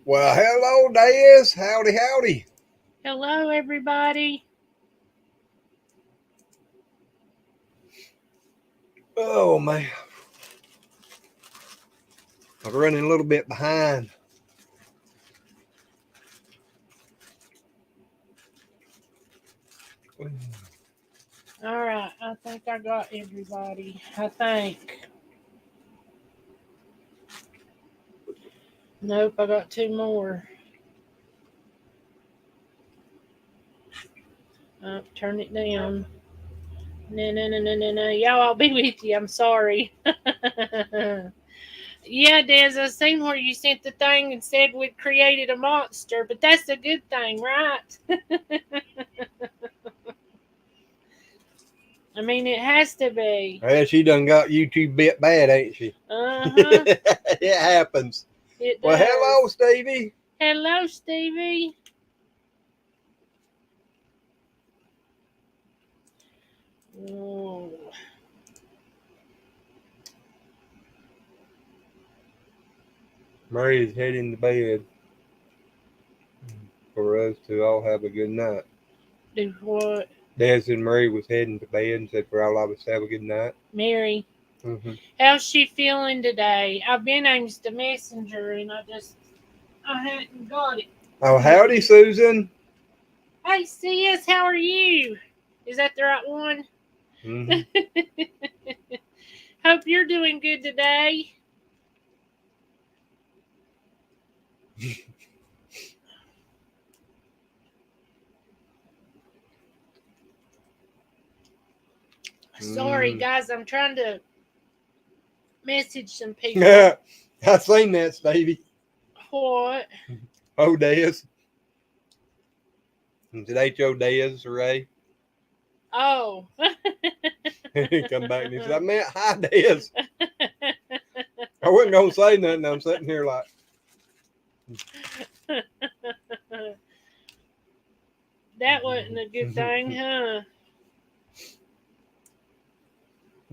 Well, hello, Dez. Howdy, howdy. Hello, everybody. Oh, man. I'm running a little bit behind. All right, I think I got everybody. I think. Nope, I got two more. Turn it down. No. Y'all, I'll be with you. I'm sorry. Yeah, Des, I seen where you sent the thing and said we'd created a monster, but that's a good thing, right? I mean, it has to be. Well, she done got YouTube bit bad, ain't she? Uh huh. It happens. It Well, hello, does. Stevie. Hello, Stevie. Oh. Murray's heading to bed for us to all have a good night. Do what? Des and Murray was heading to bed and said for all of us to have a good night. Mary. Mm-hmm. How's she feeling today? I've been aims to messenger and I hadn't got it. Oh, howdy, Susan. Hey sis, how are you? Is that the right one? Mm-hmm. Hope you're doing good today. Sorry guys, I'm trying to message some people. Yeah, I seen that, Stevie. What? Oh, Des. Is it H.O. Des, Ray? Oh. He come back and he said, I meant hi, Des. I wasn't going to say nothing. I'm sitting here like. That wasn't a good thing, huh?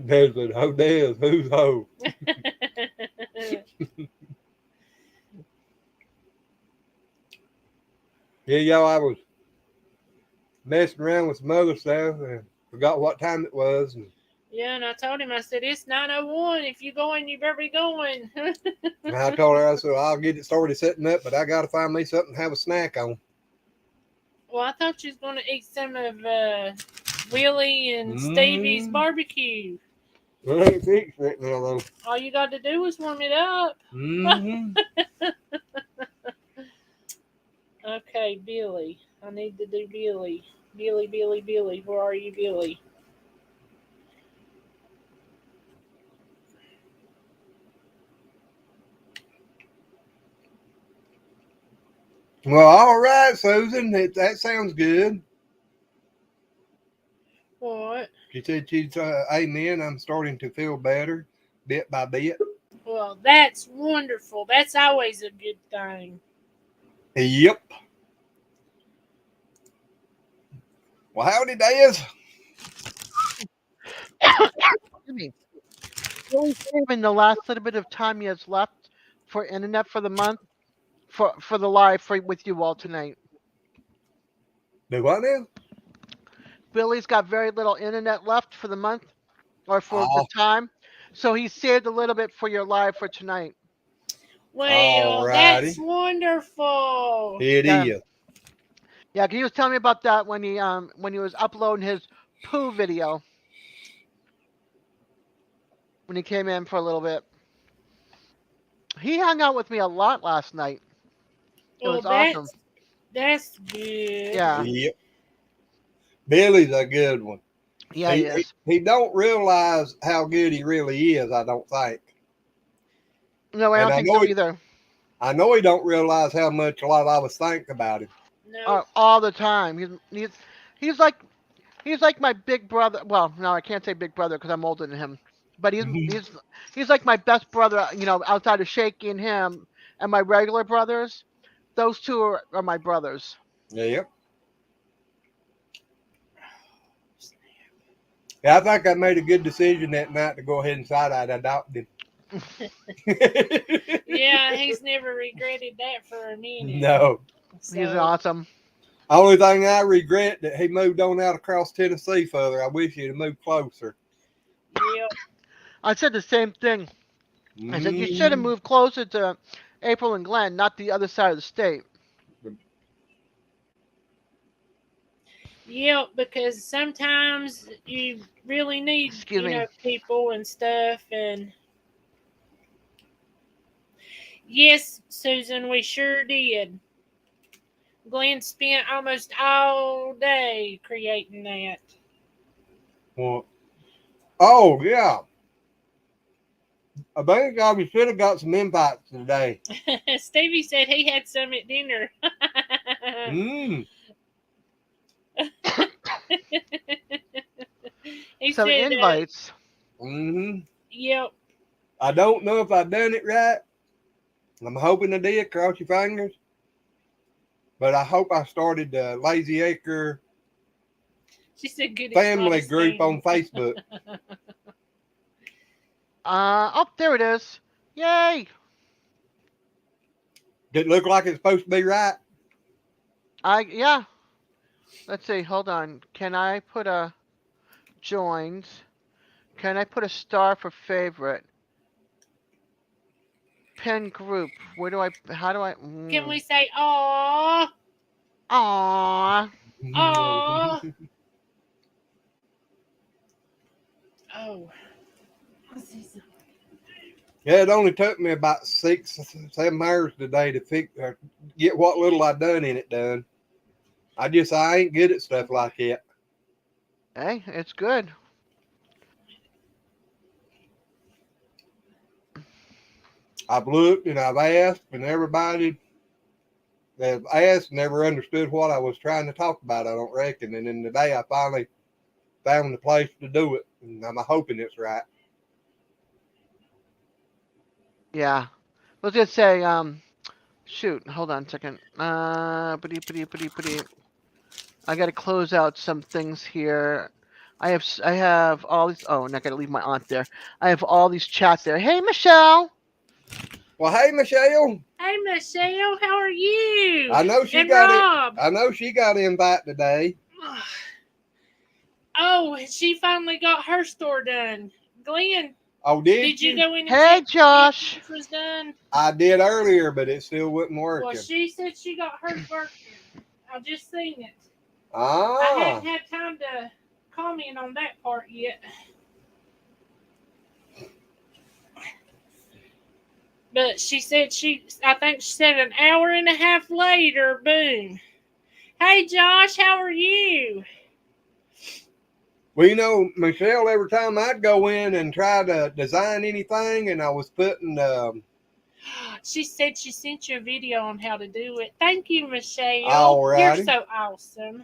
Des said, ho, Des, who's ho? Yeah, y'all, I was messing around with some other stuff and forgot what time it was. And Yeah, and I told him, I said, it's 9:01. If you're going, you better be going. I told her, I said, I'll get it started setting up, but I got to find me something to have a snack on. Well, I thought you was going to eat some of Willie and Stevie's barbecue. Well, I ain't fixing it now, though. All you got to do is warm it up. Mm-hmm. Okay, Billy. I need to do Billy. Billy. Where are you, Billy? Well, all right, Susan. That sounds good. What? She said she's, amen. I'm starting to feel better bit by bit. Well, that's wonderful. That's always a good thing. Yep. Well, howdy, Des. Excuse me. Really saving the last little bit of time he has left for internet for the month for the live for with you all tonight. Do what now? Billy's got very little internet left for the month or for the Oh, time, so he saved a little bit for your live for tonight. Well, alrighty. that's wonderful. It Yeah, is. yeah. He was telling me about that when he was uploading his poo video when he came in for a little bit. He hung out with me a lot last night. It Well, was awesome. that's good. Yeah, Yep. Billy's a good one. yeah, he He, he is. he don't realize how good he really is. I don't think, No, I and don't think so either. I know he don't realize how much a lot of us think about him. No. All the time. He's like he's like my big brother. Well, no, I can't say big brother because I'm older than him. But he's like my best brother. Outside of Shaky and him and my regular brothers, those two are my brothers. Yep. Yeah, I think I made a good decision that night to go ahead and decide I'd adopt him. Yeah, He's never regretted that for a minute. No. He's So, awesome. Only thing I regret that he moved on out across Tennessee further. I wish he'd have moved closer. yep. I said the same thing. I said you should have moved closer to April and Glenn, not the other side of the state. Yep, because sometimes you really need, Excuse me. people and stuff. And yes, Susan, we sure did. Glenn spent almost all day creating that. Well, oh, yeah. I think we should have got some invites today. Stevie said he had some at dinner. Mm. He Some said, invites. yep. I don't know if I done it right. I'm hoping I did. Cross your fingers. But I hope I started the Lazy Acre She said, good family group on Facebook. Oh, there it is. Yay! Did it look like it's supposed to be right? Yeah. Let's see. Hold on. Can I put a joined? Can I put a star for favorite? Pin group. Where do I? How do I? Can we say, "Aw"? Aww. Aw. Oh. Yeah, it only took me about 6, 7 hours today to get what little I done in it done. I ain't good at stuff like that. Hey, it's good. I've looked and I've asked, and everybody that asked never understood what I was trying to talk about, I don't reckon. And then today I finally found the place to do it, and I'm hoping it's right. Yeah. Let's just say, shoot, hold on a second. I gotta close out some things here. I have all these. Oh, and I gotta leave my aunt there. I have all these chats there. Hey, Michelle. Well, hey, Michelle. Hey, Michelle, how are you? I know she and got Rob. it. I know she got an invite today. Oh, she finally got her store done. Glenn, Oh, did you go in and Hey, check Josh. if it was done? I did earlier, but it still wasn't working. Well, she said she got hers working. I just seen it. I Ah, hadn't had time to comment on that part yet. But she said I think she said an hour and a half later, boom. Hey, Josh, how are you? well, you know, Michelle, every time I'd go in and try to design anything, and I was putting, She said she sent you a video on how to do it. Thank you, Michelle. Alrighty. You're so awesome.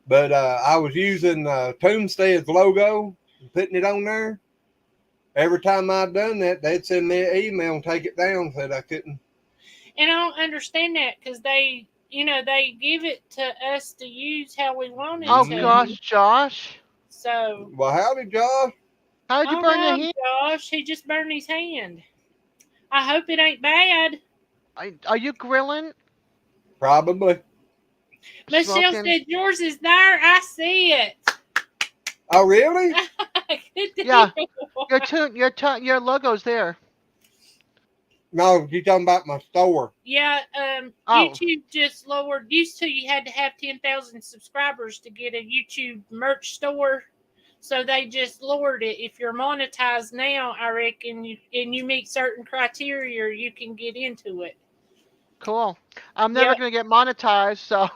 but I was using Toonstead's logo and putting it on there. Every time I'd done that, they'd send me an email and take it down, said I couldn't. And I don't understand that because they give it to us to use how we want it Oh to. gosh, Josh. So. Well, howdy, Josh. How did you burn your hand? Josh, he just burned his hand. I hope it ain't bad. Are you grilling? Probably. Michelle Smoking? said yours is there. I see it. Oh, really? Good Yeah. deal. Your logo's there. No, you talking about my store. Yeah, Oh. YouTube just lowered. Used to you had to have 10,000 subscribers to get a YouTube merch store. So they just lowered it. If you're monetized now, I reckon, you meet certain criteria, you can get into it. Cool. I'm never going to get monetized, so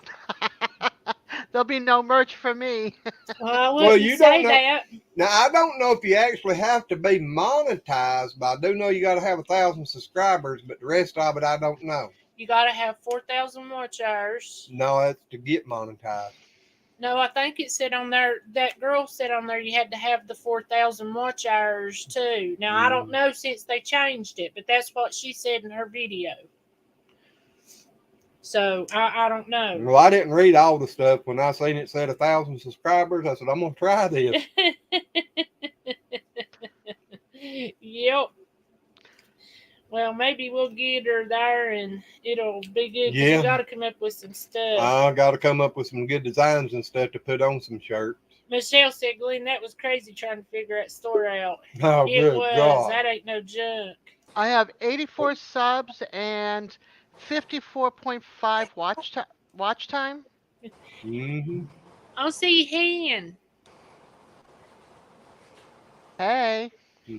there'll be no merch for me. Well, I wouldn't you say don't know. that. Now, I don't know if you actually have to be monetized, but I do know you got to have 1,000 subscribers, but the rest of it, I don't know. You got to have 4,000 watch hours. No, that's to get monetized. No, I think it said on there, that girl said on there you had to have the 4,000 watch hours too. Now, I don't know since they changed it, but that's what she said in her video. So, I don't know. Well, I didn't read all the stuff. When I seen it said 1,000 subscribers, I said, I'm going to try this. Yep. Well, maybe we'll get her there and it'll be good. 'Cause Yeah. you got to come up with some stuff. I got to come up with some good designs and stuff to put on some shirts. Michelle said, Glenn, that was crazy trying to figure that store out. Oh, It good was. God. That ain't no junk. I have 84 subs and 54.5 watch time. Mm-hmm. I'll see your hand. Hey.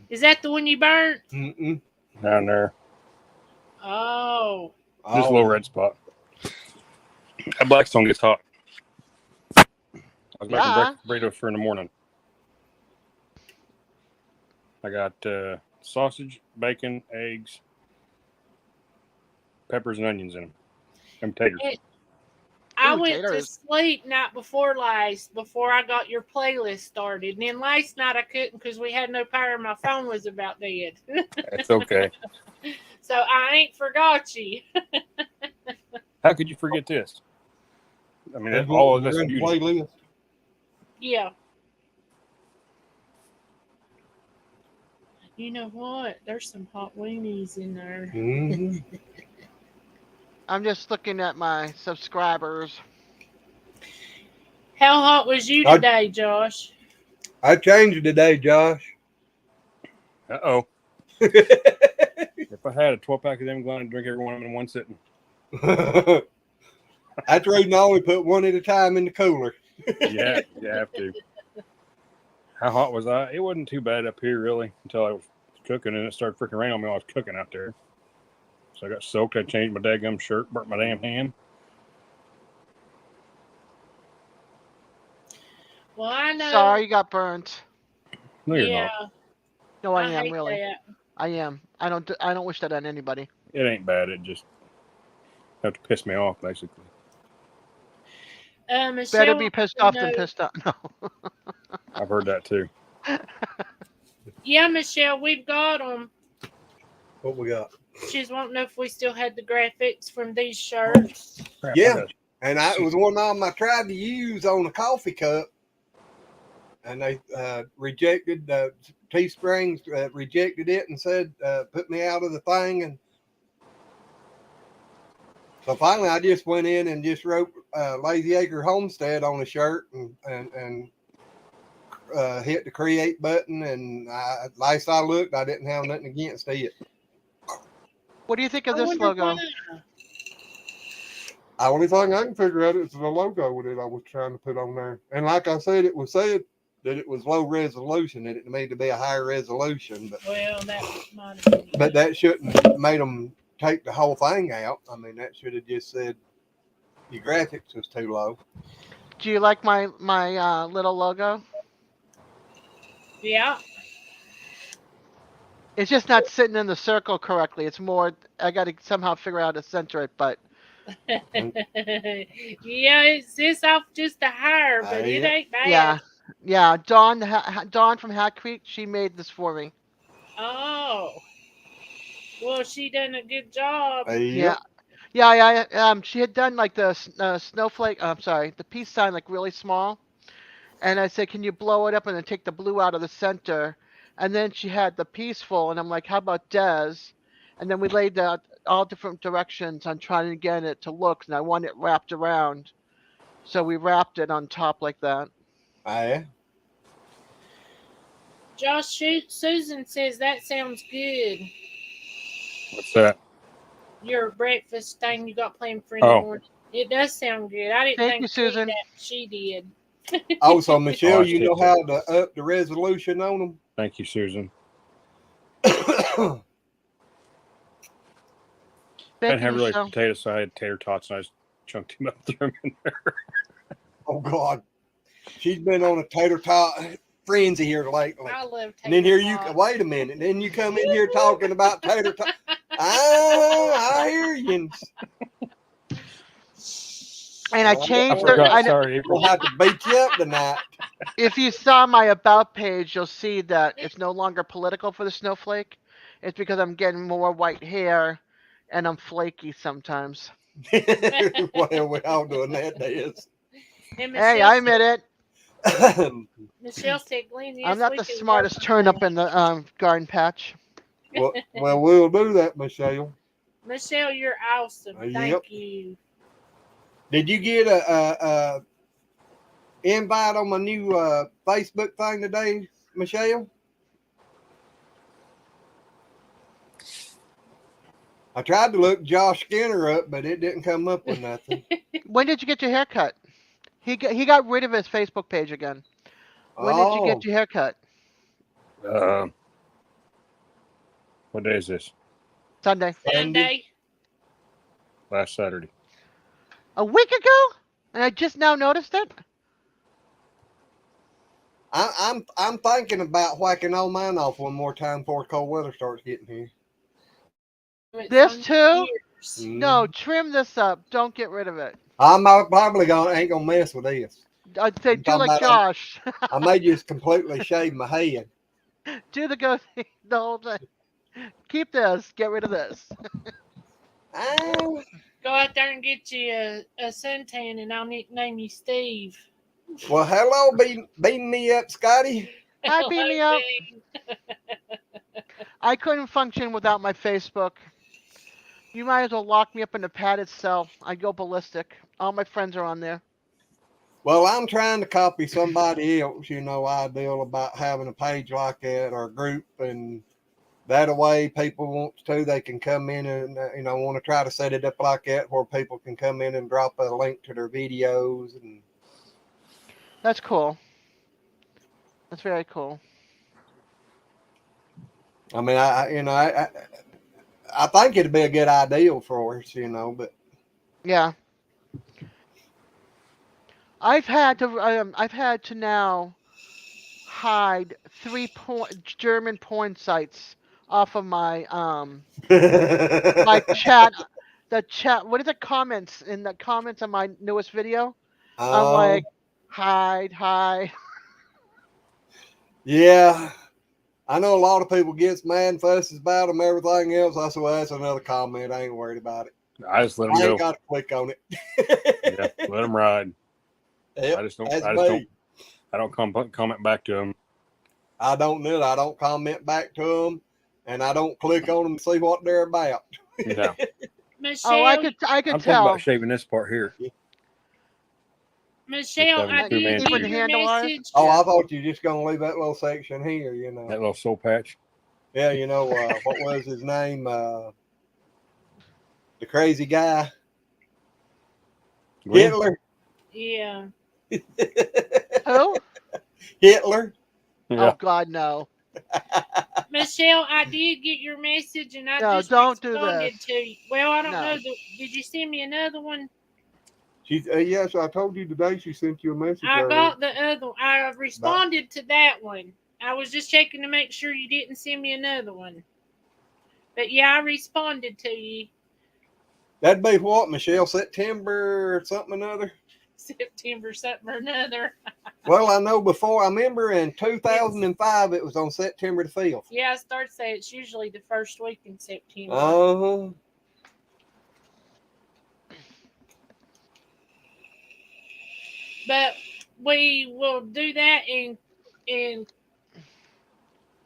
Is that the one you burnt? Mm-mm. Down there. Oh. Just a little red spot. That Blackstone gets hot. I was making breakfast burritos for in the morning. I got sausage, bacon, eggs, peppers, and onions in them. And potatoes. I Ooh, went to taters. sleep night before last, before I got your playlist started. And then last night I couldn't because we had no power and my phone was about dead. It's okay. So I ain't forgot you. How could you forget this? I mean, And all of this run beauty. playlist. Yeah. You know what? There's some hot weenies in there. Mm-hmm. I'm just looking at my subscribers. How hot was you today, Josh? I changed it today, Josh. Uh-oh. If I had a 12-pack of them, Glenn, I'd drink every one of them in one sitting. That's the reason I only put one at a time in the cooler. Yeah, you have to. How hot was I? It wasn't too bad up here, really, until I was cooking, and it started freaking raining on me while I was cooking out there. So I got soaked. I changed my daggum shirt, burnt my damn hand. Well, I know. Sorry you got burnt. No, you're Yeah, not. No, I am hate really. that. I am. I don't wish that on anybody. It ain't bad. It just have to piss me off, basically. Michelle, Better be pissed off than no. pissed off. No. I've heard that too. Yeah, Michelle, we've got them. What we got? She's wanting to know if we still had the graphics from these shirts. Crap, Yeah. I got- And it was one of them I tried to use on a coffee cup, and they rejected Teesprings rejected it and said put me out of the thing. And so finally, I just went in and just wrote Lazy Acre Homestead on a shirt and hit the create button. And last I looked, I didn't have nothing against it. What do you think of I this wonder logo? why. The only thing I can figure out is the logo with it I was trying to put on there. And like I said, it was said that it was low resolution and it needed to be a higher resolution. Well, that might have been. But that shouldn't have made them take the whole thing out. I mean, that should have just said your graphics was too low. Do you like my little logo? Yeah. It's just not sitting in the circle correctly. It's more I got to somehow figure out how to center it, but Yeah, it's off just a hair, but it Yeah. ain't bad. yeah. Dawn from Hat Creek, she made this for me. Oh. Well, she done a good job. Yeah. She had done like the snowflake. I'm sorry, the peace sign like really small, and I said, "Can you blow it up and then take the blue out of the center?" And then she had the peaceful, and I'm like, "How about Des?" And then we laid out all different directions on trying to get it to look, and I want it wrapped around, so we wrapped it on top like that. Yeah. Josh, Susan says that sounds good. What's that? Your breakfast thing you got planned for in the Oh. morning. It does sound good. I didn't Thank think you, Susan. that she did. Oh, so Michelle, I you know see. how to up the resolution on Thank you, Susan. them? I Thank didn't you, have really Michelle. potatoes, so I had tater tots, and I just chunked them up, threw them in there. Oh, God. She's been on a tater tot frenzy here lately. I love And then here tater you tots. wait a minute. Then you come in here talking about tater tot. I hear you. And I Oh, I changed I forgot. the. Sorry, April. We'll have to beat you up tonight. If you saw my about page, you'll see that it's no longer political for the snowflake. It's because I'm getting more white hair, and I'm flaky sometimes. Well, we're all doing that, Des. And Hey, I admit it. Michelle said, Glenn, yes, I'm not we the can smartest work on turnip that. in the garden patch. Well, we'll do that, Michelle. Michelle, you're awesome. Yep. Thank you. Did you get a invite on my new Facebook thing today, Michelle? I tried to look Josh Skinner up, but it didn't come up with nothing. When did you get your haircut? He got rid of his Facebook page again. When did you Oh, get your haircut? What day is this? Sunday. Sunday. Last Saturday. A week ago? And I just now noticed it? I'm thinking about whacking all mine off one more time before cold weather starts getting here. It's This on too? years. No, trim this up. Don't get rid of it. I'm probably ain't gonna mess with this. I'd say I'm do talking like about Josh. I may just completely shave my head. Do the goatee the whole thing. Keep this. Get rid of this. Oh, Go out there and get you a suntan, and I'll nickname you Steve. well, hello, beam me up, Scotty. Hi, beam me Hello, up. Steve. I couldn't function without my Facebook. You might as well lock me up in a padded cell. I go ballistic. All my friends are on there. Well, I'm trying to copy somebody else, ideal about having a page like that or a group, and that way people want to, they can come in and, want to try to set it up like that where people can come in and drop a link to their videos. And That's cool. That's very cool. I mean, I think it'd be a good idea for us, but Yeah. I've had to now hide 3 German porn sites off of my my chat. The chat. What is it? Comments in the comments on my newest video. I'm like, hide. Yeah. I know a lot of people gets mad and fusses about them, everything else. I said, well, that's another comment. I ain't worried about it. I just let them I ain't go. got to click on it. Yeah, let them ride. Yep, I just don't. that's I just me. don't comment back to them. I don't know. I don't comment back to them, and I don't click on them to see what they're about. No, Michelle, Oh, I could I'm thinking tell. about shaving this part here. Michelle, I having two did man get With the your handle on it? message. Oh, I thought you were just gonna leave that little section here. That little soul patch. Yeah, what was his name? The crazy guy, Glenn? Hitler. Yeah. Who? Hitler. Yeah. Oh God, no. Michelle, I did get your message, and I No, just don't do responded this. to you. Well, I don't No. know. Did you send me another one? Yes, I told you today. She sent you a message. I earlier. got the other. I responded to that one. I was just checking to make sure you didn't send me another one. But yeah, I responded to you. That'd be what, Michelle? September something or another. September something or another. Well, I know before. I remember in 2005 it was on September the 5th. Yeah, I started saying it's usually the first week in September. Uh-huh. But we will do that and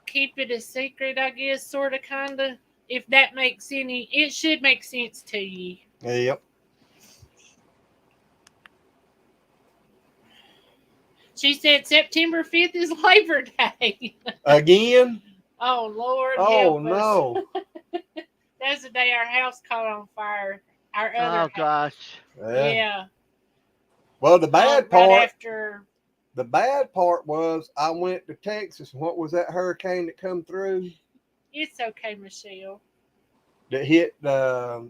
keep it a secret, I guess, sort of, kind of. If that makes any, it should make sense to you. Yep. She said September 5th is Labor Day. Again? Oh, Lord. Oh, help no. us. That's the day our house caught on fire. Our other Oh house. gosh. Yeah. Well, the bad Right part. after. The bad part was I went to Texas, and what was that hurricane that come through It's okay, Michelle. that hit Katrina.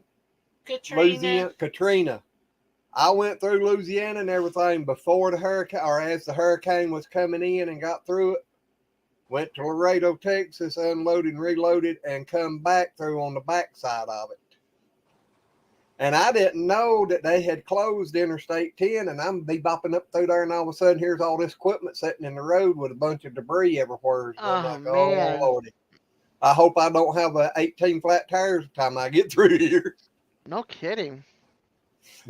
Louisiana? Katrina. I went through Louisiana and everything before the hurricane, or as the hurricane was coming in and got through it. Went to Laredo, Texas, unloaded and reloaded, and come back through on the backside of it. And I didn't know that they had closed Interstate 10, and I'm bebopping up through there, and all of a sudden, here's all this equipment sitting in the road with a bunch of debris everywhere. So I'm like, man. oh, Lordy. I hope I don't have 18 flat tires the time I get through here. No kidding.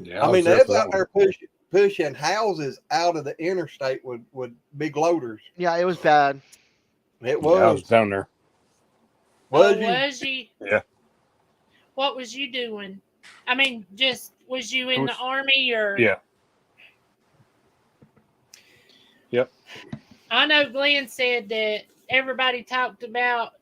Yeah, I mean, was they was there out for that there pushing houses out of the interstate with big loaders. Yeah, it was bad. It one. Yeah, I was was. down there. Was Oh, you? was you? Yeah. What was you doing? I mean, just was you in was- the army or? Yeah. Yep. I know Glenn said that everybody talked about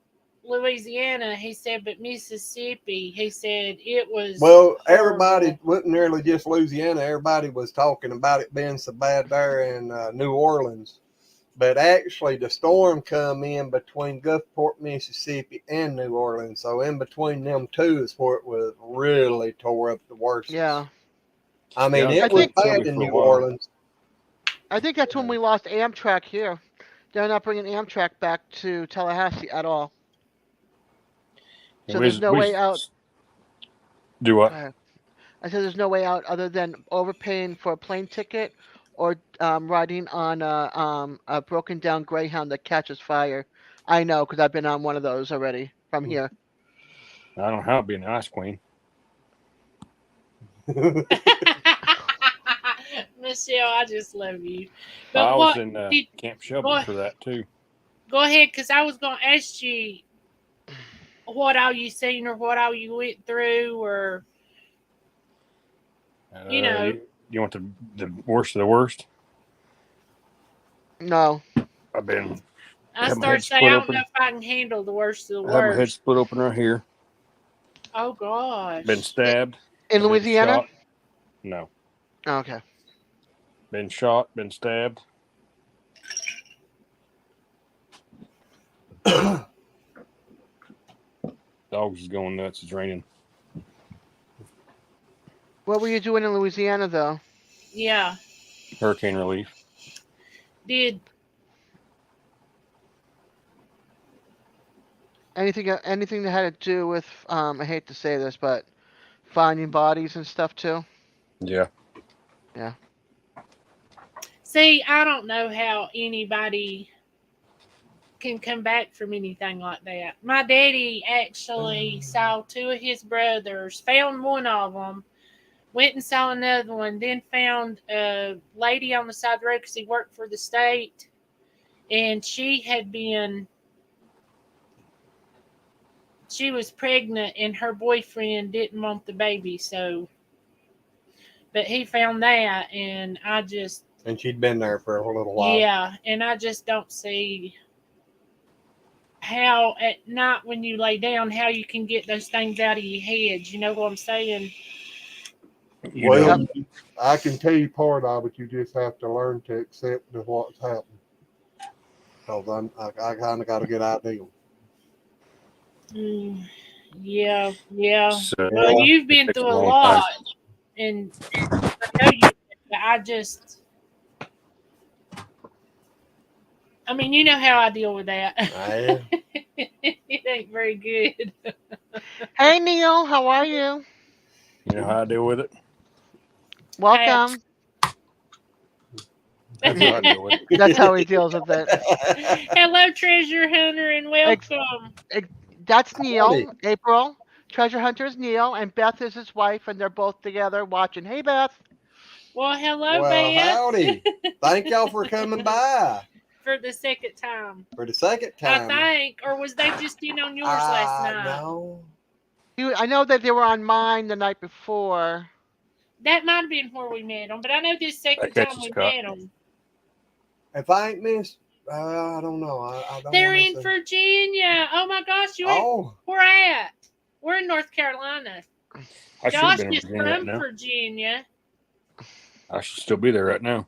Louisiana. He said, but Mississippi, he said it was. Well, horrible. everybody wasn't nearly just Louisiana. Everybody was talking about it being so bad there in New Orleans. But actually, the storm come in between Gulfport, Mississippi, and New Orleans. So in between them two is where it was really tore up the worst. Yeah. I mean, Yeah, it was think- bad for in a New while. Orleans. I think that's when we lost Amtrak here. They're not bringing Amtrak back to Tallahassee at all. So there's no way out. Do what? I said there's no way out other than overpaying for a plane ticket or riding on a broken down Greyhound that catches fire. I know because I've been on one of those already from here. I don't know how to be an ice queen. Michelle, I just love you. I But was what? in did- Camp Shelby what- for that too. Go ahead, because I was going to ask you what all you seen or what all you went through, or you know. You want the worst of the worst? No. I've been I Have my started head saying, I split don't open. know if I can handle the worst of the I have my head worst. split open right here. Oh gosh. Been stabbed. In been Louisiana? shot. No. Oh, okay. Been shot. Been stabbed. Dogs is going nuts. It's raining. What were you doing in Louisiana though? Yeah. Hurricane relief. Did Anything that had to do with I hate to say this, but finding bodies and stuff too? Yeah. see, I don't know how anybody can come back from anything like that. My daddy actually saw two of his brothers, found one of them, went and saw another one, then found a lady on the side of the road because he worked for the state, and she was pregnant, and her boyfriend didn't want the baby, so. But he found that, and I just. And she'd been there for a little while. Yeah, and I just don't see how at night when you lay down, how you can get those things out of your head. You know what I'm saying? You Well, know, I can tell you part of it. You just have to learn to accept what's happened. Because I kind of got a good idea. Yeah. so, Well, you've been takes through a a long lot, time. and I know you. But I mean, you know how I deal with that. Yeah. It ain't very good. Hey Neil, how are you? You know how I deal with it. Welcome. That's how I deal with it. That's how he deals with it. Hello, treasure hunter, and welcome. That's Neil. Howdy. April. Treasure Hunter is Neil, and Beth is his wife, and they're both together watching. Hey Beth. Well, hello, Well, Beth. howdy. Thank y'all for coming by For the second time. for the second time. I think, or was they just in on yours last night? No. I know that they were on mine the night before. That might have been where we met them, but I know this second That time we catches met them. If I ain't missed, I don't know. I don't They're wanna in say- Virginia. Oh my gosh, you ain't. Oh, We're at. We're in North Carolina. I should have Josh been in is Virginia right from now. Virginia. I should still be there right now.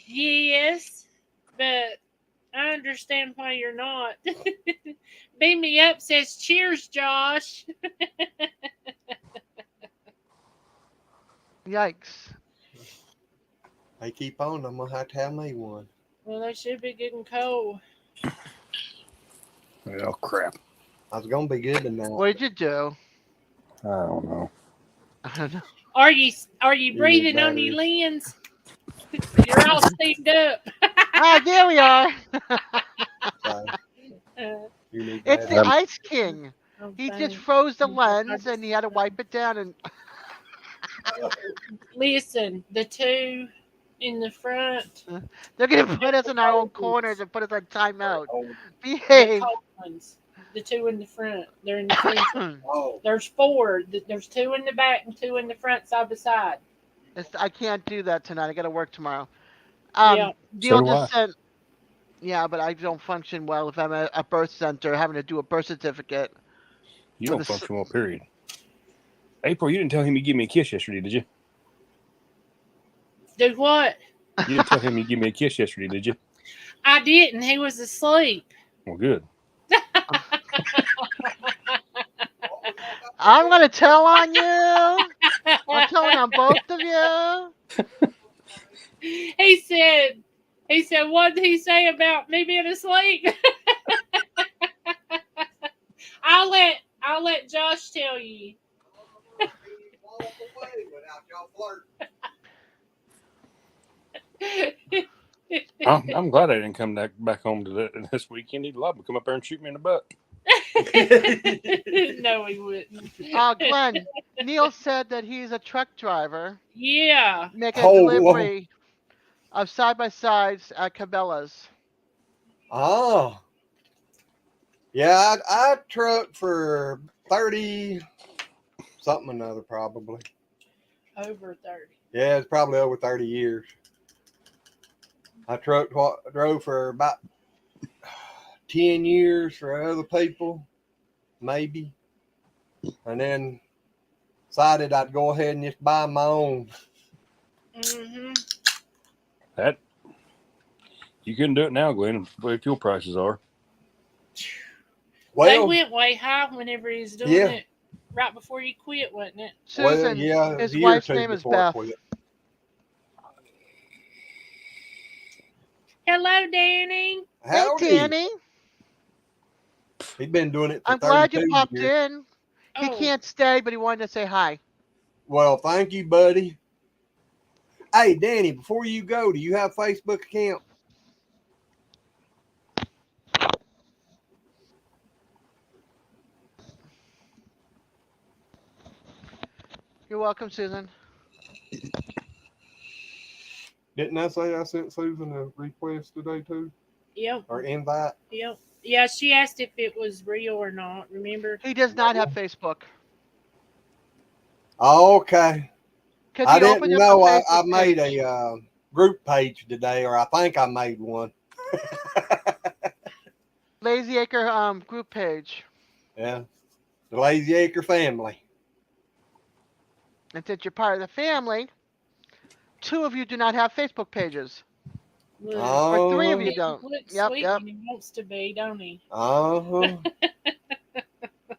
Yes, but I understand why you're not. Beam me up says cheers, Josh. Yikes. they keep on. I'm gonna have to have me one. Well, they should be getting cold. Oh crap! I was gonna be good tonight. What did you do? I don't know. I don't know. Are you need breathing on your batteries. lens? You're all steamed up. Ah, there we are. So, you need It's the batteries. Ice King. He just froze the lens and he had to wipe it down and Listen, the two in the front. They're gonna put us in our own corners and put us on timeout. The Behave. cold ones. The two in the front. They're in the freezer. Oh, There's four. There's two in the back and two in the front side by side. I can't do that tonight. I gotta work tomorrow. Yeah. Deal do just I. sent. Yeah, but I don't function well if I'm at a birth center having to do a birth certificate. You For don't the s- function well, period. April, you didn't tell him you give me a kiss yesterday, did you? Do what? You didn't tell him you give me a kiss yesterday, did you? I didn't. He was asleep. Well, good. I'm gonna tell on you. I'm telling on both of you. He said, what did he say about me being asleep? I'll let Josh tell you. I'm glad I didn't come back home to this weekend. He'd love to come up there and shoot me in the butt. No, he wouldn't. Glenn, Neil said that he's a truck driver Yeah. making Oh, a whoa. delivery of side by sides at Cabela's. Oh. Yeah, I trucked for 30 something or another, probably. Over 30. Yeah, it's probably over 30 years. I drove for about 10 years for other people, maybe. And then decided I'd go ahead and just buy my own. Mm-hmm. That you couldn't do it now, Glenn. The way fuel prices are. They Well, went way high whenever he was doing Yeah. it. Right before you quit, wasn't it? Susan, yeah, his a year or wife's two name is before I Beth. quit. Hello, Danny. Howdy. Hey, Danny. He's been doing it for I'm glad 32 you popped years. in. He Oh, can't stay, but he wanted to say hi. Well, thank you, buddy. Hey, Danny, before you go, do you have a Facebook account? You're welcome, Susan. Didn't I say I sent Susan a request today too? yep, Or invite? yep. Yeah, she asked if it was real or not. Remember? He does not have Facebook. Okay. Could I he open didn't up know a I Facebook made page? a group page today, or I think I made one. Lazy Acre group page. Yeah. The Lazy Acre family. And since you're part of the family, 2 of you do not have Facebook pages. Look, Or 3 of Oh, you he don't. looks Yep, sweet yep. when he wants to be, don't he? uh-huh.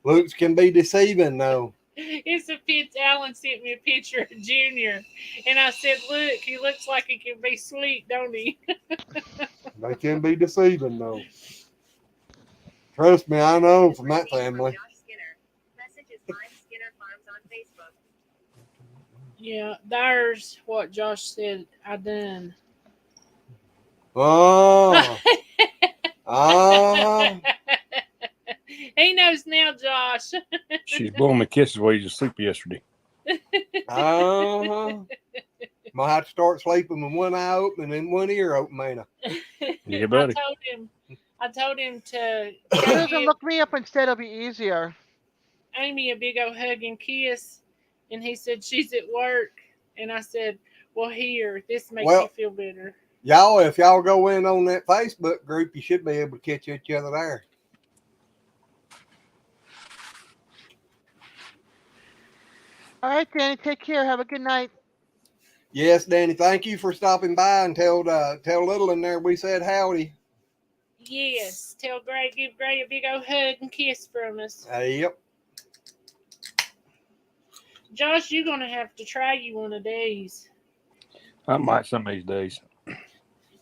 Looks can be deceiving though. It's a picture. Alan sent me a picture of Junior, and I said, "Look, he looks like he can be sweet, don't he?" They can be deceiving though. Trust me, I know from that family. Yeah, there's what Josh said. I done. Oh. Uh-huh. He knows now, Josh. She's blowing me kisses while you was asleep yesterday. Uh-huh. Might have to start sleeping with one eye open and one ear open, ain't I? Yeah, buddy. I told him to Susan, give look me up instead. It'll be easier. Amy a big old hug and kiss, and he said she's at work, and I said, "Well, here, this makes Well- you feel better." Y'all, if y'all go in on that Facebook group, you should be able to catch each other there. All right, Danny, take care. Have a good night. Yes, Danny, thank you for stopping by and tell Little in there we said howdy. Yes, give Gray a big old hug and kiss from us. Yep. Josh, you're gonna have to try you one of these. I might some of these days.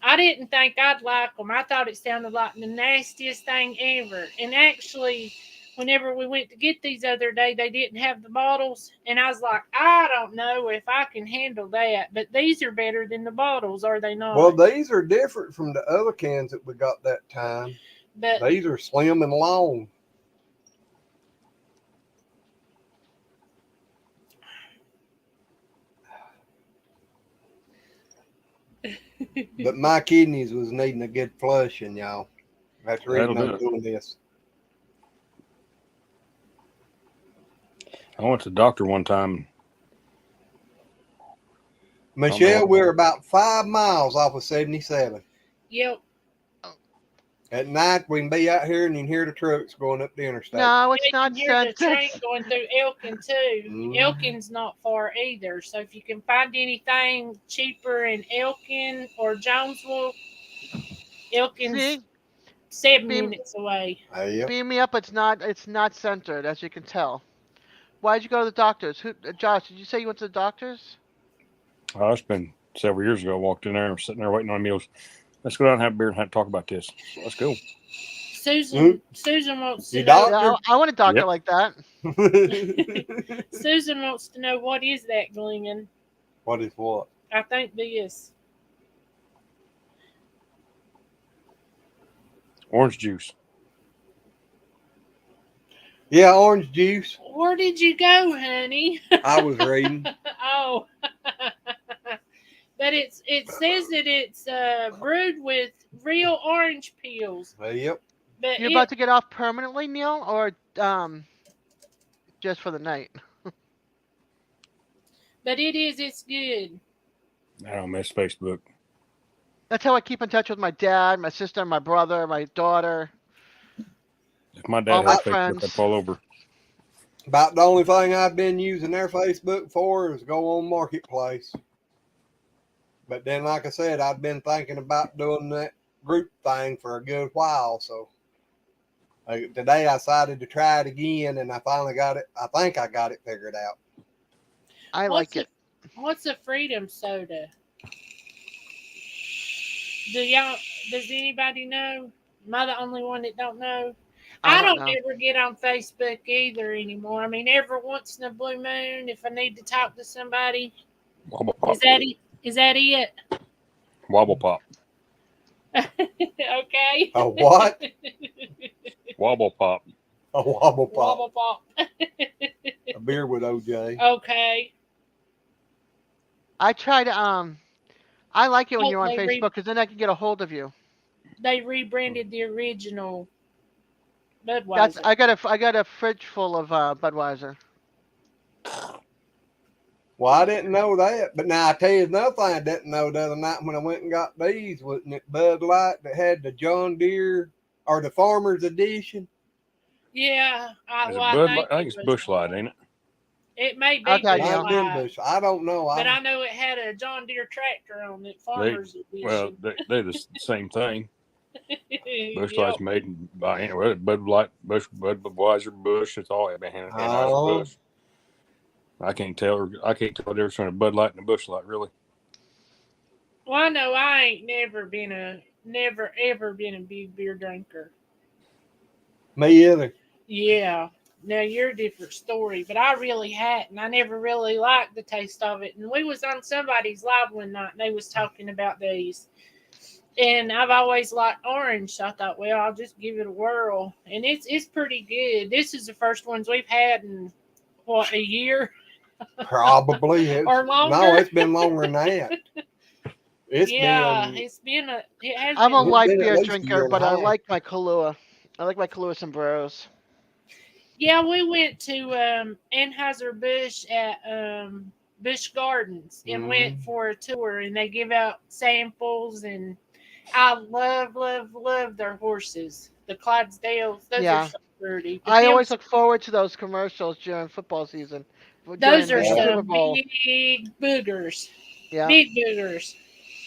I didn't think I'd like them. I thought it sounded like the nastiest thing ever. And actually, whenever we went to get these other day, they didn't have the bottles. And I was like, I don't know if I can handle that. But these are better than the bottles, are they not? Well, these are different from the other cans that we got that time. But These are slim and long. But my kidneys was needing a good flushing, y'all. That's the reason That'll I'm do it. doing this. I went to the doctor one time. Michelle, we're about 5 miles off of 77. Yep. At night, we can be out here and you can hear the trucks going up the interstate. No, it's You not can hear the train scented. going through Elkin too. Mhm. Elkin's not far either. So if you can find anything cheaper in Elkin or Jonesville, Elkin's See, 7 Beam- minutes away. Yep. beam me up. It's not centered, as you can tell. Why'd you go to the doctors? Josh, did you say you went to the doctors? Oh, it's been several years ago. I walked in there and was sitting there waiting on meals. Let's go down and have a beer and have talk about this. So let's go. Susan wants to You know. Doctor? Yeah, I want a doctor Yep. like that. Susan wants to know what is that, Glenn? What is what? I think this. Orange juice. Yeah, orange juice. Where did you go, honey? I was reading. Oh. But it says that it's brewed with real orange peels. Yep. But You're about to get off permanently, Neil, or just for the night? but it's good. I don't miss Facebook. That's how I keep in touch with my dad, my sister, my brother, my daughter. If my All dad my had Facebook, friends. I'd fall over. About the only thing I've been using their Facebook for is go on Marketplace. But then, like I said, I've been thinking about doing that group thing for a good while. So today I decided to try it again, and I finally got it. I think I got it figured out. I like it. What's a freedom soda? Does anybody know? Am I the only one that don't know? I don't know. ever get on Facebook either anymore. I mean, every once in a blue moon, if I need to talk to somebody, Wobble pop. is that it? Wobble pop. Okay. A what? Wobble pop. A wobble pop. Wobble pop. A beer with OJ. Okay. I try to I like it when Oh, you're on they Facebook because then I can get a hold of you. They rebranded the original Budweiser. That's I got a fridge full of Budweiser. Well, I didn't know that. But now I tell you another thing I didn't know the other night when I went and got these. Wasn't it Bud Light that had the John Deere or the Farmer's Edition? Yeah, Is it Bud Light? I think it's Bush Light, ain't it? It may be Okay, Busch yeah. Might have been Light, Bush. I don't know. but I know it had a John Deere tractor on it. Farmers Well, Edition. they're the same thing. Bush Yep. Light's made by Bud Light, Budweiser, Bush. It's all Oh. Bush. I can't tell the difference between a Bud Light and a Bush Light, really. Well, I know I ain't never ever been a big beer drinker. Me either. Yeah. Now you're a different story, but I really hadn't. I never really liked the taste of it. And we was on somebody's live one night and they was talking about these. And I've always liked orange, so I thought, well, I'll just give it a whirl. And it's pretty good. This is the first ones we've had in a year Probably. or longer. No, it's been longer than that. It's been it has I'm a been. light been at beer least a year drinker, and but a I half. like my Kahlua. I like my Kahlua sombreros. Yeah, we went to Anheuser-Busch at Busch Gardens and went for a tour, and they give out samples, and I love their horses, the Clydesdales. Those Yeah. are so pretty. But I them- always look forward to those commercials during football season. those during are the Super some Bowl. big boogers. Yeah, Big boogers.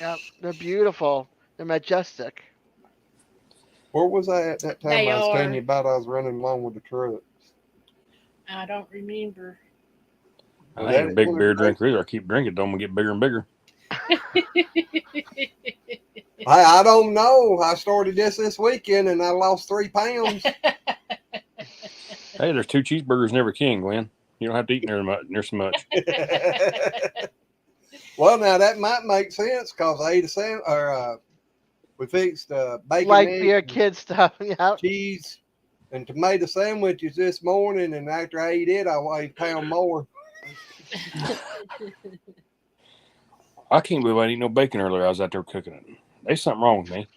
yeah, they're beautiful. They're majestic. Where was I at that time? They I was telling are. you about I was running along with the truck. I don't remember. I ain't a big beer drinker either. I keep drinking, don't get bigger and bigger. I don't know. I started this weekend and I lost 3 pounds. Hey, there's 2 cheeseburgers in every can, Glenn. You don't have to eat near so much. Well, now that might make sense because I ate a sandwich, or we fixed bacon, Light egg, beer, kid stuff. Yeah. cheese, and tomato sandwiches this morning. And after I ate it, I weighed a pound more. I can't believe I didn't eat no bacon earlier. I was out there cooking it. There's something wrong with me.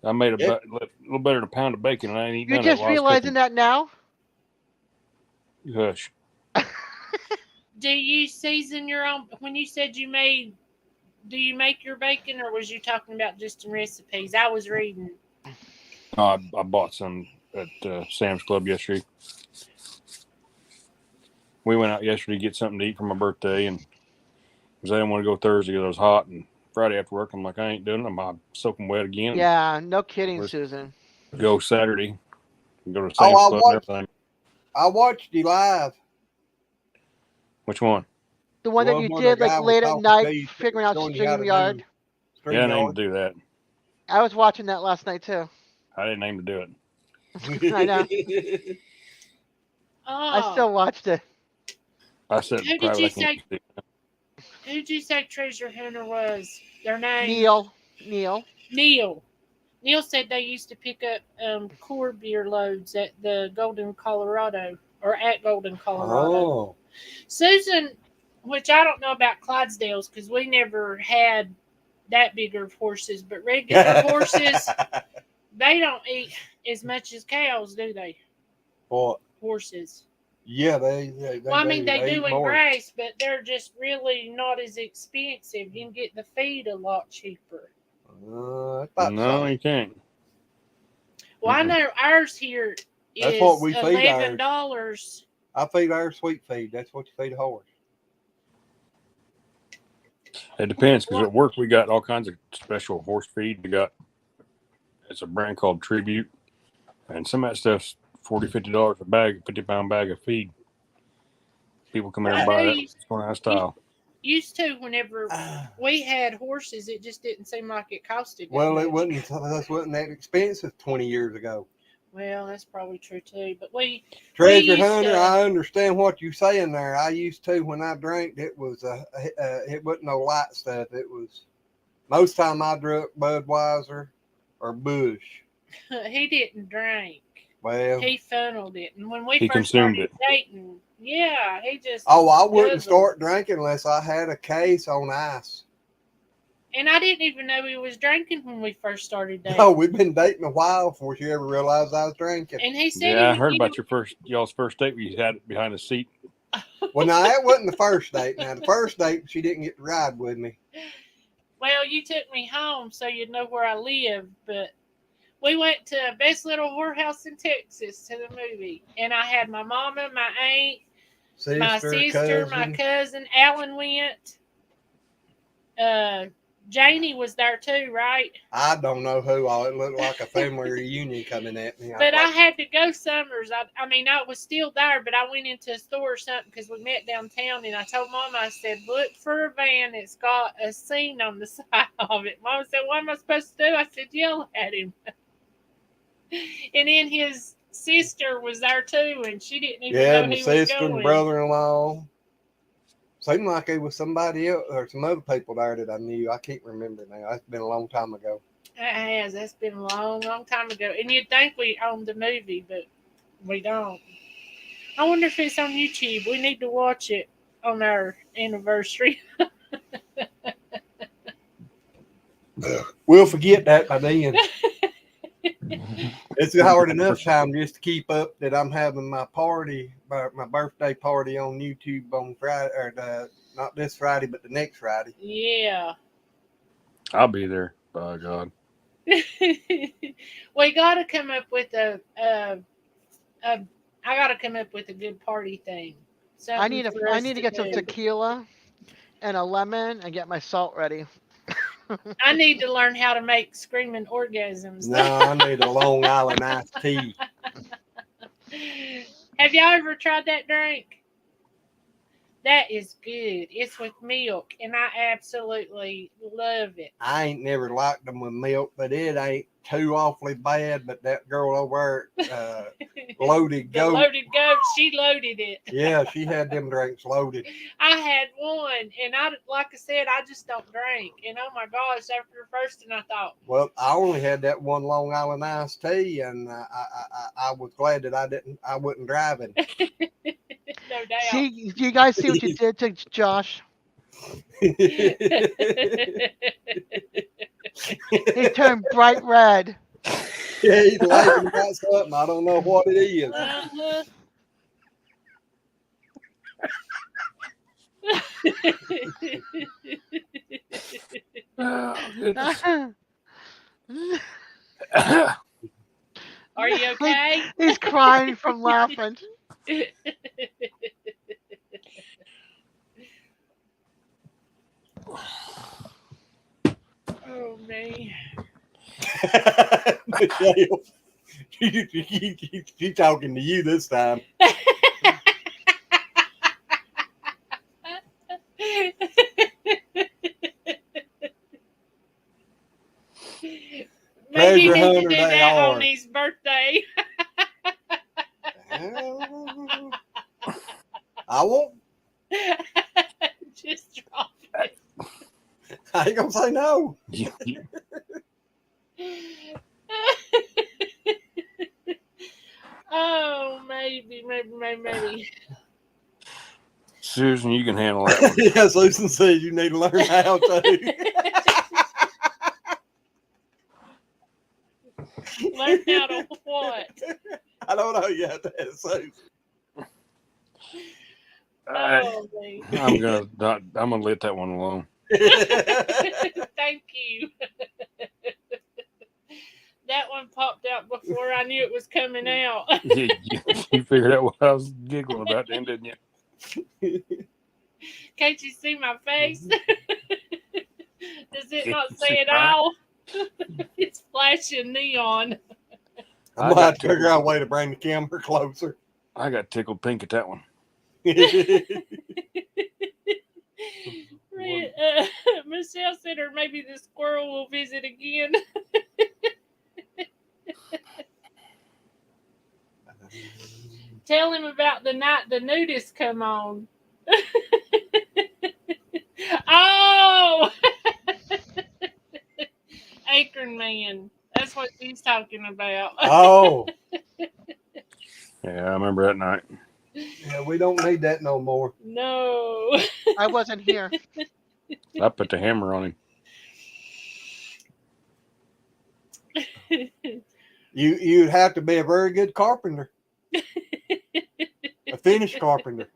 I made a little better than a pound of bacon, and I ain't eating You're none of it just while I was realizing cooking. that now? Hush. Do you season your own? When you said you made, do you make your bacon, or was you talking about just in recipes? I was reading. I bought some at Sam's Club yesterday. We went out yesterday to get something to eat for my birthday, and because I didn't want to go Thursday because it was hot, and Friday after work, I'm like, I ain't doing it. I'm soaking wet again. Yeah, no kidding, Where's- Susan. Go Saturday. Go to Sam's Oh, Club and everything. I watched you live. Which one? The one that Well, you when did the guy like was late at talking night, to you, figuring out showing you how to do StreamYard. Yeah, I didn't aim StreamYard. to do that. I was watching that last night too. I didn't aim to do it. I know. Oh, I still watched it. I said Who did private. you I can't say? Who did you say Treasure Hunter was? Their name? Neil. Neil. Neil said they used to pick up core beer loads at the Golden, Colorado, or at Golden, Colorado. Oh, Susan, which I don't know about Clydesdales because we never had that bigger of horses, but regular horses, they don't eat as much as cows, do they? What? Horses. Yeah, they Well, I mean, they eat do in more. grass, but they're just really not as expensive. You can get the feed a lot cheaper. I thought No, so. you can't. Well, I Mm-mm. know ours here is That's what we feed ours. $11. I feed our sweet feed. That's what you feed a horse. It depends because at work we got all kinds of special horse feed. We got it's a brand called Tribute, and some of that stuff's $40-$50 a bag, 50-pound bag of feed. People come in and buy that. It's going out of style. Used to, whenever we had horses, it just didn't seem like it costed. that Well, it much. wasn't that expensive 20 years ago. Well, that's probably true too. But we Treasure used Hunter, to- I understand what you're saying there. I used to when I drank. It was it wasn't no light stuff. It was most time I drank Budweiser or Bush. he didn't drink. Well, He funneled it, and when we He first consumed started dating, yeah, he just. oh, I wouldn't guzzled. start drinking unless I had a case on ice. And I didn't even know he was drinking when we first started dating. No, we've been dating a while before she ever realized I was drinking. And he said, Yeah, I he heard would about y'all's first date where you had it behind the seat. Well, now that wasn't the first date. Now the first date, she didn't get to ride with me. Well, you took me home so you'd know where I live, but we went to Best Little Whorehouse in Texas to the movie, and I had my mama, my aunt, my sister, my cousin. Alan went. Janie was there too, right? I don't know who all. It looked like a family reunion coming at me. But I had to go Summers. I mean, I was still there, but I went into a store or something because we met downtown, and I told Mama, I said, look for a van that's got a scene on the side of it. Mama said, what am I supposed to do? I said, yell at him. And then his sister was there too, and she didn't even know my he was sister going. and brother-in-law. Seemed like it was somebody else or some other people there that I knew. I can't remember now. That's been a long time ago. It has. That's been a long, long time ago. And you'd think we owned the movie, but we don't. I wonder if it's on YouTube. We need to watch it on our anniversary. We'll forget that by then. It's hard enough time just to keep up that I'm having my party, my birthday party on YouTube on Friday, or not this Friday, but the next Friday. Yeah. I'll be there. By God. We got to come up with I got to come up with a good party thing. I need to get some do. tequila and a lemon and get my salt ready. I need to learn how to make screaming orgasms. No, I need a Long Island iced tea. Have y'all ever tried that drink? That is good. It's with milk, and I absolutely love it. I ain't never liked them with milk, but it ain't too awfully bad. But that girl over there, Loaded The Goat, loaded goat, she loaded it. yeah, she had them drinks loaded. I had one, and like I said, I just don't drink. And oh my gosh, after the first one, I thought, Well, I only had that one Long Island iced tea, and I was glad that I wasn't driving. no doubt. See, do you guys see what you did to Josh? He turned bright red. Yeah, he's laughing about something. I don't know what it is. Uh-huh. Oh, goodness. Are you okay? He's crying from laughing. Oh me. Michelle, she's talking to you this time. Maybe you Treasure need to hunter do they that are. on his birthday. I won't. Just drop it. I ain't gonna say no. Oh, maybe. Susan, you can handle that one. Yeah, Susan says you need to learn how to. Learn how to what? I don't know. You have to ask Susan. Oh, me. I'm gonna let that one alone. Thank you. That one popped out before I knew it was coming out. Yeah, you figured out what I was giggling about then, didn't you? Can't you see my face? Does it not You say see it mine? all? It's flashing neon. I'm gonna have to figure out a way to bring the camera closer. I got tickled pink at that one. Michelle said, or maybe the squirrel will visit again. Tell him about the night the nudists come on. Oh! Acorn Man. That's what she's talking about. Oh, Yeah, I remember that night. yeah, we don't need that no more. No. I wasn't here. I put the hammer on him. You'd have to be a very good carpenter, a finished carpenter.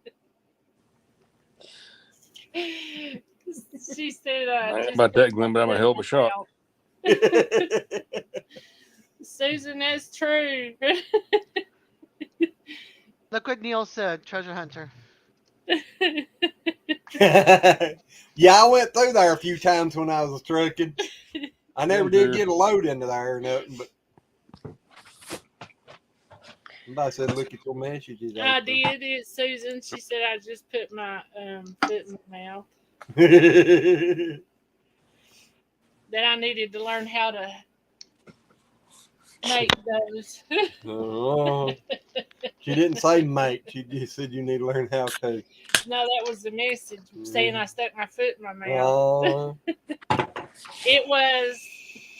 She said, I ain't just about that, Glenn, but I'm a hell of a shot. Susan, that's true. Look what Neil said, treasure hunter. Yeah, I went through there a few times when I was trucking. I never Yeah, did get a load into there or nothing, but somebody said, look at your messages. I did it, Susan. She said I just put my foot in my mouth. That I needed to learn how to make those. Oh, she didn't say mate. She just said you need to learn how to. No, that was the message saying I stuck my foot in my mouth. Oh, It was,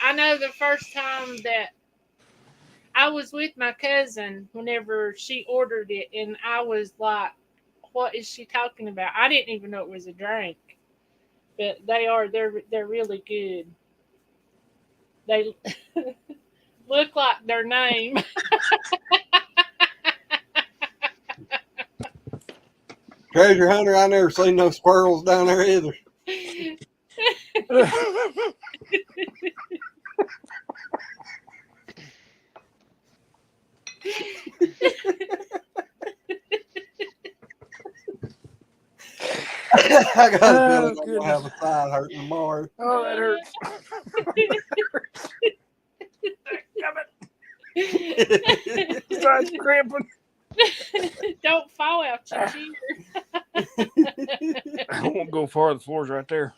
I know the first time that I was with my cousin whenever she ordered it, and I was like, what is she talking about? I didn't even know it was a drink. But they're really good. They look like their name. treasure hunter, I never seen no squirrels down there either. I got a feeling I'm gonna have a side hurting tomorrow. Oh, that hurts. Starts cramping. Don't fall out your chair. I won't go far. The floor's right there.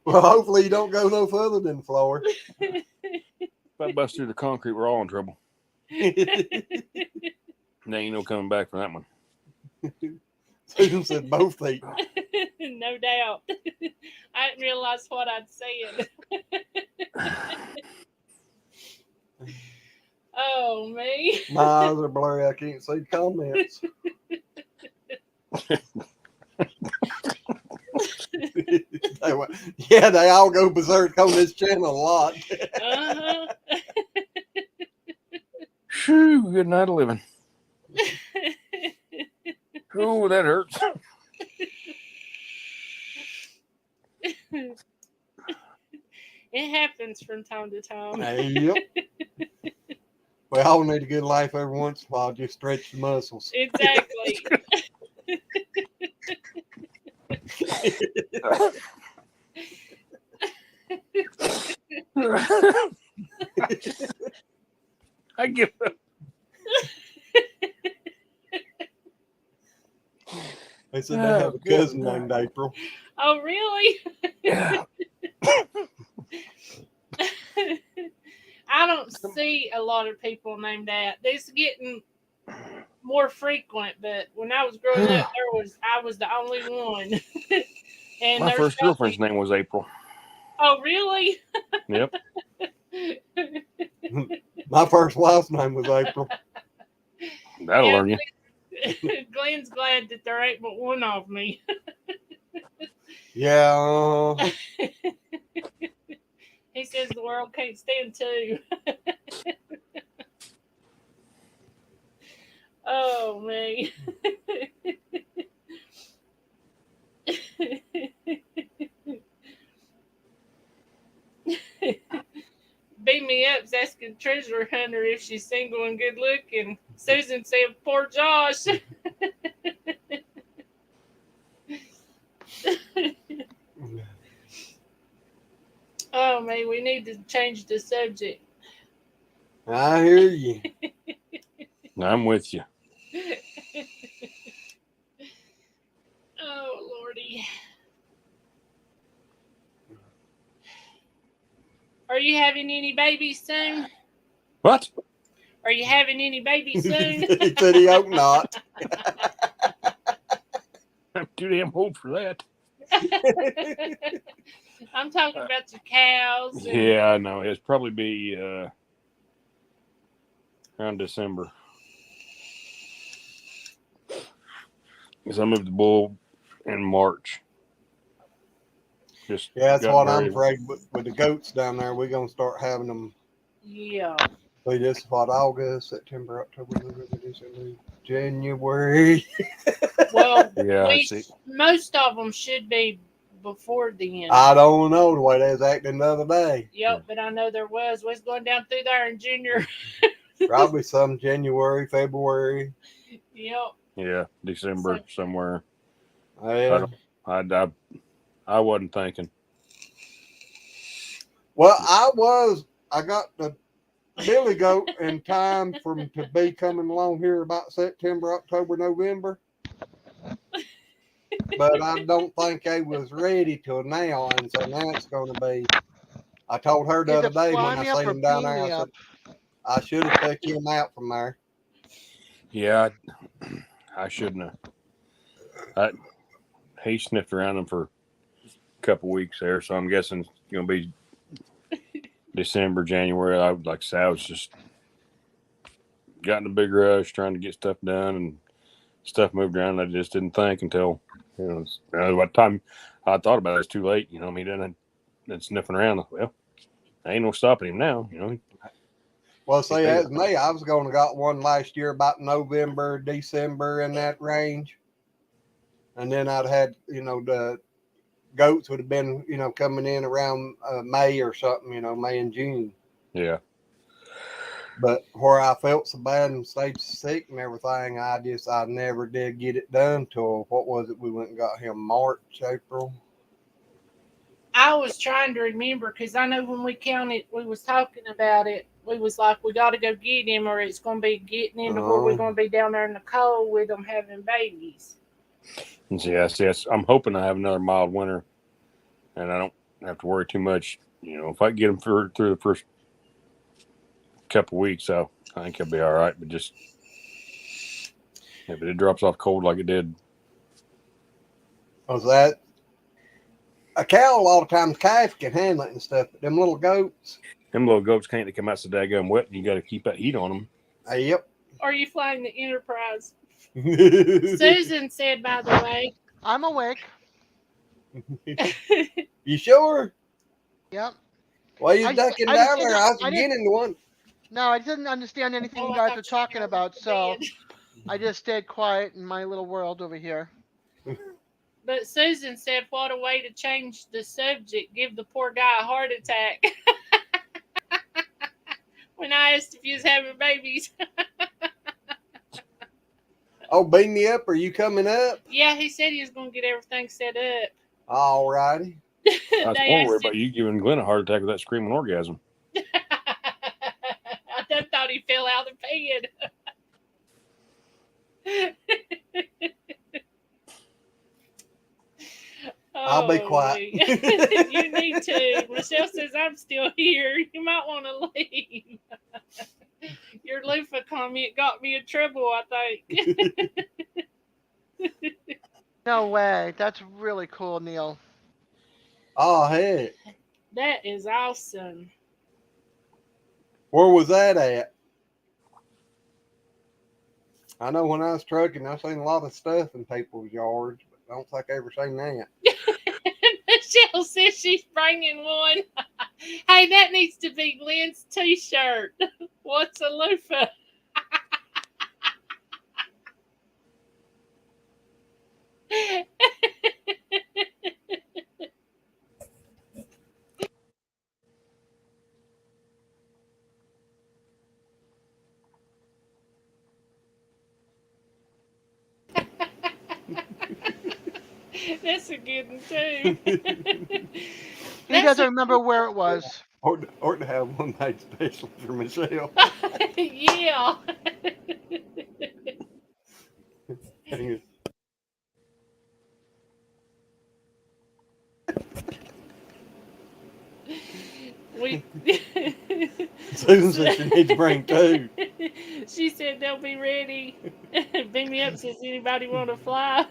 Well, hopefully you don't go no further than the floor. If I bust through the concrete, we're all in trouble. There ain't no coming back from that one. Susan said both feet. No doubt. I didn't realize what I'd said. Oh, me. My eyes are blurry. I can't see comments. Yeah, they all go berserk on this channel a lot. Uh-huh. Shoo, good night of living. Oh, that hurts. It happens from time to time. Yep. We all need a good life every once in a while. Just stretch the muscles. Exactly. I give up. They said they have a cousin named April. Oh, really? Yeah. I don't see a lot of people named that. It's getting more frequent, but when I was growing up, I was the only one. And My there's first probably- girlfriend's name was April. Oh, really? Yep. My first wife's name was April. That'll Yeah. learn you. Glenn's glad that there ain't but one of me. Yeah. He says the world can't stand two. Oh, me. Beat me up's asking Treasure Hunter if she's single and good looking. Susan said, poor Josh. Oh, man, we need to change the subject. I hear you. I'm with you. Oh, Lordy. Are you having any babies soon? What? Are you having any babies soon? He said he hope not. I'm too damn old for that. I'm talking about your cows. And, Yeah, I know. It'd probably be around December. Because I moved the bull in March. Just Yeah, that's got what I'm married. afraid with the goats down there. We're going to start having them. Yeah. So this is what, August, September, October, November, December, January. Well, Yeah, I see. most of them should be before then. I don't know the way they was acting the other day. Yep, but I know there was. Was going down through there in Junior. Probably some January, February. Yep. Yeah, December somewhere. Yeah. I wasn't thinking. Well, I got the billy goat in time for him to be coming along here about September, October, November. But I don't think they was ready till now, and so now it's going to be. I told her the Is other it day when fly I me up seen or him down pee there, me I up? said I should have took him out from there. Yeah, I shouldn't have. He sniffed around him for a couple weeks there, so I'm guessing it's going to be December, January. I was just got in a big rush trying to get stuff done and stuff moved around. I just didn't think until by the time I thought about it, it's too late. He done sniffing around. Well, ain't no stopping him now. Well, see, as me, I was going to got one last year about November, December in that range. And then I'd had, the goats would have been, coming in around May or something, May and June. Yeah. But where I felt so bad and stayed sick and everything, I never did get it done till, what was it? We went and got him March, April. I was trying to remember because I know when we was talking about it, we was like, we got to go get him or it's going to be getting into where we're going to be down there in the cold with them having babies. And yes, I'm hoping I have another mild winter and I don't have to worry too much. If I get him through the first couple weeks, I think he'll be all right. But just if it drops off cold like it did. Was that a cow? A lot of times calf can handle it and stuff, but them little goats. Them little goats can't. They come out so daggone wet, and you got to keep that heat on them. Yep. Are you flying the Enterprise? Susan said, by the way, I'm awake. You sure? Yep. Why you I ducking just down didn't. there? I was I didn't. beginning to want. No, I didn't understand anything Oh, you I guys thought were you talking were about, to so bed. I just stayed quiet in my little world over here. But Susan said, "What a way to change the subject! Give the poor guy a heart attack." When I asked if he was having babies, Oh, beam me up. Are you coming up? yeah, he said he was going to get everything set up. All righty. I was They more worried asked about you giving Glenn a heart attack with that screaming orgasm. I done thought he fell out of the bed. I'll be quiet. You need to. Michelle says I'm still here. You might want to leave. Your loofah comment got me in trouble, I think. No way. That's really cool, Neil. Oh, heck. That is awesome. Where was that at? I know when I was trucking, I seen a lot of stuff in people's yards, but I don't think I ever seen that. Michelle says she's bringing one. Hey, that needs to be Glenn's t-shirt. What's a loofah? That's a good one too. He doesn't remember where it was. Or to have one made special for Michelle. Yeah. We. Susan said she needs to bring two. She said they'll be ready. Beam me up says anybody want to fly.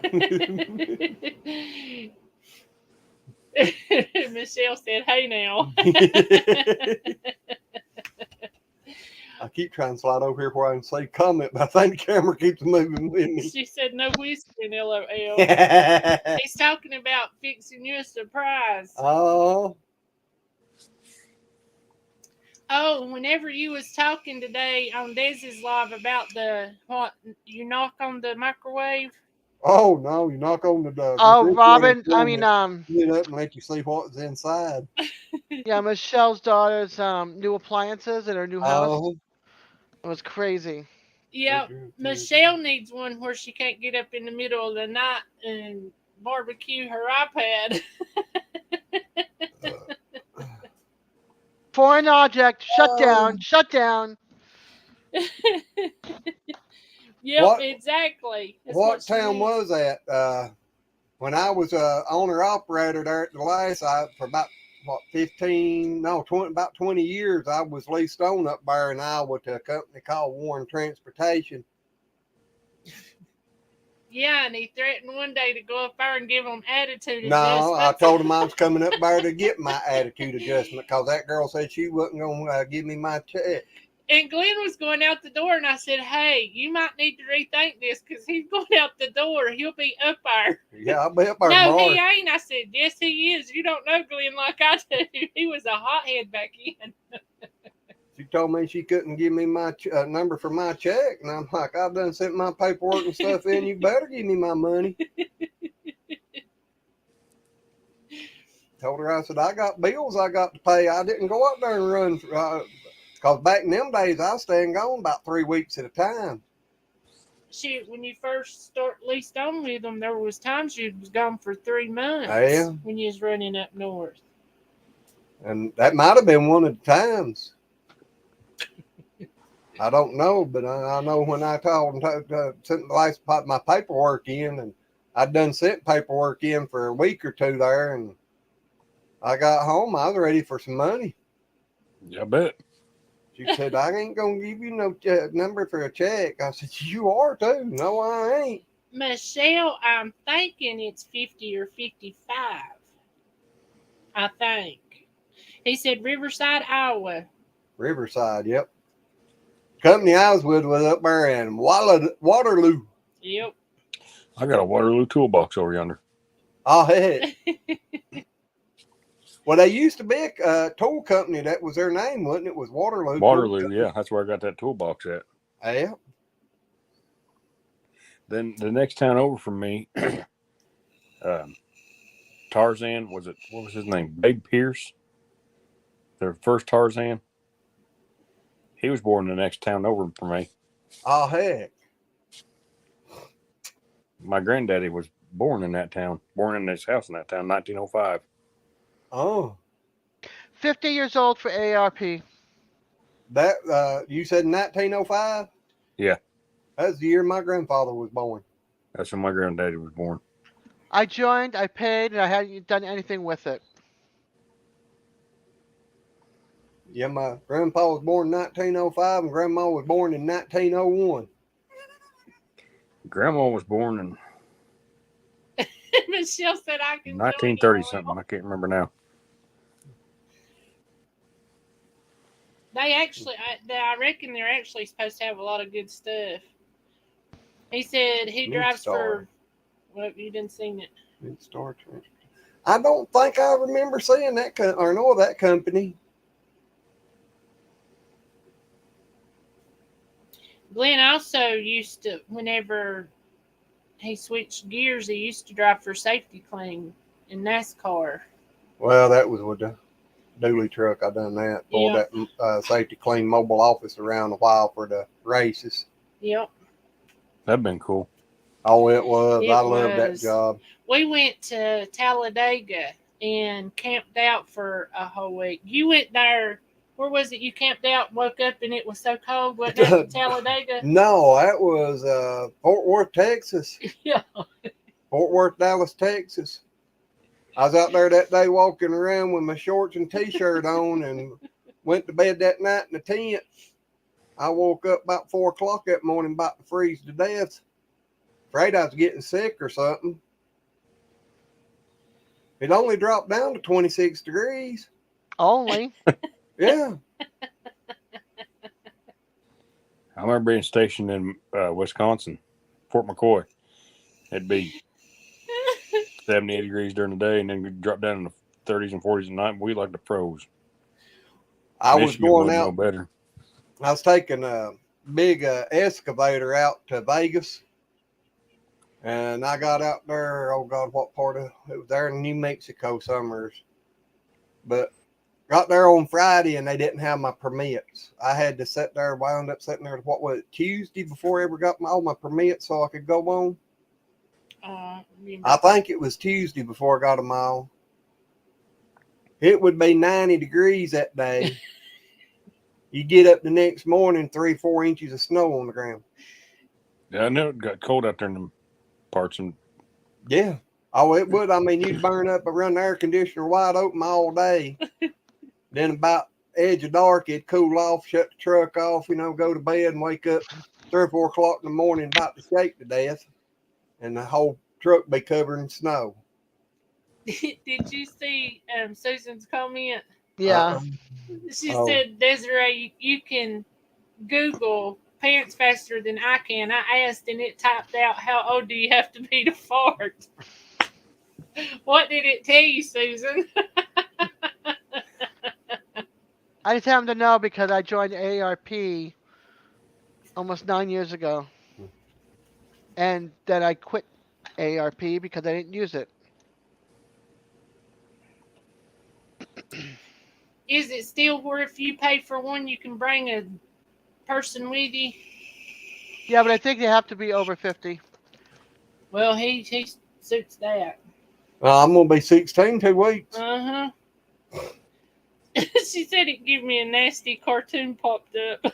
Michelle said, "Hey now." I keep trying to slide over here where I can see comment, but I think the camera keeps moving with me. She said, "No whispering, LOL." He's talking about fixing you a surprise. Oh, Oh, whenever you was talking today on Desi's live about what you knock on the microwave. oh no! You knock on the door. Oh, Robin. I mean, Get up and let you see what's inside. yeah, Michelle's daughter's new appliances in her new house. Oh, It was crazy. Yeah, Michelle needs one where she can't get up in the middle of the night and barbecue her iPad. Foreign object. Shut down. Shut down. Yep, What- exactly. That's what she town needs. was that? When I was owner operator there at the last site for about 20 years, I was leased on up there in Iowa to a company called Warren Transportation. Yeah, and he threatened one day to go up there and give them attitude No, I adjustments. told him I was coming up there to get my attitude adjustment because that girl said she wasn't going to give me my check. And Glenn was going out the door, and I said, "Hey, you might need to rethink this because he's going out the door. He'll be up there." Yeah, I'll be up there No, tomorrow. he ain't. I said, "Yes, he is. You don't know Glenn like I do. He was a hothead back in." She told me she couldn't give me my number for my check, and I'm like, I've done sent my paperwork and stuff in. You better give me my money. Told her, I said, I got bills I got to pay. I didn't go up there and run because back in them days, I was staying gone about 3 weeks at a time. Shoot, when you first leased on with them, there was times you was gone for 3 months. Yeah. When you was running up north. And that might have been one of the times. I don't know, but I know when I told them sent the last part my paperwork in, and I'd done sent paperwork in for a week or two there, and I got home, I was ready for some money. Yeah, I bet. She said, I ain't going to give you no number for a check. I said, you are too. No, I ain't. Michelle, I'm thinking it's 50 or 55. I think. He said Riverside, Iowa. Riverside, yep. Company I was with was up there in Waterloo. Yep. I got a Waterloo toolbox over yonder. Oh, heck. Well, they used to be a tool company. That was their name, wasn't it? It was Waterloo. Waterloo, yeah, that's where I got that toolbox at. Yeah. Then the next town over from me, Tarzan, what was his name? Babe Pierce, their first Tarzan. He was born in the next town over from me. Oh, heck. My granddaddy was born in that town, born in this house in that town, 1905. Oh, 50 years old for ARP. that you said 1905? Yeah. That's the year my grandfather was born. That's when my granddaddy was born. I joined, I paid, and I hadn't done anything with it. Yeah, my grandpa was born in 1905 and grandma was born in 1901. Grandma was born in Michelle said I can. 1930 something. I can't remember now. They actually, I reckon they're actually supposed to have a lot of good stuff. He said he drives for. Well, you didn't seen it. Star Trek. I don't think I remember seeing that or know of that company. Glenn also used to, whenever he switched gears, he used to drive for Safety Clean in NASCAR. Well, that was with the dually truck. I done that for that Safety Clean mobile office around a while for the races. Yep. That'd been cool. Oh, it was. It I loved that was. job. We went to Talladega and camped out for a whole week. You went there. Where was it? You camped out, woke up, and it was so cold. Wasn't that in Talladega? No, that was Fort Worth, Texas. Yeah. Fort Worth, Dallas, Texas. I was out there that day walking around with my shorts and T-shirt on and went to bed that night in the tent. I woke up about 4 o'clock that morning about to freeze to death. Afraid I was getting sick or something. It only dropped down to 26 degrees. Only. Yeah. I remember being stationed in Wisconsin, Fort McCoy. It'd be 70 degrees during the day, and then we'd drop down in the 30s and 40s at night. We like the pros. I was Michigan going wouldn't out. know better. I was taking a big excavator out to Vegas. And I got out there, oh God, what part of it was there in New Mexico summers. But got there on Friday and they didn't have my permits. I had to sit there, wound up sitting there, what was it, Tuesday before I ever got all my permits so I could go on? I think it was Tuesday before I got them all. It would be 90 degrees that day. You get up the next morning, 3-4 inches of snow on the ground. Yeah, I know it got cold out there in the parts. And yeah. Oh, it would. I mean, you'd burn up and run the air conditioner wide open all day. Then about edge of dark, it'd cool off, shut the truck off, go to bed and wake up 3 or 4 o'clock in the morning about to shake to death. And the whole truck be covered in snow. Did you see Susan's comment? Yeah. She said, Desiree, you can Google pants faster than I can. I asked and it typed out, how old do you have to be to fart? What did it tell you, Susan? I just happen to know because I joined ARP almost 9 years ago. And then I quit ARP because I didn't use it. Is it still where if you pay for one, you can bring a person with you? Yeah, but I think they have to be over 50. Well, he suits that. I'm going to be 16 2 weeks. Uh-huh. She said it gave me a nasty cartoon popped up.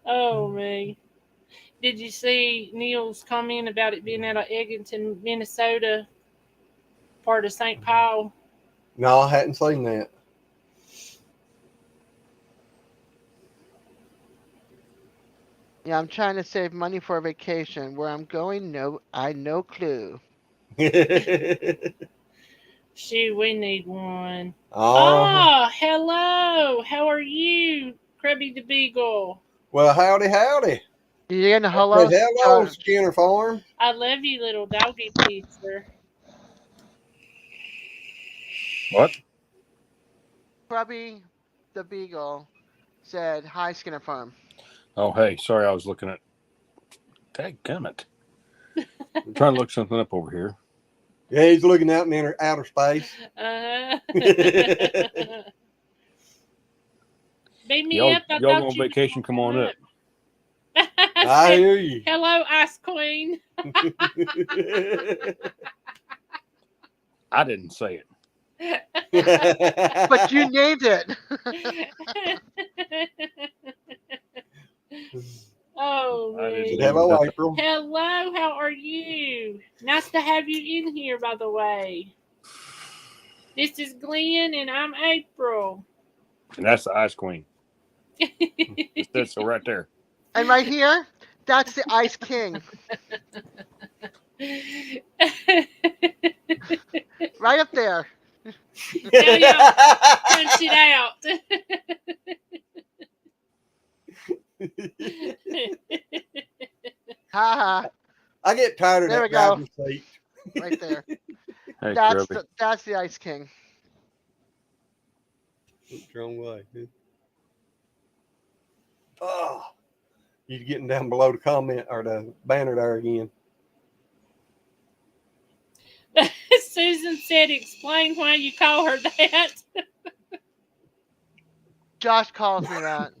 Oh, man. Did you see Neil's comment about it being out of Eggington, Minnesota, part of St. Paul? No, I hadn't seen that. Yeah, I'm trying to save money for a vacation. Where I'm going, no clue. Shoot, we need one. Oh, Hello. How are you, Krabby the Beagle? well, howdy, howdy. You getting a hello? Hey, hello, Josh? Skinner Farm. I love you, little doggy pizza. What? Krubby the Beagle said, "Hi, Skinner Farm." Oh, hey, sorry, I was looking at. Dadgummit. I'm trying to look something up over here. Yeah, he's looking out in outer space. Beat me Y'all, up. I y'all thought go on you vacation? Come on up. I hear you. Hello, Ice Queen. I didn't say it. But you named it. Oh, I didn't man. do Hello, nothing. April. Hello, how are you? Nice to have you in here, by the way. This is Glenn, and I'm April. And that's the Ice Queen. It says so right there. And right here, that's the Ice King. Right up there. Punch it out. Ha ha. I get tired of There that we go. driver's seat. Right there. Hey, That's Krubby. that's the Ice King. It's the wrong way. Oh, you getting down below the comment or the banner there again. Susan said, explain why you call her that. Josh calls me that.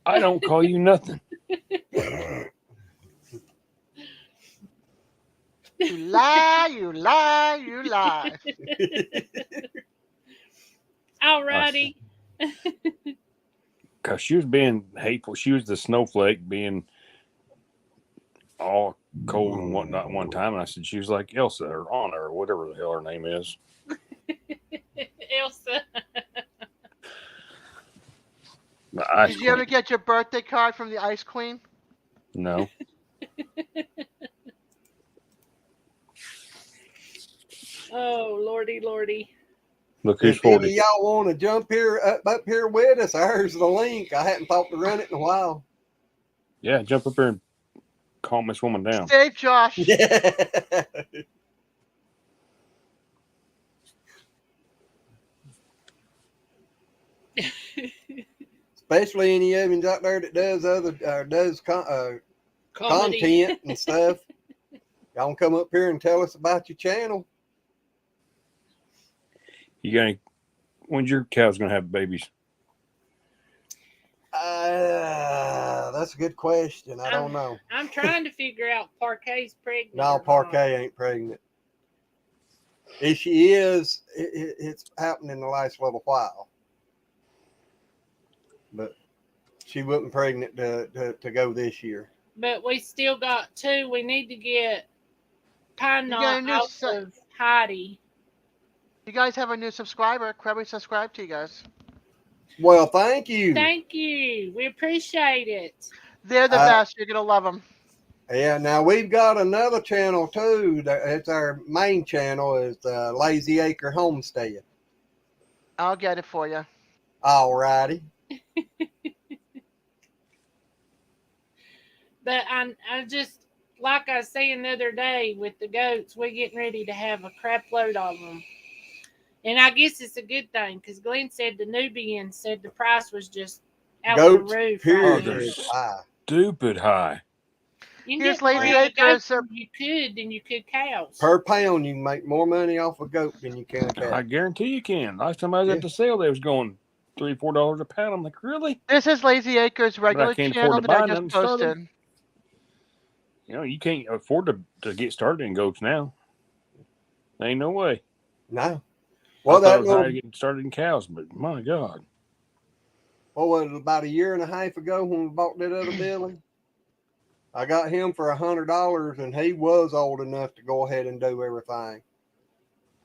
I don't call you nothing. You lie, you lie, you lie. Alrighty. Because she was being hateful. She was the snowflake being all cold and whatnot one time. And I said, she was like Elsa or Anna or whatever the hell her name is. Elsa. The Ice Did you ever Queen. get your birthday card from the Ice Queen? No. Oh, lordy, lordy. Look who's If any of 40. y'all want to jump here up here with us, there's the link. I hadn't thought to run it in a while. Yeah, jump up here and calm this woman down. Save Josh. Yeah. Especially any of you out there that does Comedy. content and stuff. Y'all can come up here and tell us about your channel. You got any, when's your cow's going to have babies? That's a good question. I don't know. I'm trying to figure out Parquet's pregnant. No, or not. Parquet ain't pregnant. If she is, it's happened in the last little while. But she wasn't pregnant to go this year. But we still got 2. We need to get Pine You got a Knot new out son. of Heidi. You guys have a new subscriber. Krabby subscribed to you guys. Well, thank you. Thank you. We appreciate it. They're the best. You're gonna love them. Yeah, now we've got another channel too. It's our main channel is Lazy Acre Homestead. I'll get it for you. All righty. But I just, like I was saying the other day with the goats, we're getting ready to have a crap load of them. And I guess it's a good thing because Glenn said the Nubian said the price was just out Goats, the roof. period, Right is high. Stupid high. You can Here's get more Lazy out of Acres. goats than you could cows. Per pound, you can make more money off a goat than you can a cow. I guarantee you can. Last time I was Yeah. at the sale, they was going $3-4 a pound. I'm like, really? This is Lazy Acres regular can't channel afford to that I buy just nothing started. posted. You know, you can't afford to get started in goats now. Ain't no way. No. Well, Well, I thought it that was high little, to get started in cows, but my God. what was it, about a year and a half ago when we bought that other Billy? I got him for $100, and he was old enough to go ahead and do everything.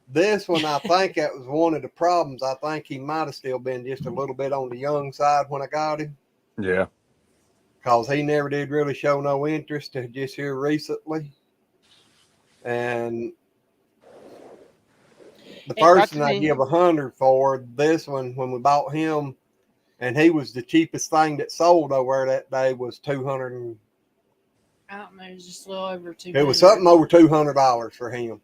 This one, I think that was one of the problems. I think he might have still been just a little bit on the young side when I got him, Yeah. because he never did really show no interest to just here recently. And the And person I me. give $100 for, this one, when we bought him and he was the cheapest thing that sold over that day was 200. I don't know, it was just a little over 200. It was something over $200 for him.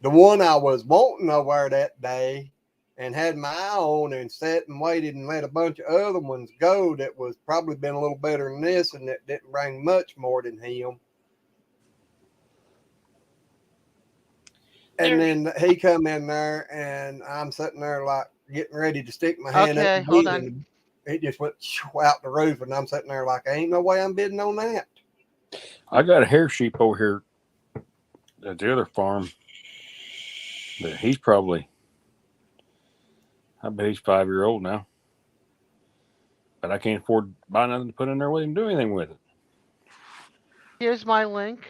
The one I was wanting over that day and had my eye on and sat and waited and let a bunch of other ones go that was probably been a little better than this and that didn't bring much more than him. And then he come in there and I'm sitting there like getting ready to stick my hand Okay, up. hold the on. and it just went out the roof and I'm sitting there like, ain't no way I'm bidding on that. I got a hair sheep over here at the other farm that he's probably, I bet he's 5-year-old now. But I can't afford to buy nothing to put in there with him, do anything with it. Here's my link.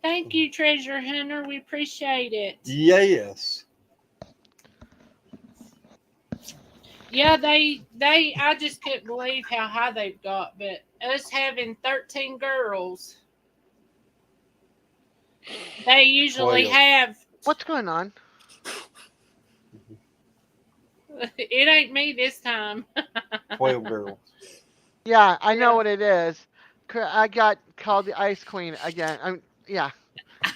Thank you, Treasure Hunter. We appreciate it. Yes. Yeah, they I just couldn't believe how high they've got, but us having 13 girls, they usually 12. have, What's going on? it ain't me this time. 12 girls. Yeah, I know Yeah. what it is. I got called the Ice Queen again. Yeah,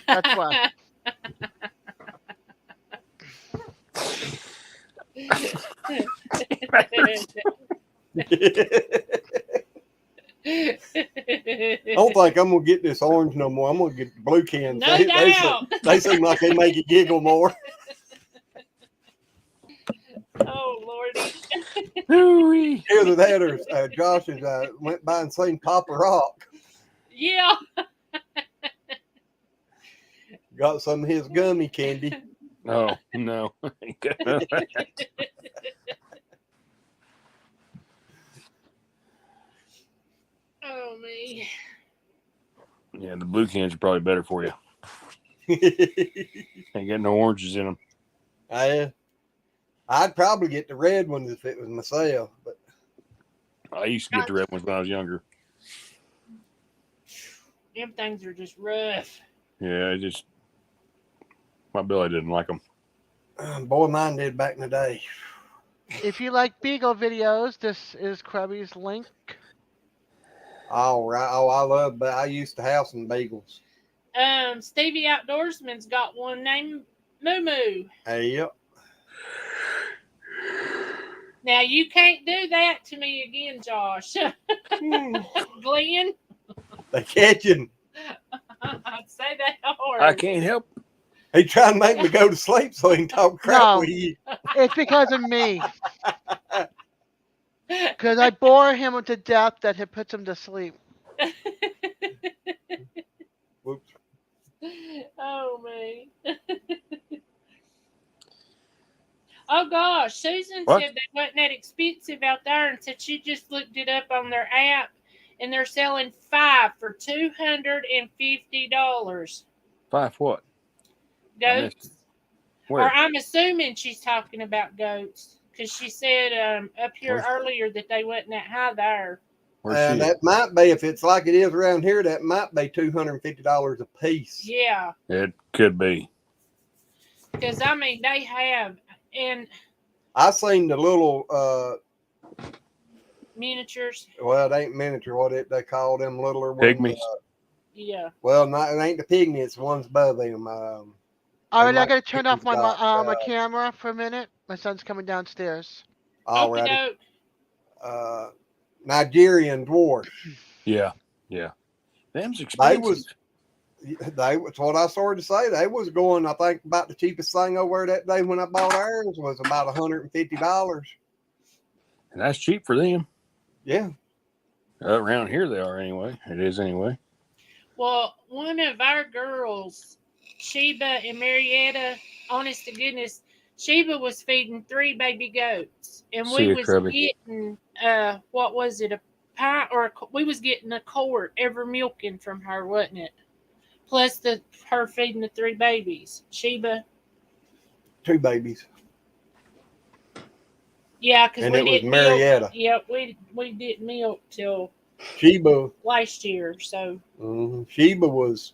that's why. I don't think I'm gonna get this orange no more. I'm gonna get the blue cans. No doubt. They seem like they make you giggle more. Oh, Lordy. Hooey. Either that or Josh has went by and seen Papa Rock. Yeah. Got some of his gummy candy. Oh, no. Oh, me. Yeah, the blue cans are probably better for you. Ain't got no oranges in them. I'd probably get the red ones if it was myself, but I used to get the red ones when I was younger. Them things are just rough. Yeah, my Billy didn't like them. Boy, mine did back in the day. If you like Beagle videos, this is Krabby's link. All right. Oh, I love, but I used to have some beagles. Stevie Outdoorsman's got one named Moo Moo. Hey, yep. Now you can't do that to me again, Josh. Glenn, They catching. I'd say that hard. I can't help. He trying to make me go to sleep so he can talk crap No. with you. It's because of me. Because I bore him to death that it puts him to sleep. Whoops. Oh, me. Oh, gosh. Susan What? said they wasn't that expensive out there and said she just looked it up on their app and they're selling 5 for $250. 5 what? Goats. Where? Or I'm assuming she's talking about goats because she said up here Where's- earlier that they wasn't that high there. Where's she at? That might be, if it's like it is around here, that might be $250 a piece. Yeah, It could be. because I mean they have and I seen the little, miniatures. well, it ain't miniature, they call them littler ones. Pygmies. Yeah. Well, it ain't the pygmy, it's the ones above them. All right, I like gotta turn off my got, my camera for a minute. My son's coming downstairs. already. Okey-doke. Nigerian dwarf. Yeah. Them's expensive. That's what I started to say. They was going, I think, about the cheapest thing over that day when I bought ours was about $150. And that's cheap for them. Yeah. Around here they are anyway. It is anyway. Well, one of our girls, Sheba and Marietta, honest to goodness, Sheba was feeding 3 baby goats, and See we ya, was Krabby. getting what was it, a pint or we was getting a quart every milking from her, wasn't it? Plus her feeding the 3 babies, Sheba. 2 babies. Yeah, because And we it was didn't Marietta. milk. Yeah, we didn't milk till Sheba. last year, so. Sheba was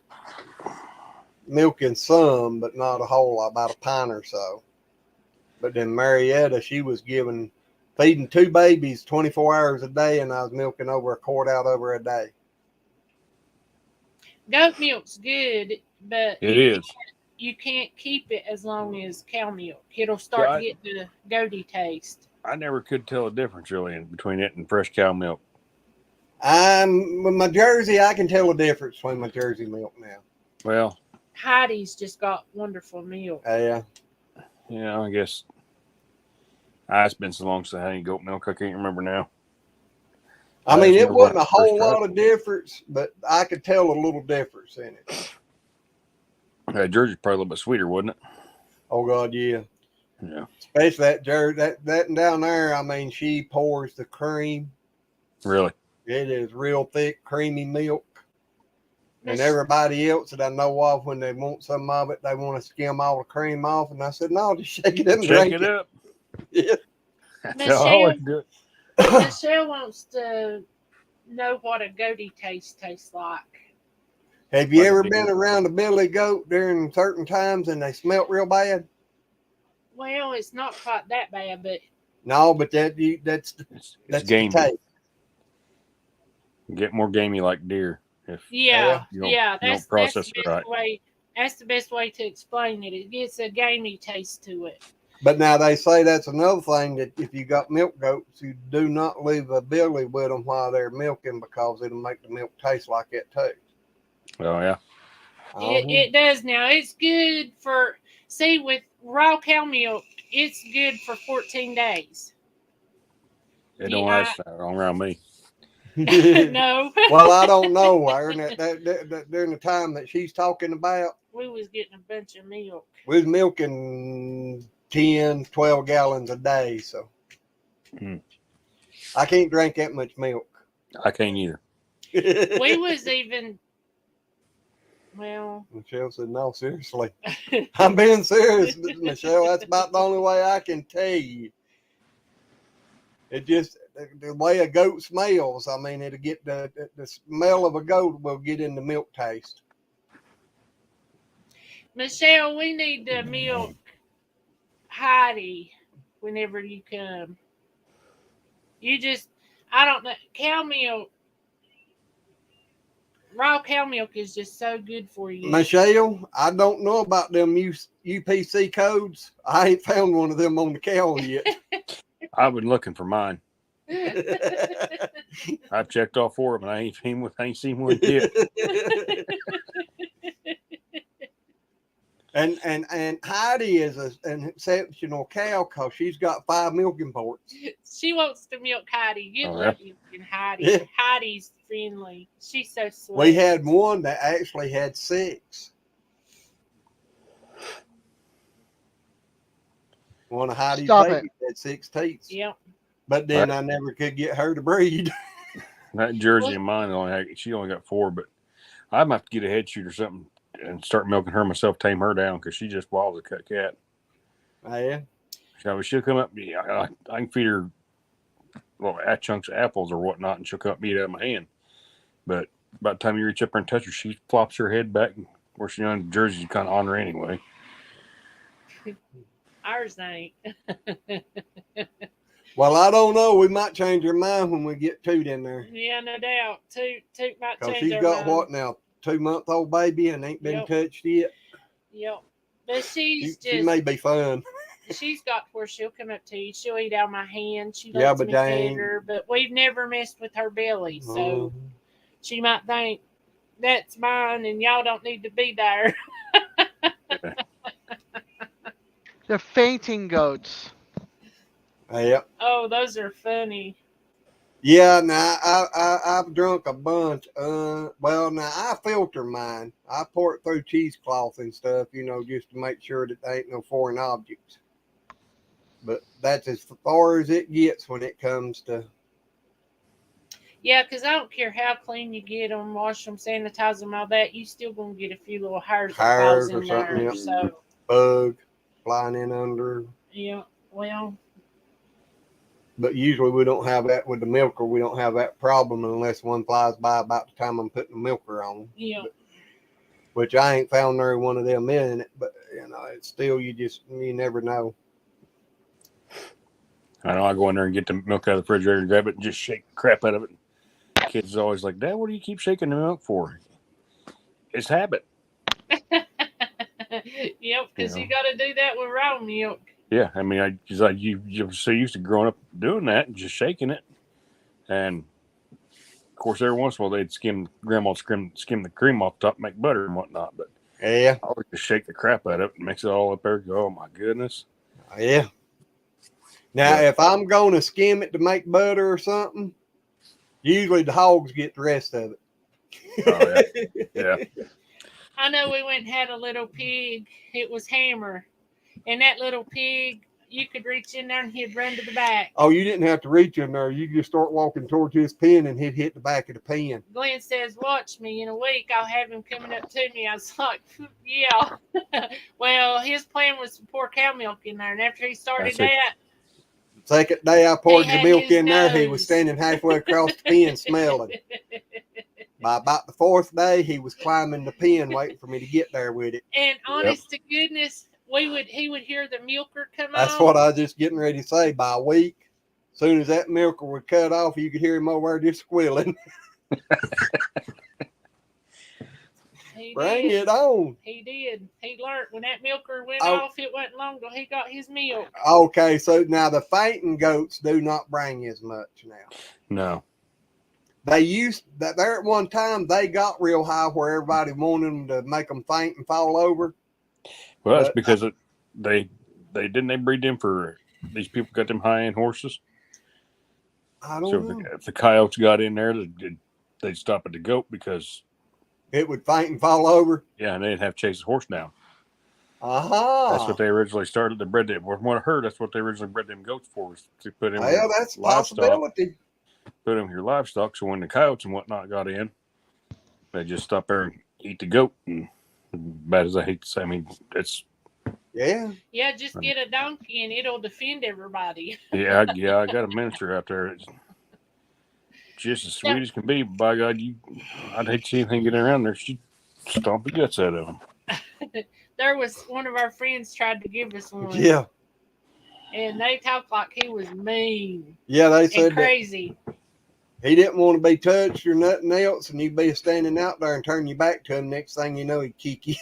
milking some, but not a whole lot, about a pint or so. But then Marietta, she was feeding 2 babies 24 hours a day, and I was milking over a quart out over a day. Goat milk's good, but It is. you can't keep it as long as cow milk. It'll start Yeah, to get the goaty taste. I never could tell a difference really between it and fresh cow milk. With my Jersey, I can tell the difference between my Jersey milk now. Well, Heidi's just got wonderful milk. Yeah. yeah, I guess it's been so long since I had any goat milk. I can't remember now. I mean, just it remember wasn't when a I first whole tried lot of difference, but I could tell a little difference in it. Jersey's probably a little bit sweeter, wasn't it? Oh God, yeah. Yeah. Especially that Jersey, that down there. I mean, she pours the cream. Really? It is real thick, creamy milk. And Miss- everybody else that I know of, when they want some of it, they want to skim all the cream off. And I said, no, just shake it and Shake drink it up. Yeah. That's how I always do it. Michelle wants to know what a goatee tastes like. Have you Like a ever deer. been around a billy goat during certain times and they smelt real bad? Well, it's not quite that bad, but No, but that's It's the gamey. taste. Get more gamey like deer. If yeah, You don't- yeah, you that's don't process the it best right. way. That's the best way to explain it. It gets a gamey taste to it. But now they say that's another thing, that if you got milk goats, you do not leave a billy with them while they're milking, because it'll make the milk taste like it too. Oh yeah. It does now. It's good for, with raw cow milk, it's good for 14 days. It don't Yeah. last that long around me. No. Well, I don't know. Aaron, that during the time that she's talking about, We was getting a bunch of milk. we was milking 10, 12 gallons a day. So Hmm. I can't drink that much milk. I can't either. We was even, well, Michelle said, no, seriously. I'm being serious, Michelle. That's about the only way I can tell you. It just, the way a goat smells, I mean, it'll get the smell of a goat will get in the milk taste. Michelle, we need to milk Heidi whenever you come. I don't know, cow milk, raw cow milk is just so good for you. Michelle, I don't know about them UPC codes. I ain't found one of them on the cow yet. I've been looking for mine. I've checked all 4 of them. I ain't seen one yet. And Heidi is an exceptional cow because she's got 5 milking ports. She wants to milk Heidi. You Oh, love milking Heidi. Yeah. Heidi's friendly. She's so sweet. We had one that actually had 6. One of Heidi's Stop babies had 6 teats. Yep. But then I never could get her to breed. That Jersey of mine she only got 4, but I might have to get a head shoot or something and start milking her myself, tame her down, because she just wild as a cut cat. Oh, yeah. So she'll come up. I can feed her chunks of apples or whatnot, and she'll come up and eat out of my hand. But by the time you reach up there and touch her, she flops her head back. Where she's on Jersey's kind of on her anyway. Ours ain't. Well, I don't know. We might change her mind when we get Toot in there. Yeah, no doubt. Toot might Because change she's her got mind. what now? 2-month-old baby and ain't been Yep. touched yet. Yep. But She she's may be fun. she's got where she'll come up to you. She'll eat out of my hand. She Yeah, lets but me they feed ain't- her. But we've never messed with her belly, so Mhm. she might think that's mine and y'all don't need to be there. They're fainting goats. Yep. Oh, those are funny. Yeah, now I've drunk a bunch. Well, now I filter mine. I pour it through cheesecloth and stuff, just to make sure that there ain't no foreign objects. But that's as far as it gets when it comes to. Yeah, because I don't care how clean you get them, wash them, sanitize them, all that, you still gonna get a few little hairs that falls Hairs in or something, there. yep. So Bug flying in under. yeah, well, But usually we don't have that with the milker. We don't have that problem unless one flies by about the time I'm putting the milker on. yeah. Which I ain't found there one of them in it. But it's still you never know. I know I go in there and get the milk out of the refrigerator and grab it and just shake the crap out of it. Kids are always like, Dad, what do you keep shaking the milk for? It's habit. Yep, because Yeah. you got to do that with raw milk. Yeah, I mean, it's like you're so used to growing up doing that and just shaking it. And, of course, every once in a while they'd Grandma would skim the cream off the top, make butter and whatnot. But Yeah. I always just shake the crap out of it and mix it all up there. Go, oh, my goodness. Yeah. Now, Yeah. if I'm going to skim it to make butter or something, usually the hogs get the rest of it. Oh, yeah. I know we went and had a little pig. It was Hammer. And that little pig, you could reach in there and he'd run to the back. Oh, you didn't have to reach in there. You just start walking towards his pen and he'd hit the back of the pen. Glenn says, watch me. In a week, I'll have him coming up to me. I was like, yeah. Well, his plan was to pour cow milk in there. And after he started That's it. that, Second day I poured He the had milk his in there, he nose. was standing halfway across the pen smelling. By about the fourth day, he was climbing the pen waiting for me to get there with it. And honest to goodness, he would hear the milker come That's on. what I was just getting ready to say. By a week, as soon as that milker would cut off, you could hear him over there just squealing. He Bring did. it on. He did. He learned when that milker went Oh. off, it wasn't long till he got his milk. Okay, so now the fainting goats do not bring as much now. No. They used that there at one time they got real high where everybody wanted them to make them faint and fall over. Well, that's But- because they breed them for these people got them high end horses. I So don't know. if the coyotes got in there, they'd stop at the goat because It would faint and fall over. yeah, and they'd have to chase the horse down. Aha. That's what they originally started to bred them. From what I heard, that's what they originally bred them goats for, was to put in Well, that's a livestock. possibility. Put them with your livestock. So when the coyotes and whatnot got in, they just stop there and eat the goat. And bad as I hate to say, I mean, it's Yeah. Yeah, just get a donkey and it'll defend everybody. yeah, I got a miniature out there. It's just as sweet as can be. But by God, I'd hate to see anything get around there. She'd stomp the guts out of them. There was one of our friends tried to give us one. Yeah. And they talked like he was mean Yeah, they and said that crazy. he didn't want to be touched or nothing else, and you'd be standing out there and turn your back to him. Next thing you know, he'd kick you.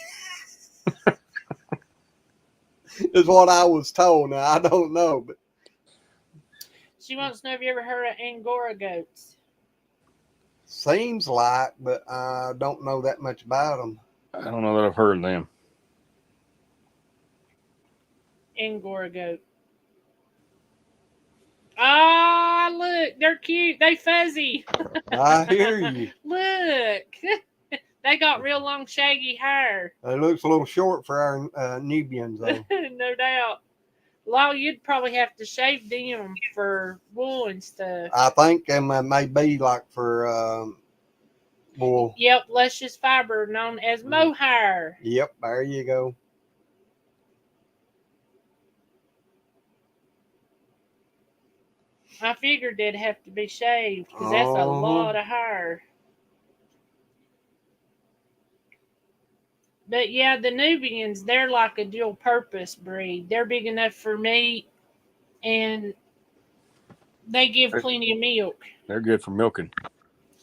Is what I was told. Now, I don't know, but She wants to know if you ever heard of Angora goats. seems like, but I don't know that much about them. I don't know that I've heard of them. Angora goat. Ah, look, they're cute. They fuzzy. I hear you. Look. They got real long, shaggy hair. It looks a little short for our Nubians, though. No doubt. Well, you'd probably have to shave them for wool and stuff. I think them may be like for wool. Yep, luscious fiber known as mohair. Yep, there you go. I figured they'd have to be shaved because that's a Uh-huh. lot of hair. But yeah, the Nubians, they're like a dual purpose breed. They're big enough for meat and they give plenty of milk. They're good for milking.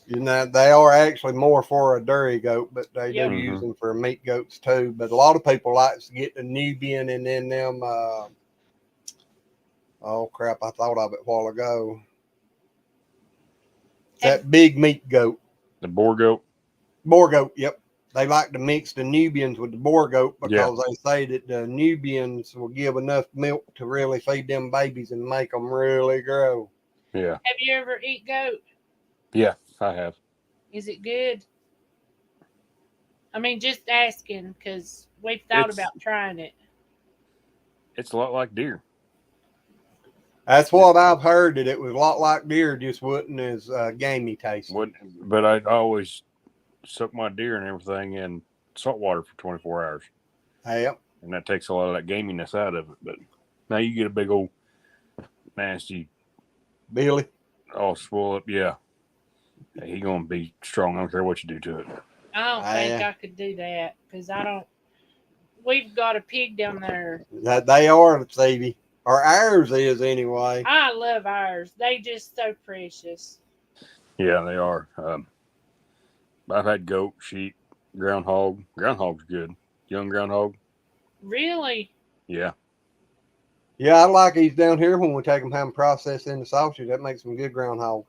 You know, they are actually more for a dairy goat, but they Yep. do use them for meat goats too. But a lot of people like to get the Nubian and then them. Oh crap! I thought of it a while ago. That big meat goat, The boar goat. boar goat. Yep, they like to mix the Nubians with the boar goat because Yeah. they say that the Nubians will give enough milk to really feed them babies and make them really grow. Yeah. Have you ever eat goat? Yeah, I have. Is it good? I mean, just asking because we've thought It's- about trying it. It's a lot like deer. That's what I've heard, that it was a lot like deer, just wasn't as gamey tasting. But I always soak my deer and everything in salt water for 24 hours. Yep. And that takes a lot of that gaminess out of it. But now you get a big old nasty, Billy. all swole up. Yeah. He going to be strong. I don't care what you do to it. I don't think I could do that because I don't. We've got a pig down there. That they are, Stevie. Or ours is anyway. I love ours. They just so precious. Yeah, they are. I've had goat, sheep, groundhog. Groundhog's good. Young groundhog. Really? Yeah. Yeah, I like these down here when we take them have them processed into sausage. That makes them good groundhog.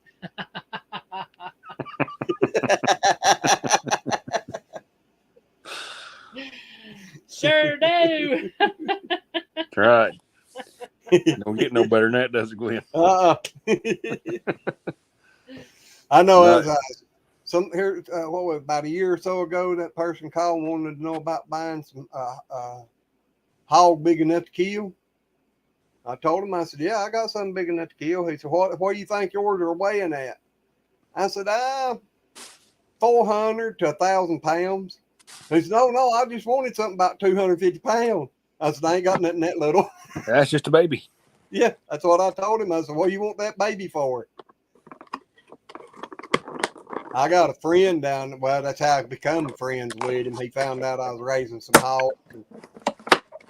Sure do. That's right. Don't get no better than that, does it, Glenn? I know No. as some here what was it, about a year or so ago, that person called and wanted to know about buying some hog big enough to kill. I told him, I said, yeah, I got something big enough to kill. He said, what do you think yours are weighing at? I said, 400 to 1,000 pounds. He said, no, I just wanted something about 250 pounds. I said, I ain't got nothing that little. That's just a baby. Yeah, that's what I told him. I said, what do you want that baby for? I got a friend down, well, that's how I become friends with him. He found out I was raising some hogs. And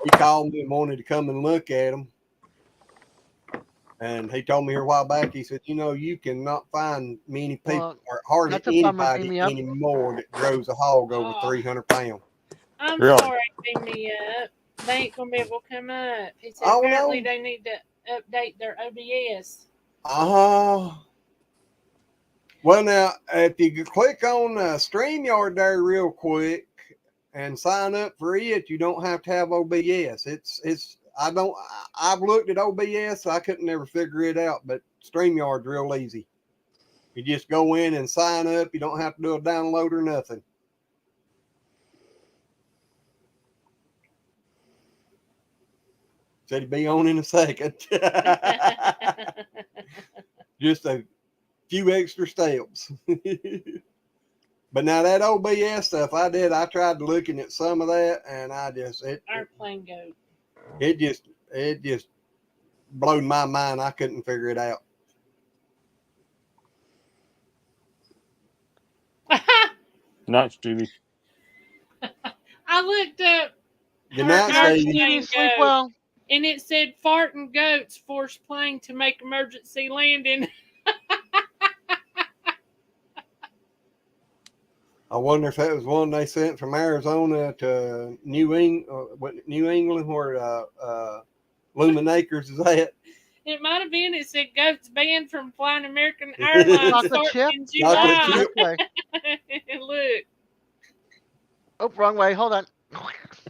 he called me and wanted to come and look at them. And he told me here a while back, he said, you cannot find many people, Well, or hardly that's a bummer. anybody Beam me up. anymore that grows a hog over Oh. 300 pounds. I'm Really? sorry, beam me up. They ain't gonna be able to come up. He said Oh, apparently no. they need to update their OBS. Well, now, if you click on StreamYard there real quick and sign up for it, you don't have to have OBS. I've looked at OBS, so I couldn't never figure it out, but StreamYard's real easy. You just go in and sign up. You don't have to do a download or nothing. Said he'd be on in a second. Just a few extra steps. But now that OBS stuff I tried looking at some of that, and Airplane goat. it just blew my mind. I couldn't figure it out. Not Stevie. I looked up Good night, Airplane Stevie. Stevie, sleep goat, well. and it said farting goats force plane to make emergency landing. I wonder if that was one they sent from Arizona to New England, where Lumen Acres is at. It might have been. It said goats banned from flying American Airlines Chocolate chip? starting in Chocolate July. chip. This way. Look, Oh, wrong way. Hold on.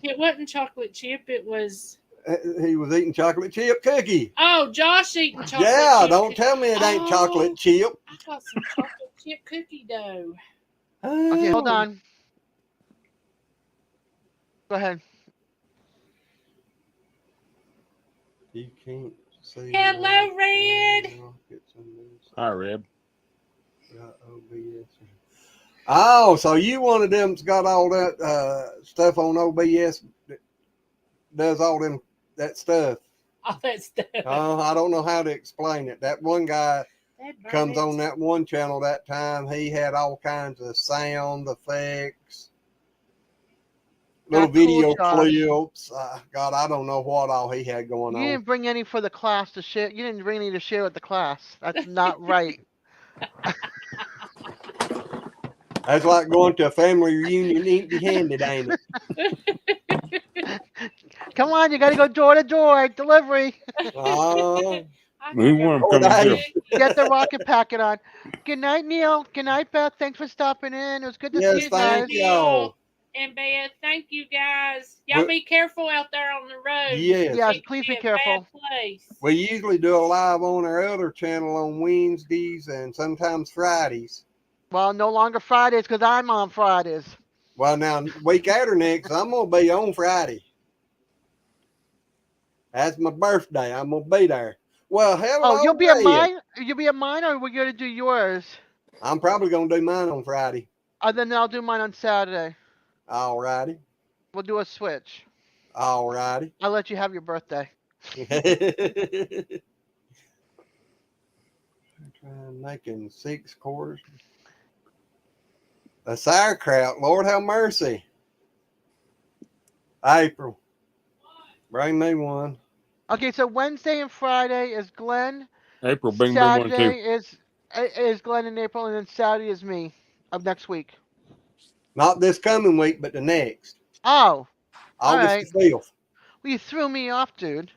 it wasn't chocolate chip. It was. He was eating chocolate chip cookie. Oh, Josh eating chocolate Yeah, chip. don't tell me it ain't Oh. chocolate chip. I got some chocolate chip cookie dough. Okay, hold Oh. on. Go ahead. You can't see. Hello, Red. Hi, Reb. Oh, so you one of them's got all that stuff on OBS that does all that stuff. All that stuff. I don't know how to explain it. That one guy That comes burns. on that one channel that time. He had all kinds of sound effects, little That's cool, video Josh. clips. God, I don't know what all he had going You on. didn't bring any for the class to share. You didn't bring any to share with the class. That's not right. That's like going to a family reunion empty-handed, ain't it? Come on, you got to go door to door delivery. Oh, I We got want him Oh, coming nice. too. Get the rocket packet on. Good night, Neil. Good night, Beth. Thanks for stopping in. It was good to yes, see you guys. thank y'all. And Beth, thank you guys. Y'all What- be careful out there on the road. Yes. Yes, It could please be a careful. bad place. We usually do a live on our other channel on Wednesdays and sometimes Fridays. Well, no longer Fridays because I'm on Fridays. Well, now, week after next, I'm going to be on Friday. That's my birthday. I'm going to be there. Well, hello, Oh, you'll be at Red. mine? You'll be at mine, or we're going to do yours? I'm probably going to do mine on Friday. Then I'll do mine on Saturday. All righty. We'll do a switch. All righty. I'll let you have your birthday. Trying making 6 quarters. A sauerkraut. Lord have mercy. April. Bring me one. Okay, so Wednesday and Friday is Glenn. April, bing, bing, 1 and 2. Saturday is Glenn and April, and then Saturday is me of next week. Not this coming week, but the next. Oh, all August right. the 5th. Well, you threw me off, dude.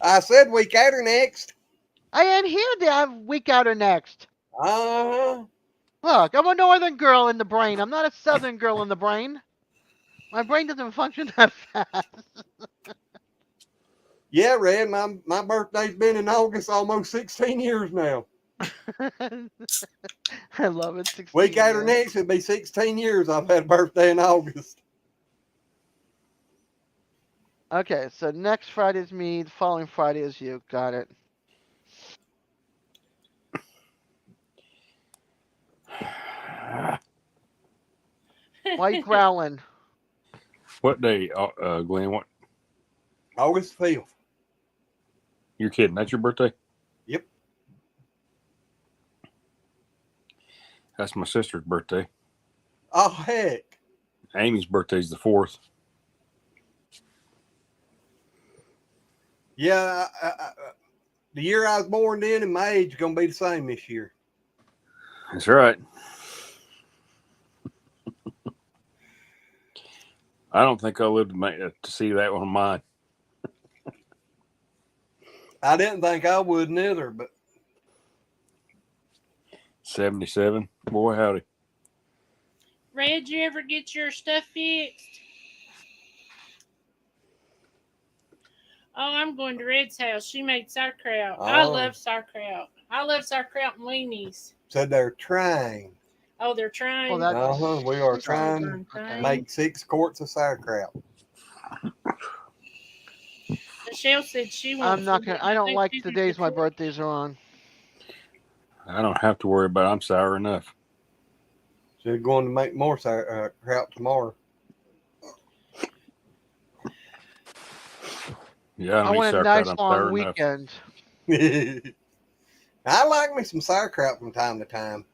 I said week after next. I didn't hear that week out or next. Uh-huh. Look, I'm a northern girl in the brain. I'm not a southern girl in the brain. My brain doesn't function that fast. Yeah, Red, my birthday's been in August almost 16 years now. I love it. 16 Week after years. next, it'll be 16 years I've had a birthday in August. Okay, so next Friday is me. The following Friday is you. Got it. Why you growling? What day, Glenn? What? August 5th. You're kidding? That's your birthday? Yep. That's my sister's birthday. Oh, heck. Amy's birthday's the 4th. Yeah, the year I was born in and my age is going to be the same this year. That's right. I don't think I'll live to see that one of mine. I didn't think I would neither, but 77. Boy, howdy. Red, you ever get your stuff fixed? Oh, I'm going to Red's house. She made sauerkraut. I Oh. love sauerkraut. I love sauerkraut and weenies. said they're trying. Oh, they're trying. Oh, that- Uh-huh, we are That's trying darn to thing. make 6 quarts of sauerkraut. Michelle said she wants. I'm not it, gonna. but I don't think like she's the days my gonna- birthdays are on. I don't have to worry about it. I'm sour enough. She's going to make more sauerkraut tomorrow. Yeah, I don't eat want a sauerkraut. nice I'm long sour enough. weekend. I like me some sauerkraut from time to time.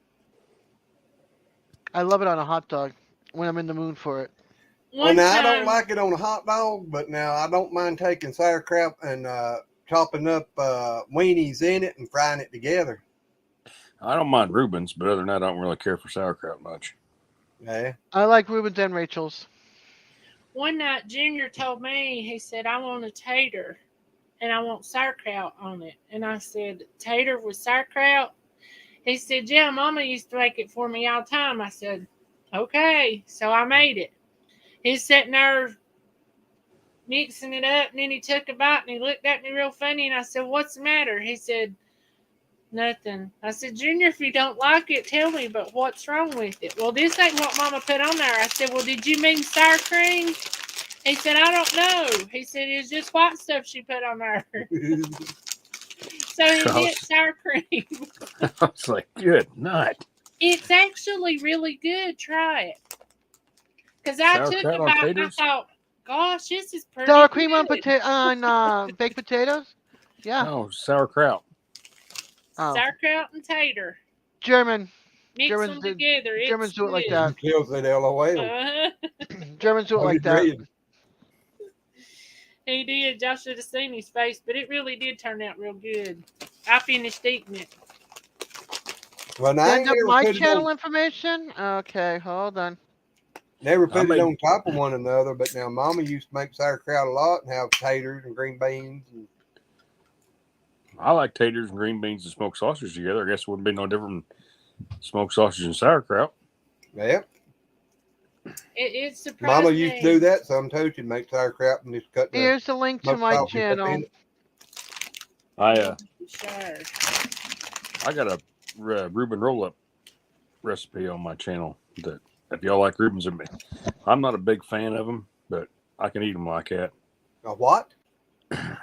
I love it on a hot dog when I'm in the mood for it. Well, One now I don't time- like it on a hot dog, but now I don't mind taking sauerkraut and chopping up weenies in it and frying it together. I don't mind Reuben's, but other than that, I don't really care for sauerkraut much. Yeah. I like Reuben's and Rachel's. One night, Junior told me, he said, I want a tater and I want sauerkraut on it. And I said, tater with sauerkraut? He said, yeah, Mama used to make it for me all the time. I said, okay. So I made it. He's sitting there mixing it up, and then he took a bite and he looked at me real funny. And I said, what's the matter? He said, nothing. I said, Junior, if you don't like it, tell me, but what's wrong with it? Well, this ain't what Mama put on there. I said, well, did you mean sour cream? He said, I don't know. He said, it's just white stuff she put on there. So he did sour cream. I was like, good night. It's actually really good. Try it. Because I took Sauerkraut a on bite and I taters? thought, gosh, this is pretty Sour cream on good. baked potatoes. Yeah. No, sauerkraut. Oh. Sauerkraut and tater. German. Mix Germans them do- together. It's Germans do it like good. that. Kills it LOL. Uh-huh. Germans do it Oh, like you that. did. He did. Y'all should have seen his face, but it really did turn out real good. I finished eating it. Well, now I Send ain't up never my put, channel information. Okay, hold on. never I put it made- on top of one another, but now Mama used to make sauerkraut a lot and have taters and green beans. And, I like taters and green beans and smoked sausage together. I guess it wouldn't be no different than smoked sausage and sauerkraut. yeah, It surprised Mama me. used to do that some too. She'd make sauerkraut and just cut the Here's the link to smoked my sausage up in channel. it. Sure. I got a Reuben roll-up recipe on my channel that if y'all like Reubens, I'm not a big fan of them, but I can eat them like that. A what?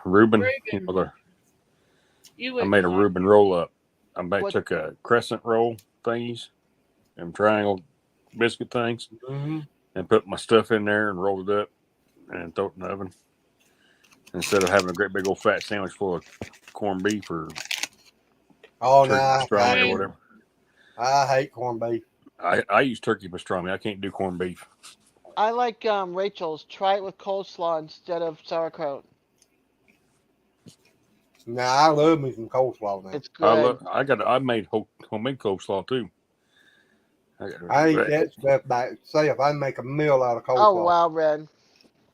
Reuben, Reuben. you know, You I would made a like- Reuben roll-up. I What- took a crescent roll thingies and triangle biscuit things Mm-hmm. and put my stuff in there and rolled it up and throw it in the oven. Instead of having a great big old fat sandwich full of corned beef or Oh, turkey no, pastrami or I- whatever. I hate corned beef. I use turkey pastrami. I can't do corned beef. I like Rachel's. Try it with coleslaw instead of sauerkraut. Nah, I love me some coleslaw now. It's good. I made homemade coleslaw too. I eat that stuff by itself. I make a meal out of coleslaw. Oh wow, Red.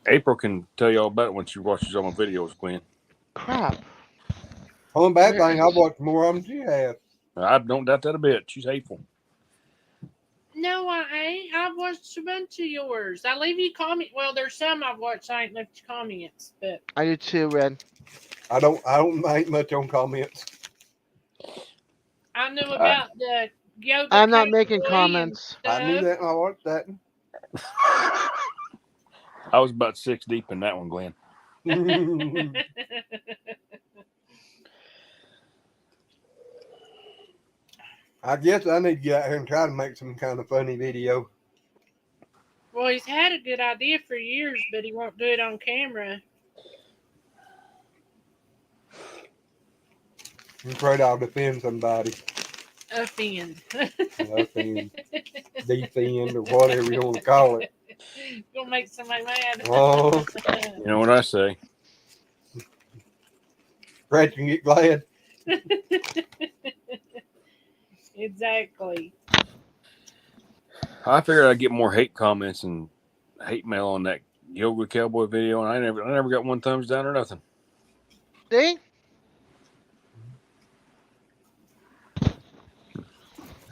April can tell you all about it when she watches all my videos, Glenn. Crap. On that Where thing, is- I've watched more of them than you have. I don't doubt that a bit. She's hateful. No, I ain't. I've watched a bunch of yours. I leave you comment. Well, there's some I've watched. I ain't left you comments, but I do too, Red. I don't make much on comments. I knew about the yoga. I'm not coach making Lee comments. and I knew stuff. that and I watched that. I was about 6 deep in that one, Glenn. I guess I need to get out here and try to make some kind of funny video. Well, he's had a good idea for years, but he won't do it on camera. I'm afraid I'll defend somebody. Offend. Offend, defend, or whatever you want to call it. Gonna make somebody mad. Oh, You know what I say? Gretchen, get glad. Exactly. I figured I'd get more hate comments and hate mail on that yoga cowboy video, and I never got one thumbs down or nothing. See?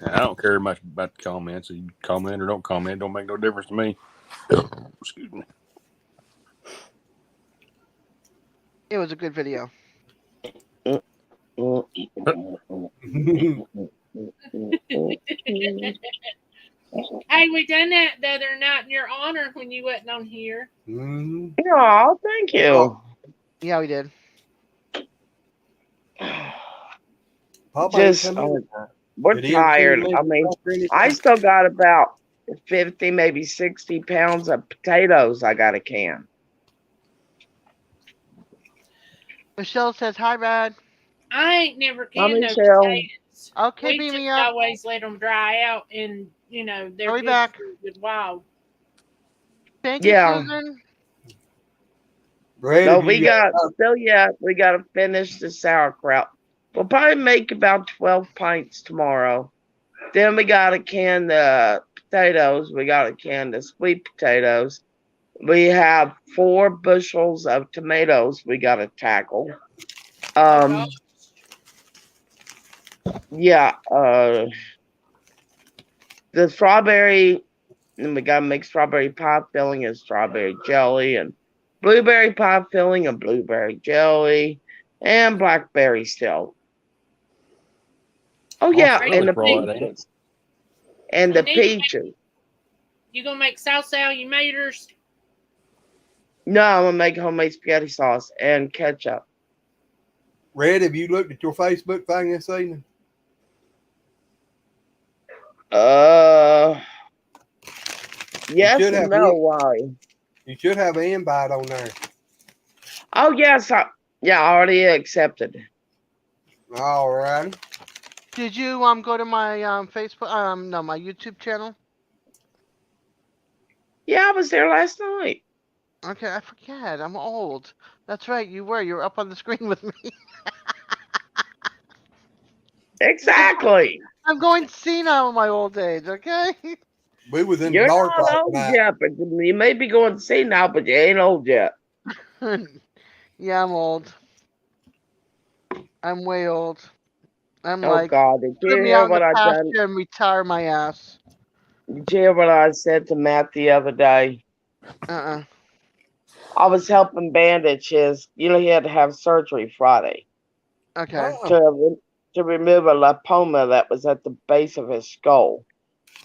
And I don't care much about the comments. You comment or don't comment, don't make no difference to me. Excuse me. It was a good video. Hey, we done that the other night in your honor when you wasn't on here. Mhm. Oh, thank you. Yeah, we did. Papa Just, ain't come in. we're Did he tired. ever see me I mean, talk or anything? I still got about 50, maybe 60 pounds of potatoes I got to can. Michelle says hi, Red. I ain't never Hi, canned no Michelle. potatoes. Okay, We beam just me up. always let them dry out, and you know they're Are we good back? for good while. Thank Yeah. you, Susan. Red, No, you we got, still yet, we got to finish the sauerkraut. We'll probably make about 12 pints tomorrow. Then we got to can the potatoes. We got to can the sweet potatoes. We have 4 bushels of tomatoes we got to tackle. Oh, Yeah, the strawberry, and we got to make strawberry pie filling and strawberry jelly, and blueberry pie filling and blueberry jelly, and blackberry still. Oh, yeah, Are and you the throw that in? peaches. And the You need to make- peaches. you gonna make salsa alligators? No, I'm going to make homemade spaghetti sauce and ketchup. Red, have you looked at your Facebook thing this evening? Yes should and have no, looked. why? You should have an invite on there. Oh, yes, I already accepted. All right. Did you go to my Facebook no, my YouTube channel? Yeah, I was there last night. Okay, I forget. I'm old. That's right, you were. You were up on the screen with me. Exactly. I'm going senile in my old age, okay? We was in the You're dark not last old night. yet, but you may be going to see now, but you ain't old yet. Yeah, I'm old. I'm way old. I'm Oh like, God! Did you put me hear out in what the I done? pasture and retire my ass. Did you hear what I said to Matt the other day? Uh-uh. I was helping bandage his. You know, he had to have surgery Friday Okay. to remove a lipoma that was at the base of his skull.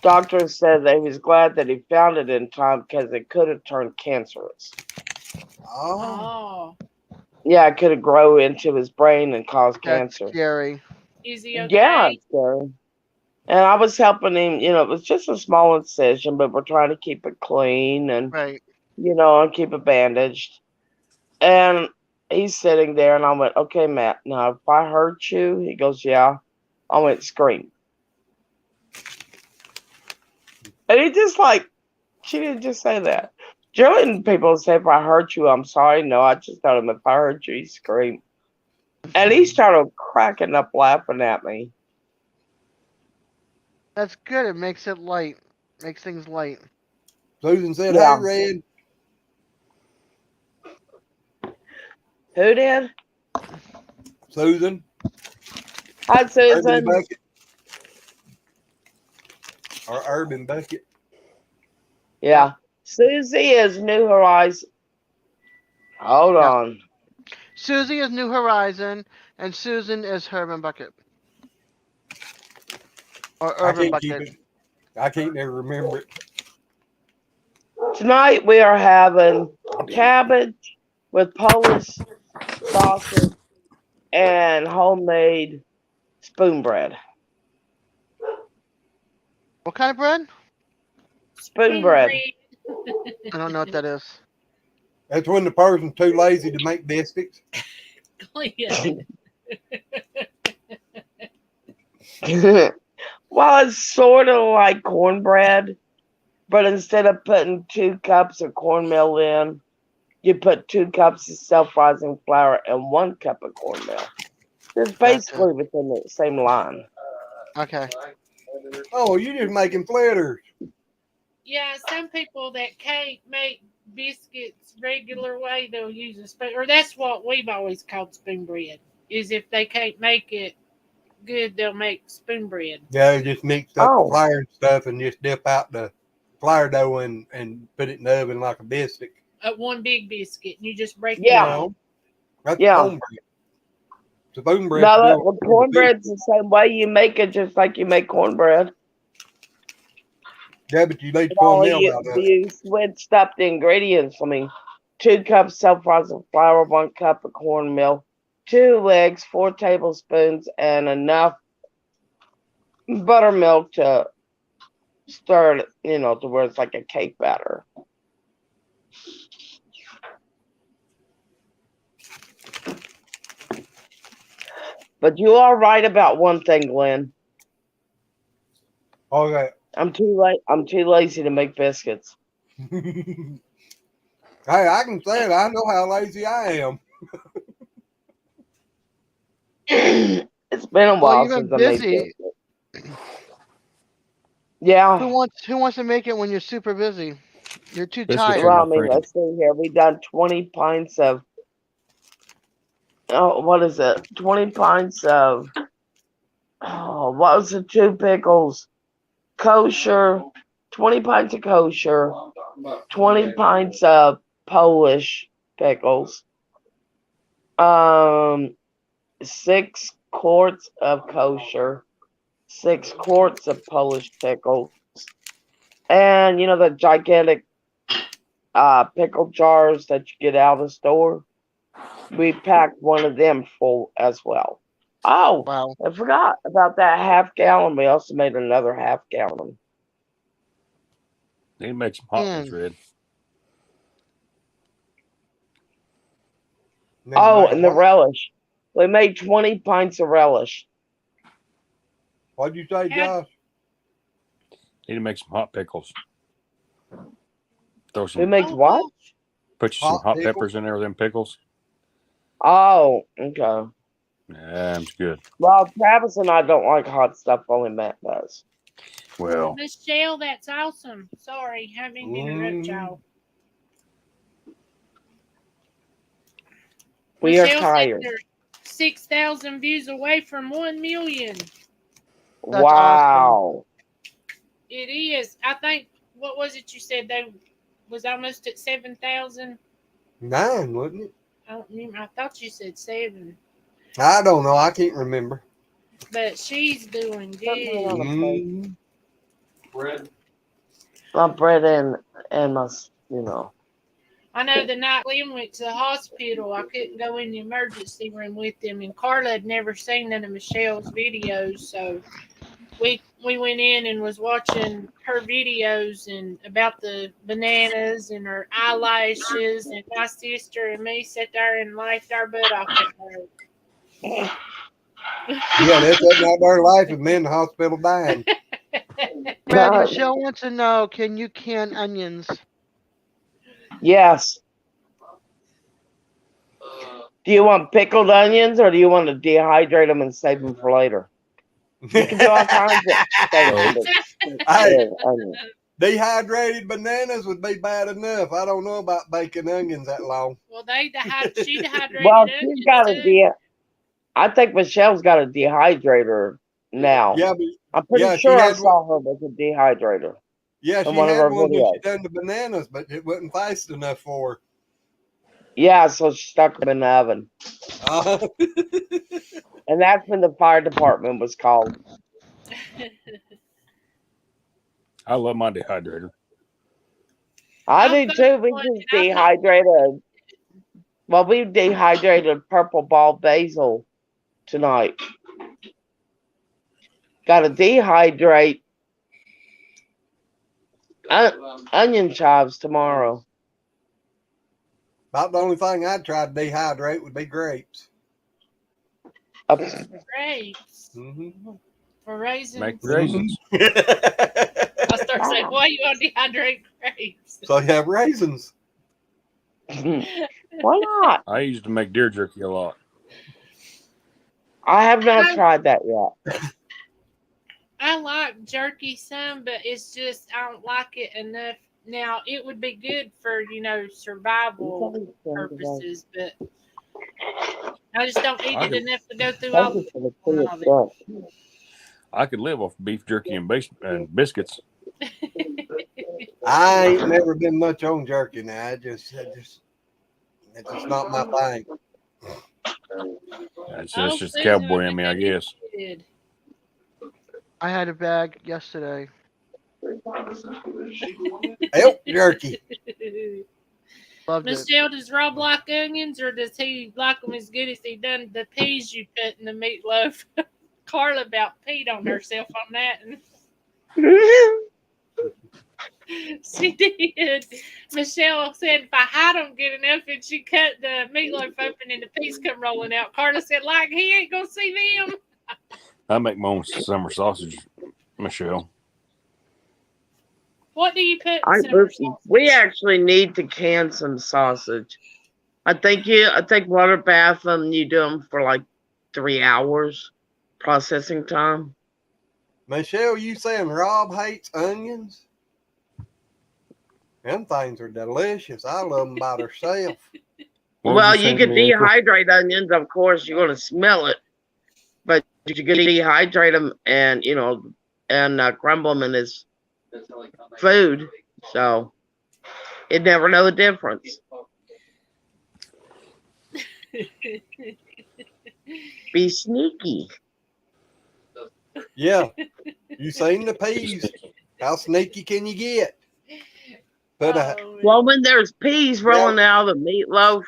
Doctor said that he was glad that he found it in time because it could have turned cancerous. Oh. Oh, Yeah, it could have grown into his brain and caused That's cancer. scary. is he okay? Yeah, it's scary. And I was helping him, you know, it was just a small incision, but we're trying to keep it clean and, Right. you know, and keep it bandaged. And he's sitting there, and I went, okay, Matt, now if I hurt you, he goes, yeah. I went, scream. And he just like, she didn't just say that. Generally, people say, if I hurt you, I'm sorry. No, I just told him, if I hurt you, he scream. And he started cracking up laughing at me. That's good. It makes it light. Makes things light. Susan said, Yeah. "Hey, Red." Who did? Susan. Hi, Urban Susan. Bucket. Or Urban Bucket. Yeah. Susie is New Horizon. Hold Yeah. on. Susie is New Horizon, and Susan is Herman Bucket. Or I Urban can't keep Bucket. it. I can't never remember it. Tonight we are having cabbage with Polish sausage and homemade spoon bread. What kind of bread? Spoon bread. I don't know what that is. That's when the person's too lazy to make biscuits. Yeah. Well, it's sort of like cornbread, but instead of putting 2 cups of cornmeal in, you put 2 cups of self-rising flour and 1 cup of cornmeal. It's basically within the same line. Okay. Oh, you just making flatters. Yeah, some people that can't make biscuits regular way, they'll use a spoon, or that's what we've always called spoon bread. Is if they can't make it good, they'll make spoon bread. Yeah, you just mix up Oh. the flour and stuff and just dip out the flour dough and put it in the oven like a biscuit. One big biscuit, and you just break Yeah. it down. That's Yeah. cornbread. Spoon bread. No, the cornbread's the same way. You make it just like you make cornbread. Yeah, but you need Only cornmeal out of it. you switched up the ingredients. I mean, 2 cups self-rising flour, 1 cup of cornmeal, 2 eggs, 4 tablespoons, and enough buttermilk to stir it, to where it's like a cake batter. But you are right about one thing, Glenn. Okay. I'm too lazy to make biscuits. Hey, I can say it. I know how lazy I am. It's been a Well, while you've been since I made busy. biscuits. Yeah. Who wants to make it when you're super busy? You're too Biscuits tired. are Well, I my mean, friend. let's see here. We done 20 pints of. Oh, what is it? 20 pints of. Oh, what was the 2 pickles? Kosher. 20 pints of kosher. 20 pints of Polish pickles. 6 quarts of kosher. 6 quarts of Polish pickles. And the gigantic pickle jars that you get out of the store. We packed one of them full as well. Oh, Wow. I forgot about that half gallon. We also made another half gallon. Need to make some hot ones, Red. Oh, and the relish. We made 20 pints of relish. What'd you say, Josh? Need to make some hot pickles. Throw We some, make what? put you some Hot hot pickles? peppers in there with them pickles. Oh, okay. Yeah, it's good. Well, Travis and I don't like hot stuff. Only Matt does. Well, Michelle, that's awesome. Sorry, having to interrupt y'all. We are Michelle tired. said they're 6,000 views away from 1 million. That's Wow. It is. I think, what was it you said? They was almost at 7,000. 9, wasn't it? I don't remember. I thought you said 7. I don't know. I can't remember. But she's doing good. Mm. My bread and my, I know the night Liam went to the hospital, I couldn't go in the emergency room with him, and Carla had never seen none of Michelle's videos, so we went in and was watching her videos and about the bananas and her eyelashes, and my sister and me sat there and laughed our butt off at her. Yeah, that's that out there life and me in the hospital dying. Red, No. Michelle wants to know, can you can onions? Yes. Do you want pickled onions or do you want to dehydrate them and save them for later? You can do all kinds of things. Hey, Onions. dehydrated bananas would be bad enough. I don't know about baking onions that long. Well, she dehydrated Well, onions she's got too. I think Michelle's got a dehydrator now. Yeah, but I'm pretty yeah, she sure I had saw her with a dehydrator. yeah, In she one of had our one when videos. she done the bananas, but it wasn't fast enough for her. Yeah, so she stuck them in the oven. And that's when the fire department was called. I love my dehydrator. I I've do got too. We one, just and I put- dehydrated. Well, we dehydrated purple ball basil tonight. Got to dehydrate onion chives tomorrow. About the only thing I'd try to dehydrate would be grapes. grapes Mm-hmm. for raisins. Make raisins. I start saying, why you want to dehydrate grapes? So you have raisins. Why not? I used to make deer jerky a lot. I have not tried that yet. I like jerky some, but it's just I don't like it enough. Now it would be good for survival purposes, but I just don't eat it enough to go through all of it. I could live off beef jerky and biscuits. I ain't never been much on jerky now. It's just not my thing. That's Oh, just Susan, cowboy in me, I guess. Good. I had a bag yesterday. Elk jerky. Loved it. Michelle, does Rob like onions, or does he like them as good as he done the peas you put in the meatloaf? Carla about peed on herself on that. She did. Michelle said if I hide them good enough and she cut the meatloaf open and the peas come rolling out. Carla said, like, he ain't going to see them. I make my own summer sausage, Michelle. What do you put in summer sausage? We actually need to can some sausage. I think water bath them. You do them for like 3 hours processing time. Michelle, you saying Rob hates onions? Them things are delicious. I love them by themselves. Well, you can dehydrate onions. Of course, you're going to smell it. But you can dehydrate them and, crumble them in his food. So, you'd never know the difference. Be sneaky. Yeah. You seen the peas. How sneaky can you get? Well, when there's peas rolling out of the meatloaf,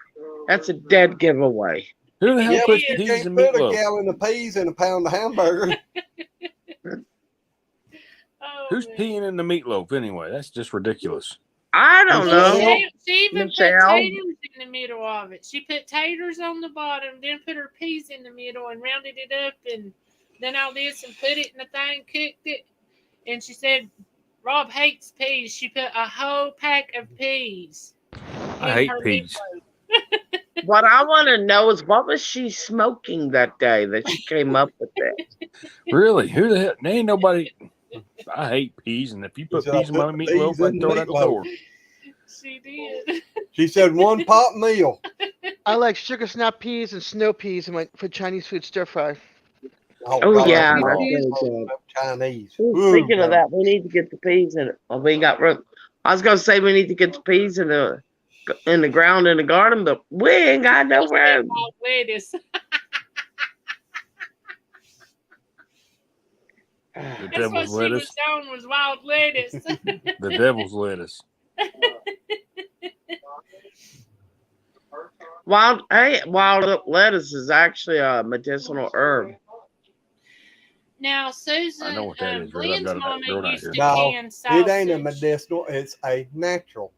that's a dead giveaway. Who the hell Yeah, puts you peas can't in put a meatloaf? gallon of peas in a pound of hamburger. Who's peeing in the meatloaf anyway? That's just ridiculous. I don't know. She even Michelle? put taters in the middle of it. She put taters on the bottom, then put her peas in the middle and rounded it up and then all this and put it in the thing, cooked it. And she said, Rob hates peas. She put a whole pack of peas. I hate peas. What I want to know is what was she smoking that day that she came up with that? Really? Who the hell? There ain't nobody. I hate peas, and if you put peas in my meatloaf, I can throw it out the door. She did. She said one pot meal. I like sugar snap peas and snow peas for Chinese food stir fry. Oh, God, yeah, that's that's really really good. Chinese. Speaking of that, we need to get the peas in it. Well, we ain't got room. I was gonna say we need to get the peas in the ground in the garden, but we ain't got no room. Wild lettuce. The That's what devil's she lettuce. was on was wild lettuce. The devil's lettuce. Wild lettuce is actually a medicinal herb. Now, Susan, I know what that is, Red. I've Glenn's got it mama grown out used here. to No, can sausage. it ain't a medicinal. It's a natural.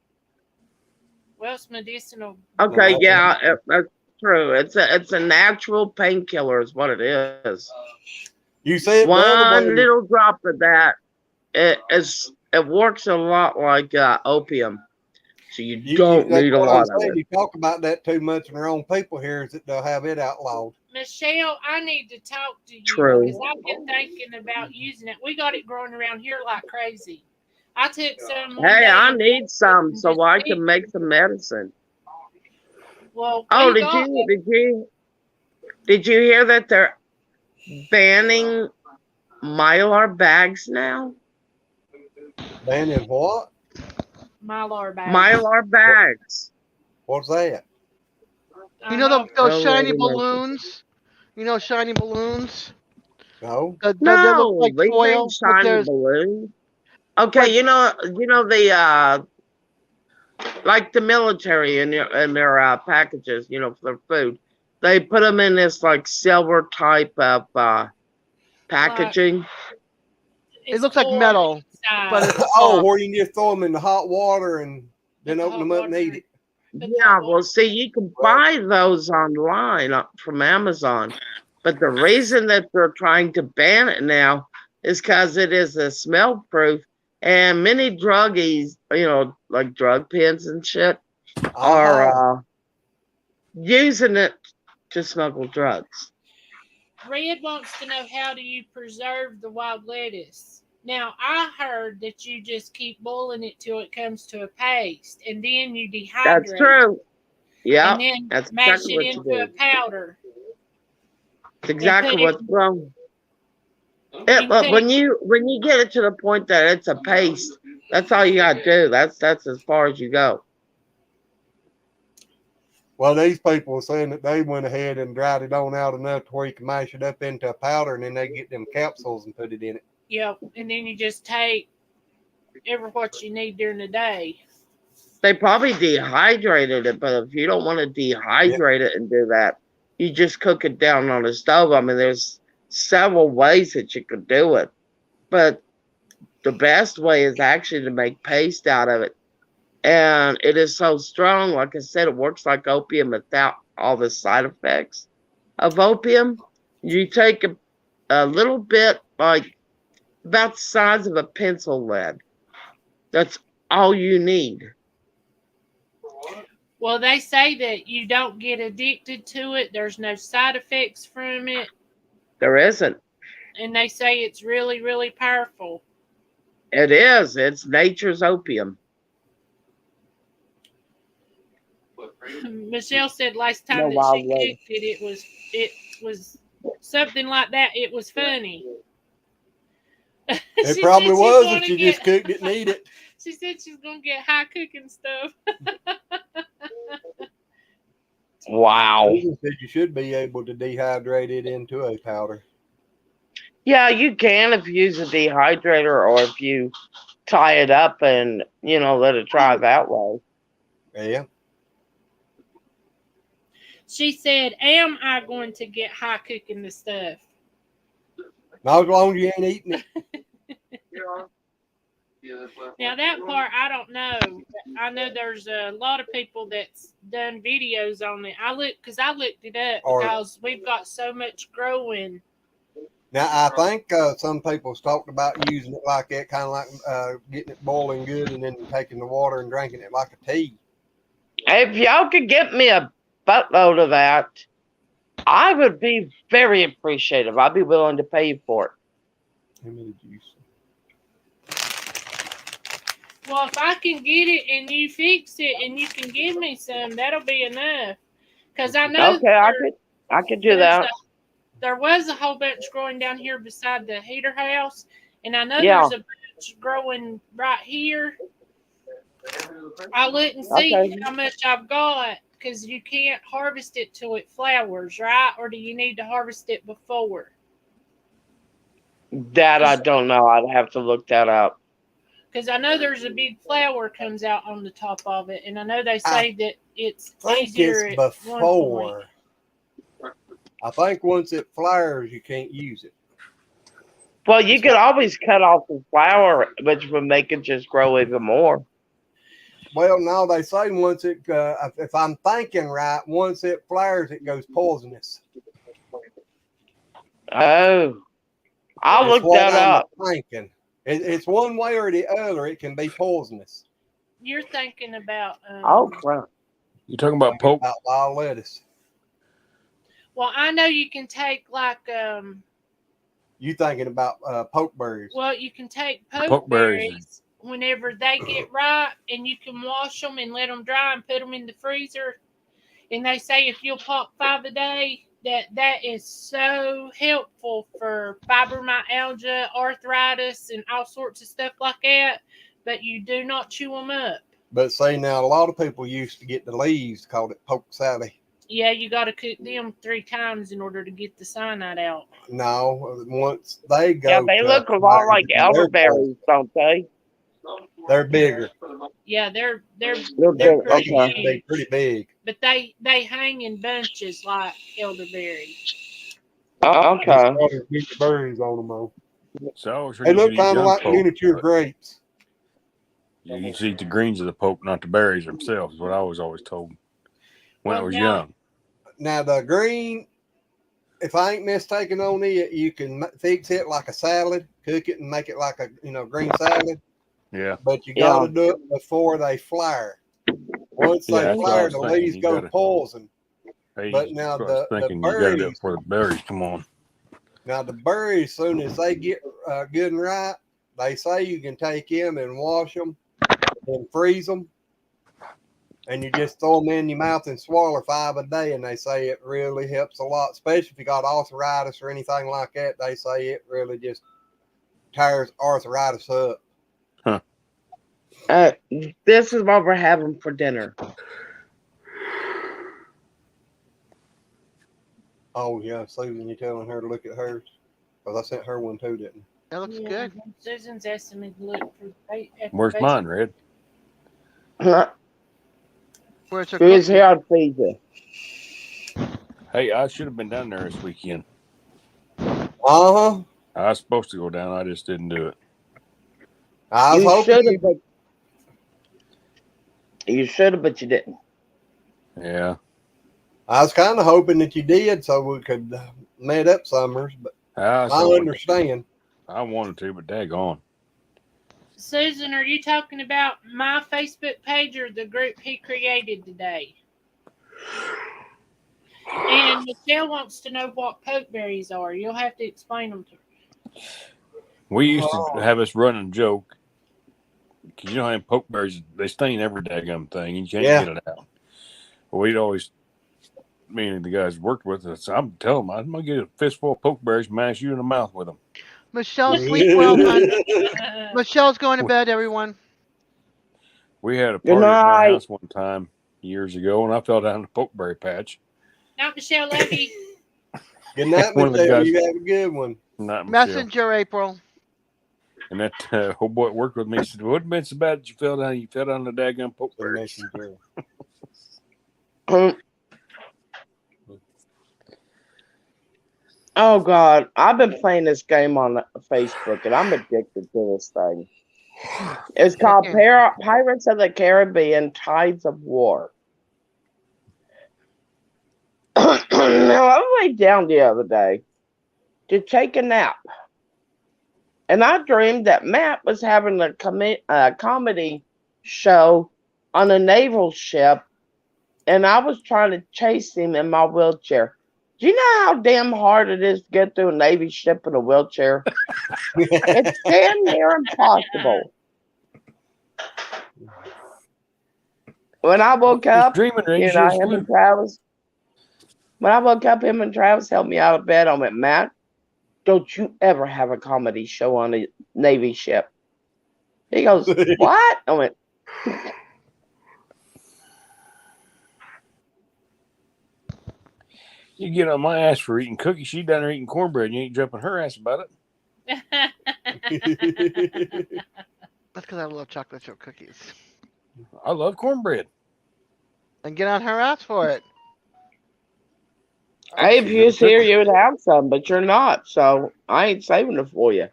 Well, it's medicinal. Okay, No, yeah, that's true. It's a natural painkiller, is what it is. You say it the One other way. little drop of that, it works a lot like opium. So you don't that's need a what I'm lot of saying. it. You talk about that too much, and their own people here is that they'll have it outlawed. Michelle, I need to talk to you True. because I've been thinking about using it. We got it growing around here like crazy. I took some one Hey, day I and need some just so I picked- can make some medicine. Well, Oh, we got did you hear that they're banning Mylar bags now? Banning what? Mylar bags. Mylar bags. What's that? You know Uh-huh. those Oh, shiny lady, my- balloons? You know shiny balloons? No. They look No, like these foil, ain't but shiny there's balloons. Okay, but you know the like the military in their packages, you know, for their food. They put them in this like silver type of packaging. it looks like metal, but it's Oh, soft. where you can just throw them in the hot water and then Put the open them hot up and water eat in. it. Put the Yeah, hot well, water- see, you can buy those online from Amazon, but the reason that they're trying to ban it now is because it is a smell proof, and many druggies, you know, like drug pens and shit, are using it to smuggle drugs. Red wants to know, how do you preserve the wild lettuce? Now, I heard that you just keep boiling it till it comes to a paste, and then you dehydrate. That's true. Yeah, And then that's mash exactly it what you into a do. powder. It's exactly put it- what's wrong. You But put when you get it to the point that it's a paste, that's all you gotta do. That's as far as you go. Well, these people are saying that they went ahead and dried it on out enough to where you can mash it up into a powder, and then they get them capsules and put it in it. Yep, and then you just take what you need during the day. They probably dehydrated it, but if you don't want to dehydrate it and do that, you just cook it down on the stove. I mean, there's several ways that you could do it, but the best way is actually to make paste out of it. And it is so strong, like I said, it works like opium without all the side effects of opium. You take a little bit, like about the size of a pencil lead. That's all you need. Well, they say that you don't get addicted to it. There's no side effects from it. There isn't. And they say it's really, really powerful. It is. It's nature's opium. Michelle said last time No that wild she lettuce. cooked it was something like that. It was funny. It She probably said she's was gonna if you get- just cooked it and eat it. She said she's gonna get high cooking stuff. Wow. Susan said you should be able to dehydrate it into a powder. Yeah, you can if you use a dehydrator or if you tie it up and, you know, let it dry that way. Yeah. She said, "Am I going to get high cooking the stuff?" Not as long as you ain't eating it. Now that part I don't know. I know there's a lot of people that's done videos on it. I looked it up Or- because we've got so much growing. Now, I think some people's talked about using it like that, kind of like getting it boiling good and then taking the water and drinking it like a tea. If y'all could get me a buttload of that, I would be very appreciative. I'd be willing to pay you for it. Give me the juice. Well, if I can get it and you fix it and you can give me some, that'll be enough. Because I know Okay, I could do that. There was a whole bunch growing down here beside the heater house, and I know Yeah. there's a bunch growing right here. I look and see Okay. how much I've got, because you can't harvest it till it flowers, right? Or do you need to harvest it before? That I don't know. I'd have to look that up. Because I know there's a big flower comes out on the top of it, and I know they say that it's I think easier it's at one point. before. I think once it flowers, you can't use it. Well, you could always cut off the flower, which would make it just grow even more. Well, no, they say once it, if I'm thinking right, once it flowers, it goes poisonous. Oh, I'll That's look what that I'm up. thinking. It's one way or the other. It can be poisonous. you're thinking about. Okra. You talking about poke? About wild lettuce. Well, I know you can take like You thinking about pokeberries? well, you can take Pokeberries. pokeberries whenever they get ripe, and you can wash them and let them dry and put them in the freezer. And they say if you'll pop 5 a day, that is so helpful for fibromyalgia, arthritis, and all sorts of stuff like that. But you do not chew them up. But see, now a lot of people used to get the leaves, called it poke salad. Yeah, you got to cook them 3 times in order to get the cyanide out. No, once they go, Yeah, they to- look a lot like elderberries, don't they? They're bigger. Yeah, they're They're they're big, pretty okay. big, They're pretty big. but they hang in bunches like elderberry. Okay. Get the berries on them. On. So I always heard They you look could eat kind of young like poke, miniature but grapes. You can eat the greens of the poke, not the berries themselves. Is what I was always told when Well, I was now- young. Now the green, if I ain't mistaken on it, you can fix it like a salad, cook it and make it like a green salad. Yeah. But you got to do it before they flower. Once Yeah, they that's what I flower, was the thinking. leaves You go gotta- poison. Hey, But now that's what I was the thinking you got to do it berries- before the berries come on. Now the berries, as soon as they get good and ripe, they say you can take them and wash them and freeze them, and you just throw them in your mouth and swallow 5 a day. And they say it really helps a lot, especially if you got arthritis or anything like that. They say it really just tears arthritis up. This is what we're having for dinner. Oh yeah, Susan, you telling her to look at hers? Because I sent her one too, didn't That looks Yeah, good. Susan's asking me to look for. Where's mine, Red? Where's her Who's cookie? here? I'll feed you. Hey, I should have been down there this weekend. I? Uh-huh. I was supposed to go down. I just didn't do it. I was You hoping should you, have, but you should have, but you didn't. Yeah. I was kind of hoping that you did so we could meet up summers, but I understand. I wanted to, but daggone. Susan, are you talking about my Facebook page or the group he created today? And Michelle wants to know what pokeberries are. You'll have to explain them to her. We used to have this running joke. 'Cause you know how in pokeberries, they stain every daggum thing. You can't Yeah. get it out. But we'd always, me and the guys worked with us, I'm telling them, I'm going to get a fistful of pokeberries, mash you in the mouth with them. Michelle, sleep well, hon. Uh, Michelle's going to bed, everyone. We had a Good party at my night. house one time years ago, and I fell down the pokeberry patch. not Michelle, love you. Good night, One of the Michelle. guys- You have a good one. Not Michelle. Messenger, April. And that old boy that worked with me said, "It wouldn't have been so bad that you fell down. You fell down the daggum pokeberry." Messenger. Oh God, I've been playing this game on Facebook and I'm addicted to this thing. It's called Pirates of the Caribbean: Tides of War. Now, I laid down the other day to take a nap, and I dreamed that Matt was having a comedy show on a naval ship, and I was trying to chase him in my wheelchair. Do you know how damn hard it is to get through a Navy ship in a wheelchair? It's damn near impossible. When I woke up, Dreaming, Ray, you know, him and Travis. When I woke up, him and Travis helped me out of bed. I went, Matt, don't you ever have a comedy show on a Navy ship. He goes, what? I went, You get on my ass for eating cookies. She down there eating cornbread. And you ain't jumping her ass about it. That's because I love chocolate chip cookies. I love cornbread. And get on her ass for it. hey, if you was here, you would have some, but you're not. So I ain't saving it for you.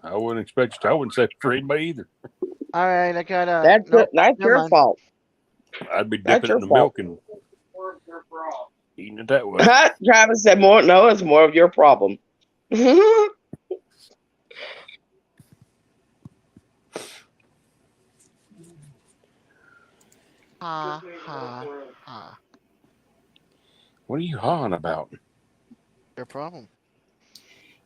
I wouldn't expect you to. I wouldn't say it for anybody either. All right, I got a. That's nope, that's never your mind. fault. I'd be That's dipping it in the your fault. milk and eating it that way. Travis said more. No, it's more of your problem. Ha ha ha. What are you hawing about? Your problem.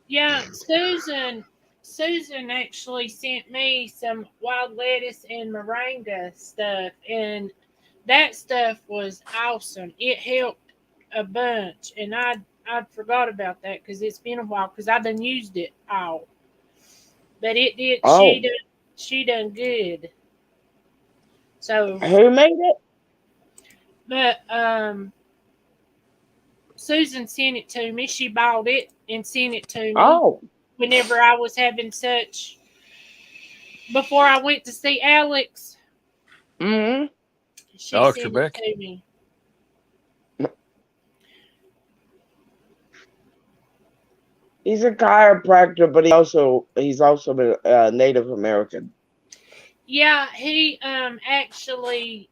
Yeah, Susan actually sent me some wild lettuce and moringa stuff, and that stuff was awesome. It helped a bunch, and I forgot about that because it's been a while because I done used it all, but it did. Oh. She done good. So, Who made it? but Susan sent it to me. She bought it and sent it to me. Oh. Whenever I was having such, before I went to see Alex, Mm-hmm. she Alex sent Trebek? it to me. He's a chiropractor, but he's also a Native American. Yeah, he actually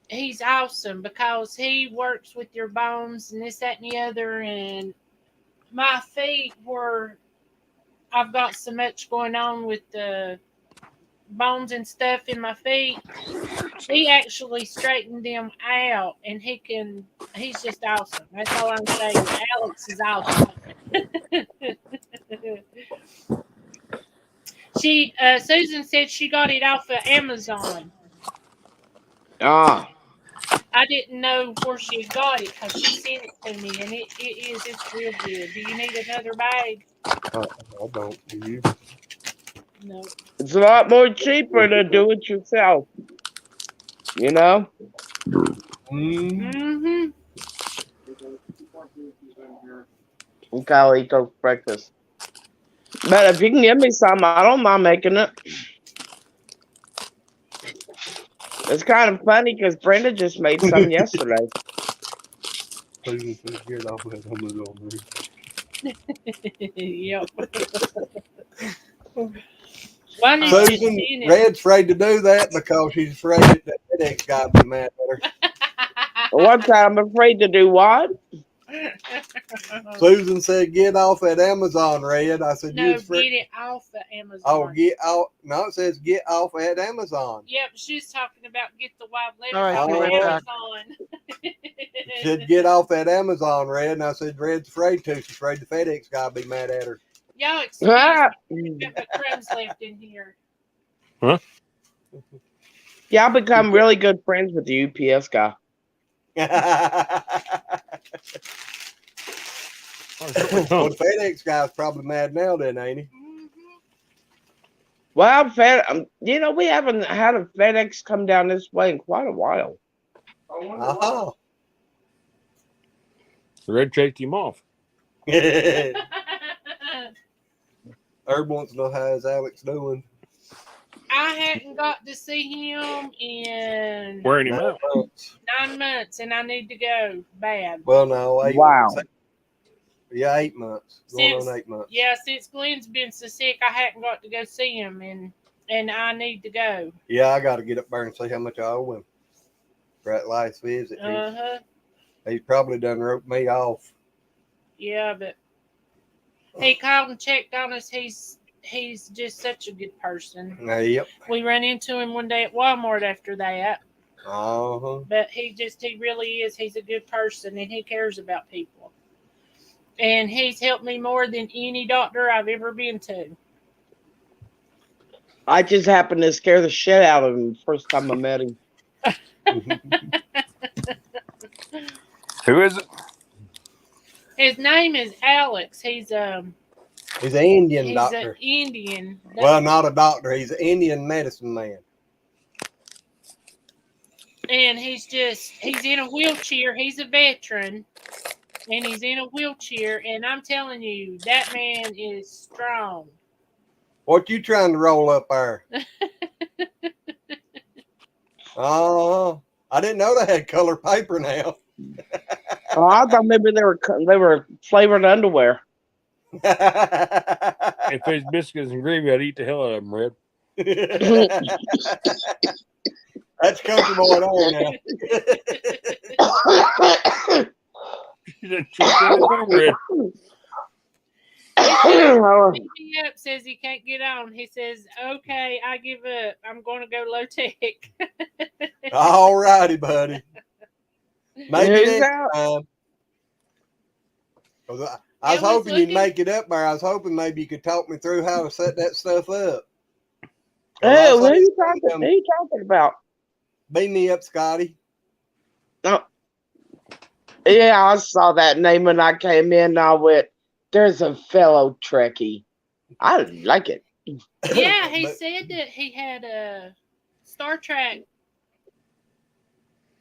he's awesome because he works with your bones and this, that, and the other. And my feet I've got so much going on with the bones and stuff in my feet. He actually straightened them out, and he's just awesome. That's all I'm saying. Alex is awesome. Susan said she got it off of Amazon. Ah. I didn't know where she got it because she sent it to me, and it's real good. Do you need another bag? I don't. Do you? No. It's a lot more cheaper to do it yourself. You know? Mm-hmm. Okay, I'll eat those breakfast. But if you can give me some, I don't mind making it. It's kind of funny because Brenda just made some yesterday. Susan said, get off that Amazon. Yep. Why didn't you Susan, send it? Red's afraid to do that because she's afraid that FedEx guy will be mad at her. One time, I'm afraid to do what? Susan said, get off at Amazon, Red. I said, No, you get afraid? it off of Amazon. Oh, get out. No, it says get off at Amazon. Yep, she's talking about get the wild lettuce All right, off be of right back. Amazon. She said, get off at Amazon, Red. And I said, Red's afraid to. She's afraid the FedEx guy will be mad at her. Y'all excuse me. I've got my crumbs left in here. Yeah, I'll become really good friends with the UPS guy. Well, the FedEx guy's probably mad now, then, ain't he? Mm-hmm. Well, we haven't had a FedEx come down this way in quite a while. Uh-huh. Red chased him off. Herb wants to know how's Alex doing. I hadn't got to see him in Wearing him 9 out. months. 9 months, and I need to go bad. Well, no, 8 Wow. months. Yeah, 8 months. Going Since- on 8 months. Yeah, since Glenn's been so sick, I hadn't got to go see him, and I need to go. Yeah, I got to get up there and see how much I owe him for that last visit. Uh-huh. He's probably done wrote me off. Yeah, but he called and checked on us. He's just such a good person. Yep. We ran into him one day at Walmart after that, Uh-huh. but he really is. He's a good person, and he cares about people. And he's helped me more than any doctor I've ever been to. I just happened to scare the shit out of him the first time I met him. Who is it? His name is Alex. He's He's an Indian an doctor. Indian. Well, not a doctor. He's an Indian medicine man. And he's in a wheelchair. He's a veteran, and he's in a wheelchair. And I'm telling you, that man is strong. What you trying to roll up there? Oh, I didn't know they had color paper now. Oh, I thought maybe they were flavored underwear. If there's biscuits and gravy, I'd eat the hell out of them, Red. That's comfortable at all now. You done choked on his own, Red. Pick me up, says he can't get on. He says, "Okay, I give up. I'm going to go low tech." All righty, buddy. Maybe Who's next out? time. 'Cause I was It was hoping you'd looking- make it up there. I was hoping maybe you could talk me through how to set that stuff up. 'Cause Hey, I who was you hoping talking? Who you talking about? beat me up, Scotty. Yeah, I saw that name when I came in. I went, "There's a fellow Trekkie. I like it." Yeah, he But- said that he had a Star Trek.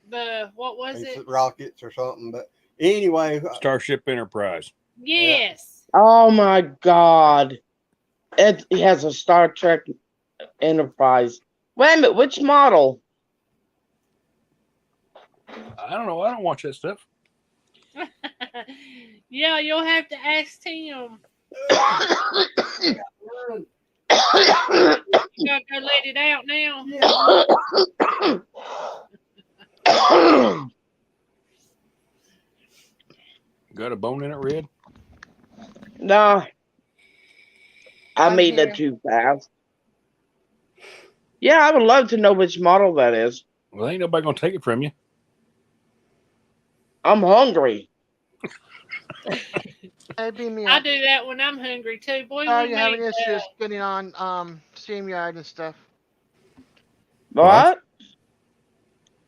What was It's it? rockets or something. But anyway, Starship Enterprise. Yes. Oh my God! It has a Star Trek Enterprise. Wait a minute, which model? I don't know. I don't watch that stuff. Yeah, you'll have to ask Tim. You gotta go let it out now. Got a bone in it, Red? No, I'm I'm eating here. it too fast. Yeah, I would love to know which model that is. Well, ain't nobody gonna take it from you. I'm hungry. Hey, beam me I up. do that when I'm hungry too. Boy, Are we you having made issues getting on StreamYard and stuff? What?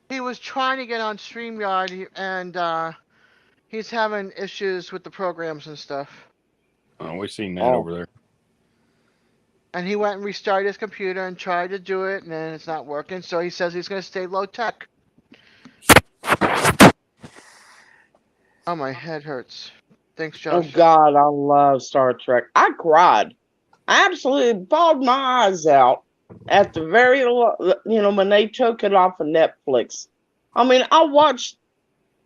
He was trying to get on StreamYard and he's having issues with the programs and stuff. Oh, we seen that Oh. over there. And he went and restarted his computer and tried to do it, and then it's not working. So he says he's going to stay low tech. Oh, my head hurts. Thanks, Oh Josh. God, I love Star Trek. I cried. I absolutely bawled my eyes out at the when they took it off of Netflix. I mean, I watched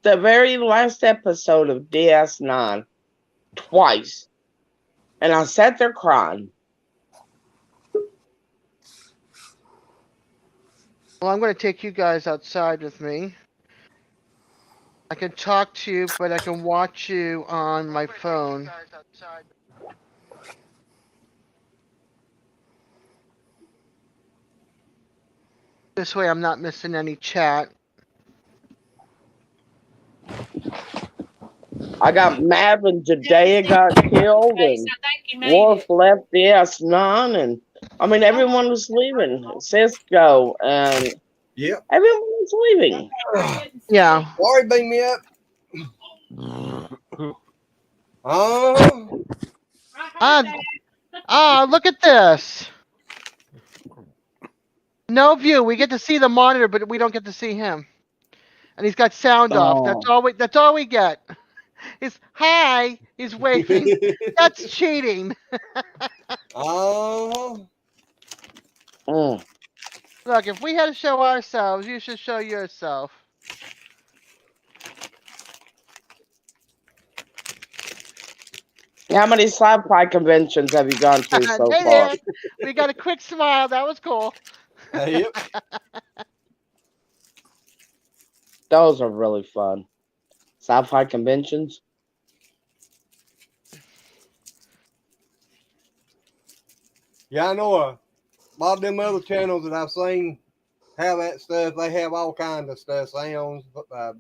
the very last episode of DS9 twice, and I sat there crying. Well, I'm going to take you guys outside with me. I can talk to you, but I can watch you on my phone. This way I'm not missing any chat. I got mad when Judea got killed, face. and I think you made Worf it. left DS9, and I mean everyone was leaving. Cisco and Yep. everyone was leaving. Yeah. Lori beat me up. Oh, I heard Ah, that. look at this. No view. We get to see the monitor, but we don't get to see him. And he's got sound off. That's all we get. He's hi. He's waving. That's cheating. oh, Mm. Look, if we had to show ourselves, you should show yourself. How many sci-fi conventions have you gone to so Hey far? there. We got a quick smile. That was cool. yep. Those are really fun. Sci-fi conventions. Yeah, I know a lot of them other channels that I've seen have that stuff. They have all kinds of stuff, sounds,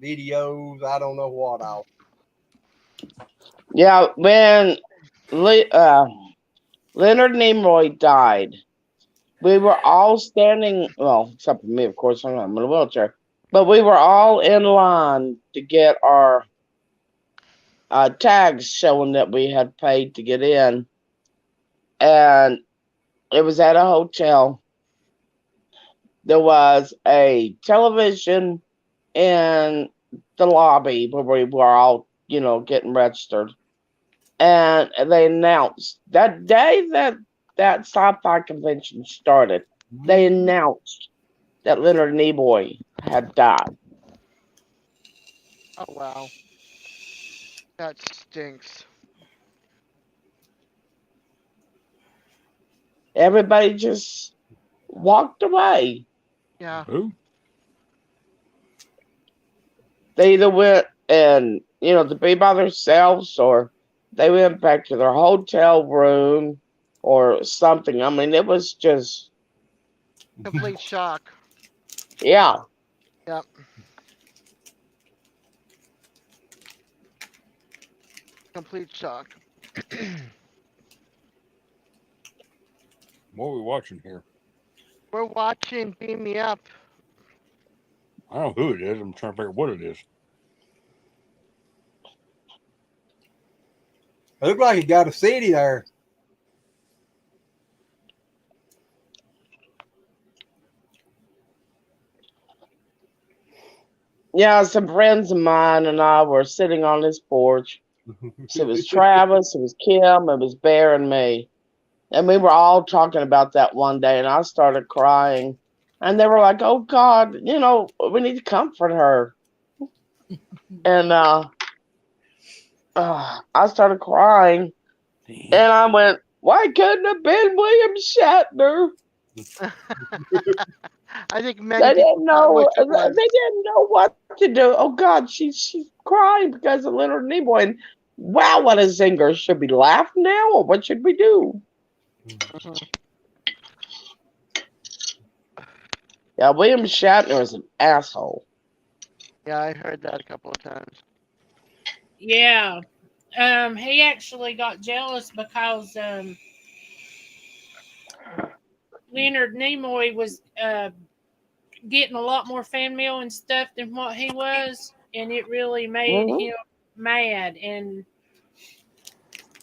videos, I don't know what all. Yeah, when Leonard Nimoy died, we were all standing, well, except for me, of course, I'm in a wheelchair, but we were all in line to get our tags showing that we had paid to get in. And it was at a hotel. There was a television in the lobby where we were all, getting registered. And they announced that day that sci-fi convention started, they announced that Leonard Nimoy had died. Oh wow. That stinks. Everybody just walked away. Yeah. Who? They either went and, to be by themselves, or They went back to their hotel room or something. I mean, it was just, Complete shock. yeah. Yep. Complete shock. What are we watching here? We're watching Beam Me Up. I don't know who it is. I'm trying to figure out what it is. It looked like he got a city there. Yeah, some friends of mine and I were sitting on this porch. So it was Travis, it was Kim, it was Bear, and me. And we were all talking about that one day, and I started crying. And they were like, "Oh God, you know, we need to comfort her." And I started crying, and I went, "Why couldn't it have been William Shatner?" I think many They people didn't thought know. Wish it They was. didn't know what to do. Oh God, she's crying because of Leonard Nimoy. And wow, what a singer! Should we laugh now, or what should we do? Mhm. Yeah, William Shatner is an asshole. Yeah, I heard that a couple of times. Yeah. He actually got jealous because Leonard Nimoy was getting a lot more fan mail and stuff than what he was, and it really made Mhm. him mad. And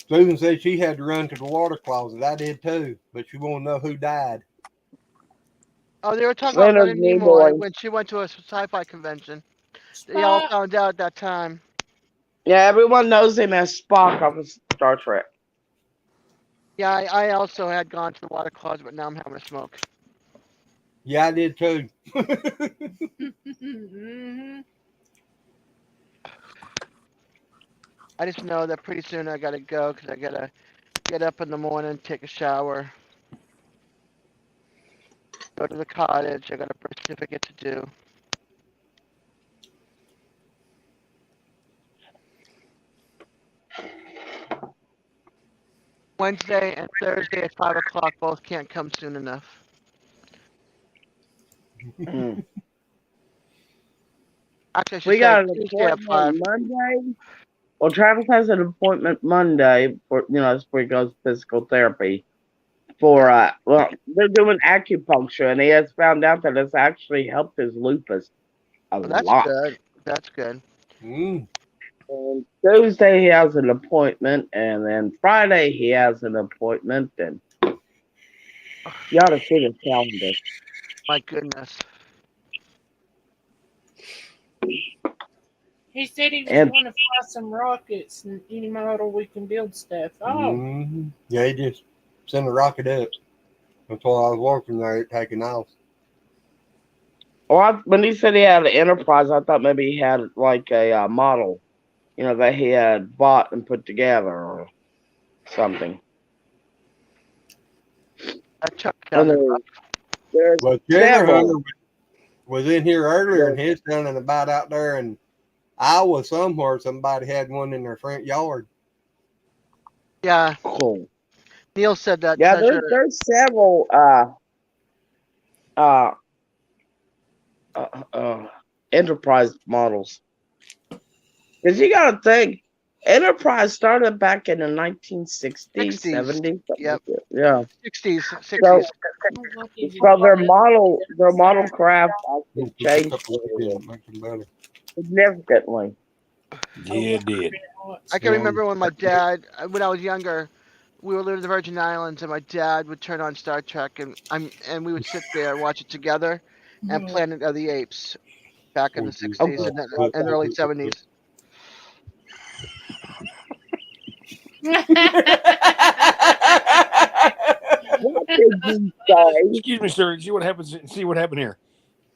Susan said she had to run to the water closet. I did too, but she won't know who died. Oh, they were talking about Leonard Leonard Nimoy Nimoy. when she went to a sci-fi convention. They all Spock, found out at that time. Yeah, everyone knows him as Spock off of Star Trek. Yeah, I also had gone to the water closet, but now I'm having a smoke. Yeah, I did too. mhm. I just know that pretty soon I gotta go because I gotta get up in the morning, take a shower, go to the cottage. I got a birth certificate to do. Wednesday and Thursday at 5 o'clock both can't come soon enough. Mm. Actually, I should We say got an Tuesday at 5. appointment Monday. Well, Travis has an appointment Monday for that's where he goes to physical therapy for well, they're doing acupuncture, and he has found out that it's actually helped his lupus a Oh, that's lot. good. That's good. Mm. And Tuesday he has an appointment, and then Friday he has an appointment, and you ought to see the calendar. My goodness. He said he was And going to fly some rockets and any model we can build stuff. Oh, Mhm. Yeah, he just sent a rocket up. That's why I was working there, taking off. well, when he said he had an Enterprise, I thought maybe he had like a model, that he had bought and put together or something. That Chuck And sounded rough. there's Well, Trevor several. Hunter was in here earlier, and he's down and about out there in Iowa somewhere. Somebody had one in their front yard. Yeah, Cool. Neil said that. Yeah, treasure. there's several Enterprise models. Because you got to think, Enterprise started back in the 1960s, 60s. 70s. Yep. Yeah. 60s. So, 60s. so their model craft actually changed Make them better. significantly. Yeah, it did. I can remember when my dad, when I was younger, we were living in the Virgin Islands, and my dad would turn on Star Trek, and we would sit there and watch it together, and Planet of the Apes, back in the 60s and early 70s. What did you say? Excuse me, sir. See what happens. See what happened here.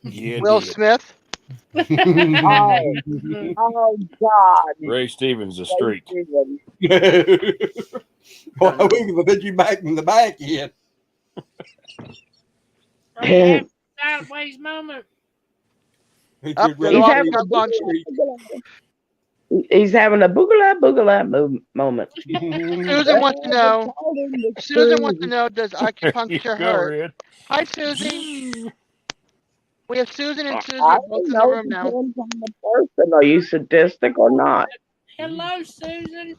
Yeah, it Will did. Smith. Oh God. Ray Stevens, the street. Well, we can put you back in the back yet. Are you having a sideways moment? He Up should the really walk be- up on- He's having a moment. Susan wants to know. Susan wants to know, does There you acupuncture go, hurt? Red. Hi, Susie. We have Susan and Susie I both don't in the know. room It now. depends on the person. Are you sadistic or not? Hello, Susan.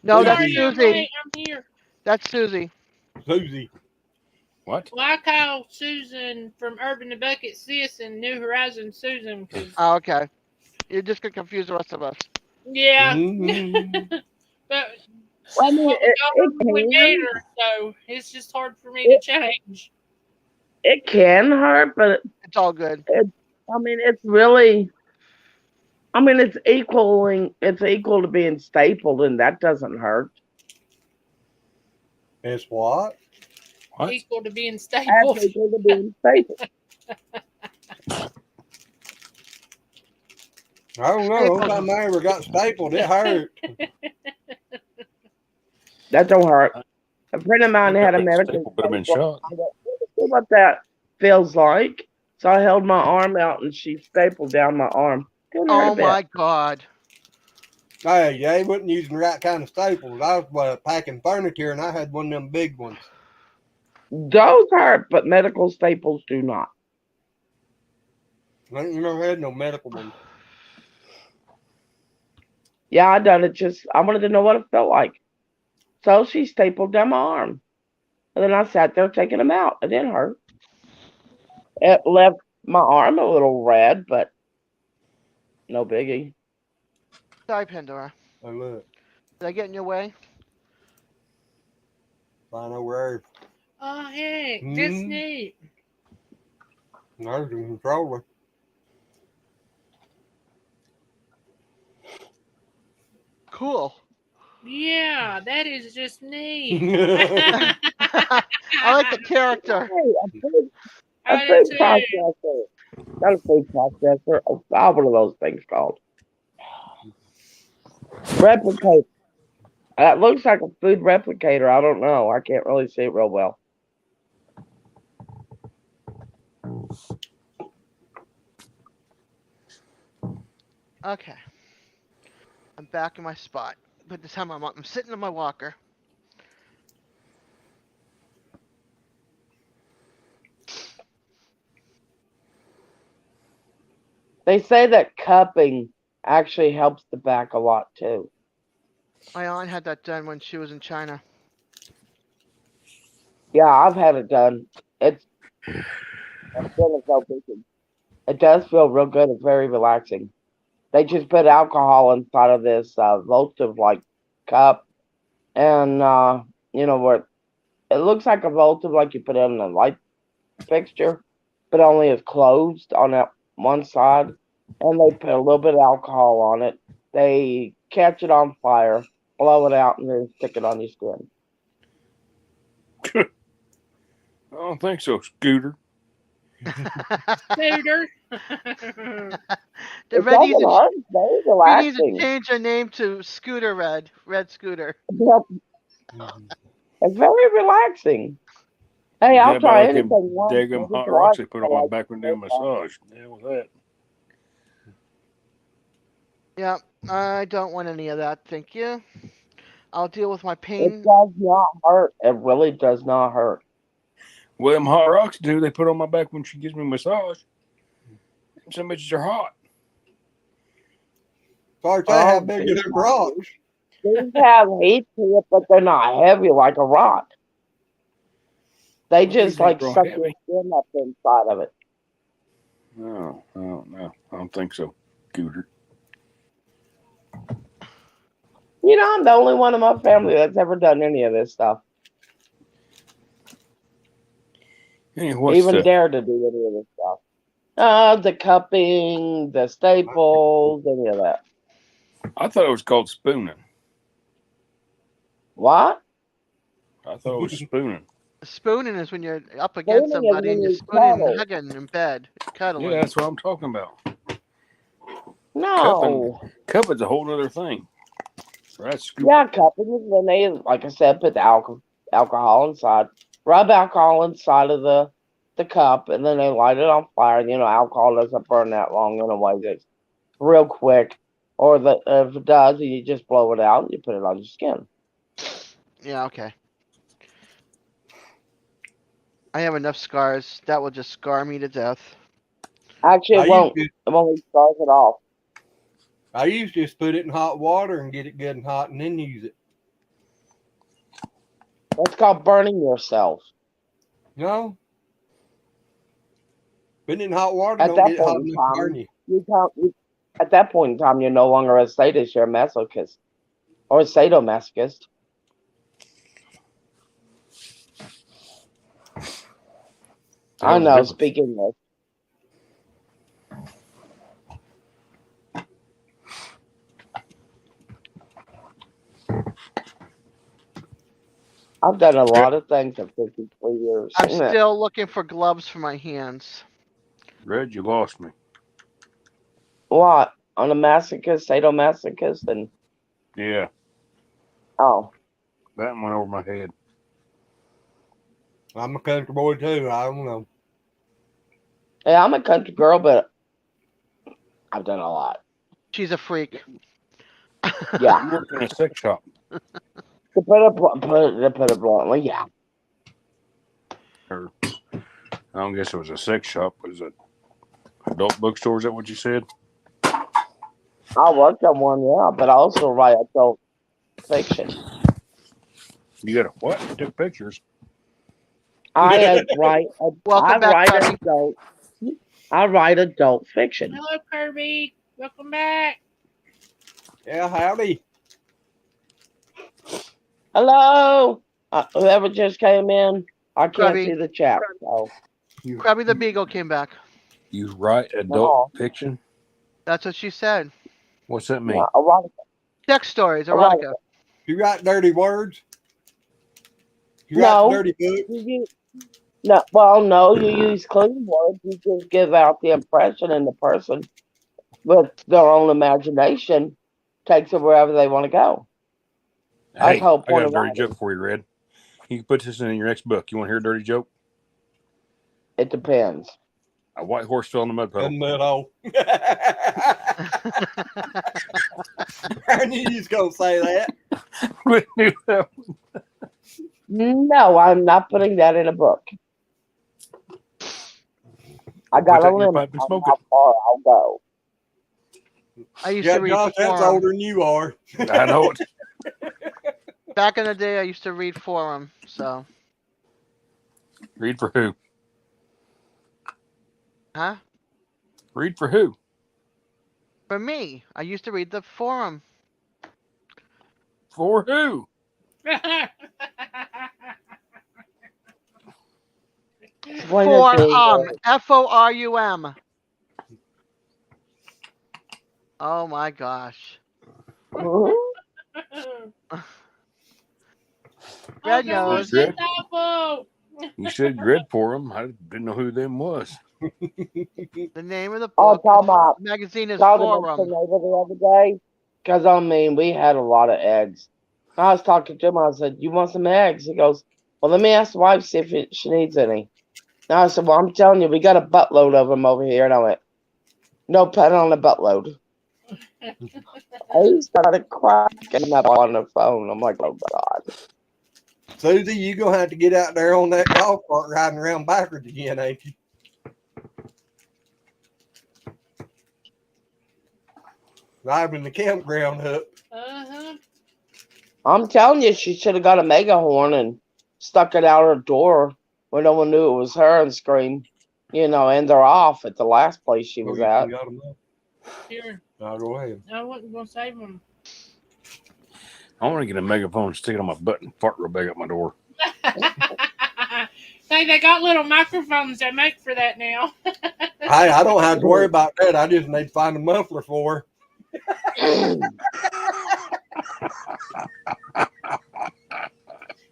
No, that's Sorry I'm Susie. late. I'm here. That's Susie. Susie. What? Well, I call Susan from Urban the Bucket Sis and New Horizons Susan. 'Cause, Oh, okay. You're just gonna confuse the rest of us. yeah. Mm. But Well, I mean, what we got her when we can. met her, so it's just hard for me to change. It can hurt, but It's all good. I mean, it's really. I mean, it's equal to being stapled, and that doesn't hurt. It's what? What? Equal to being That's stapled. equal to being stapled. I don't know. Stapled. Only time I ever got stapled, it hurt. That don't hurt. A friend of mine had a medical. Would have been shot. I don't see what that feels like. So I held my arm out, and she stapled down my arm. Didn't hurt Oh a bit. my God. Hey, yeah, he wasn't using the right kind of staples. I was packing furniture, and I had one of them big ones. Those hurt, but medical staples do not. I ain't never had no medical ones. Yeah, I done it. I wanted to know what it felt like. So she stapled down my arm, and then I sat there taking them out. It didn't hurt. It left my arm a little red, but no biggie. Sorry, Pandora. Oh, look. Did I get in your way? I know where Oh, heck. That's Mm. neat. there's the controller. Cool. Yeah, that is just neat. I like the character. Hey, a I food do too. processor. Not a food processor. What are those things called? Replicator. That looks like a food replicator. I don't know. I can't really see it real well. Okay. I'm back in my spot. But this time I'm sitting in my walker. They say that cupping actually helps the back a lot too. My aunt had that done when she was in China. Yeah, I've had it done. It's so good. It does feel real good. It's very relaxing. They just put alcohol inside of this votive like cup, and where it looks like a votive like you put it in a light fixture, but only it's closed on that one side, and they put a little bit of alcohol on it. They catch it on fire, blow it out, and then stick it on your skin. I don't think so, Scooter. Scooter. The It Red needs doesn't to, hurt. It's very he needs to relaxing. change her name to Scooter Red. Red Scooter. Yep, it's very relaxing. Hey, I'll Yeah, try but I can anything once. dig them Maybe hot twice, rocks they put on but my back when doing massage. Yeah, with that. Yeah, I don't want any of that. Thank you. I'll deal with my It pain. does not hurt. It really does not hurt. Well, them hot rocks do they put on my back when she gives me a massage. Some bitches are hot. Sorry to say how big are them rocks. These have heat to it, but they're not heavy like a rock. They just These like ain't real suck your heavy. skin up inside of it. No, I don't think so, Scooter. You know, I'm the only one in my family that's ever done any of this stuff. Hey, what's Even the dare to do any of this stuff. The cupping, the staples, any of that. I thought it was called spooning. What? I thought it was spooning. Spooning is when you're up against Spooning is somebody when and you're you spooning cuddle. and hugging in bed, cuddling. Yeah, that's what I'm talking about. No. Cupping's a whole other thing. That's scoop. Yeah, cupping is when they, like I said, put the alcohol inside, rub alcohol inside of the cup, and then they light it on fire. You know, alcohol doesn't burn that long anyway. It's real quick. Or if it does, you just blow it out and you put it on your skin. Yeah, okay. I have enough scars. That will just scar me to death. Actually, I it won't. used It won't start it off. I used to just put it in hot water and get it good and hot and then use it. That's called burning yourself. No. Putting it in hot water At don't that get it hot point in enough to burn time, you. at that point in time, you're no longer a sadist, you're a masochist. Or a sadomasochist. I know, difference. speak English. I've done a lot of things in 53 years. I'm still looking for gloves for my hands. Red, you lost me. What? On a masochist, sadomasochist, and Yeah, oh. that went over my head. I'm a country boy too. I don't know. Yeah, I'm a country girl, but I've done a lot. She's a freak. Yeah. You work in a sex shop. To put it bluntly, yeah. Or I don't guess it was a sex shop. Was it adult bookstore? Is that what you said? I worked on one, yeah, but I also write adult fiction. You got a what? You took pictures. I Welcome back, Kirby. I write adult fiction. Hello, Kirby. Welcome back. Yeah, howdy. Hello, whoever just came in. I can't Krabby. see the chat. So. Krabby the Beagle came back. You write adult fiction? That's what she said. What's that mean? Yeah, erotica. Sex stories, erotica. You write dirty words? You No. write dirty books? No, you use clean words. You just give out the impression, and the person, with their own imagination, takes it wherever they want to go. Hey, I point got a of dirty writing. joke for you, Red. You can put this in your next book. You want to hear a dirty joke? It depends. A white horse fell in a mud puddle. In that hole. I knew you was going to say that. No, I'm not putting that in a book. I got that a in your limit pipe and on smoke how far I'll go. I used Yeah, to read Josh, the that's forum. older than you are. I know it. Back in the day, I used to read forum. So, Read for who? huh? Read for who? For me, I used to read the forum. For who? Explain it to me. Forum. Oh my gosh. Mhm. Red Oh, gosh, knows. that's awful. You said you read for them. I didn't know who them was. The name of the Oh, book, talking about the magazine is talking about the Forum. neighbor the other day. Because, I mean, we had a lot of eggs. I was talking to him. I said, "You want some eggs?" He goes, "Well, let me ask the wife, see if she needs any." And I said, "Well, I'm telling you, we got a buttload of them over here." And I went, "No pun on the buttload." He started cracking up on the phone. I'm like, "Oh, God." Susie, you going to have to get out there on that golf cart riding around backwards again, ain't you? Driving the campground up. Uh-huh. I'm telling you, she should have got a mega horn and stuck it out her door where no one knew it was her and screamed, end her off at the last place she was at. Got 'em up. Here. I'll go ahead. I wasn't going to save them. I want to get a megaphone and stick it on my butt and fart real big at my door. Hey, they got little microphones they make for that now. I don't have to worry about that. I just need to find a muffler for her.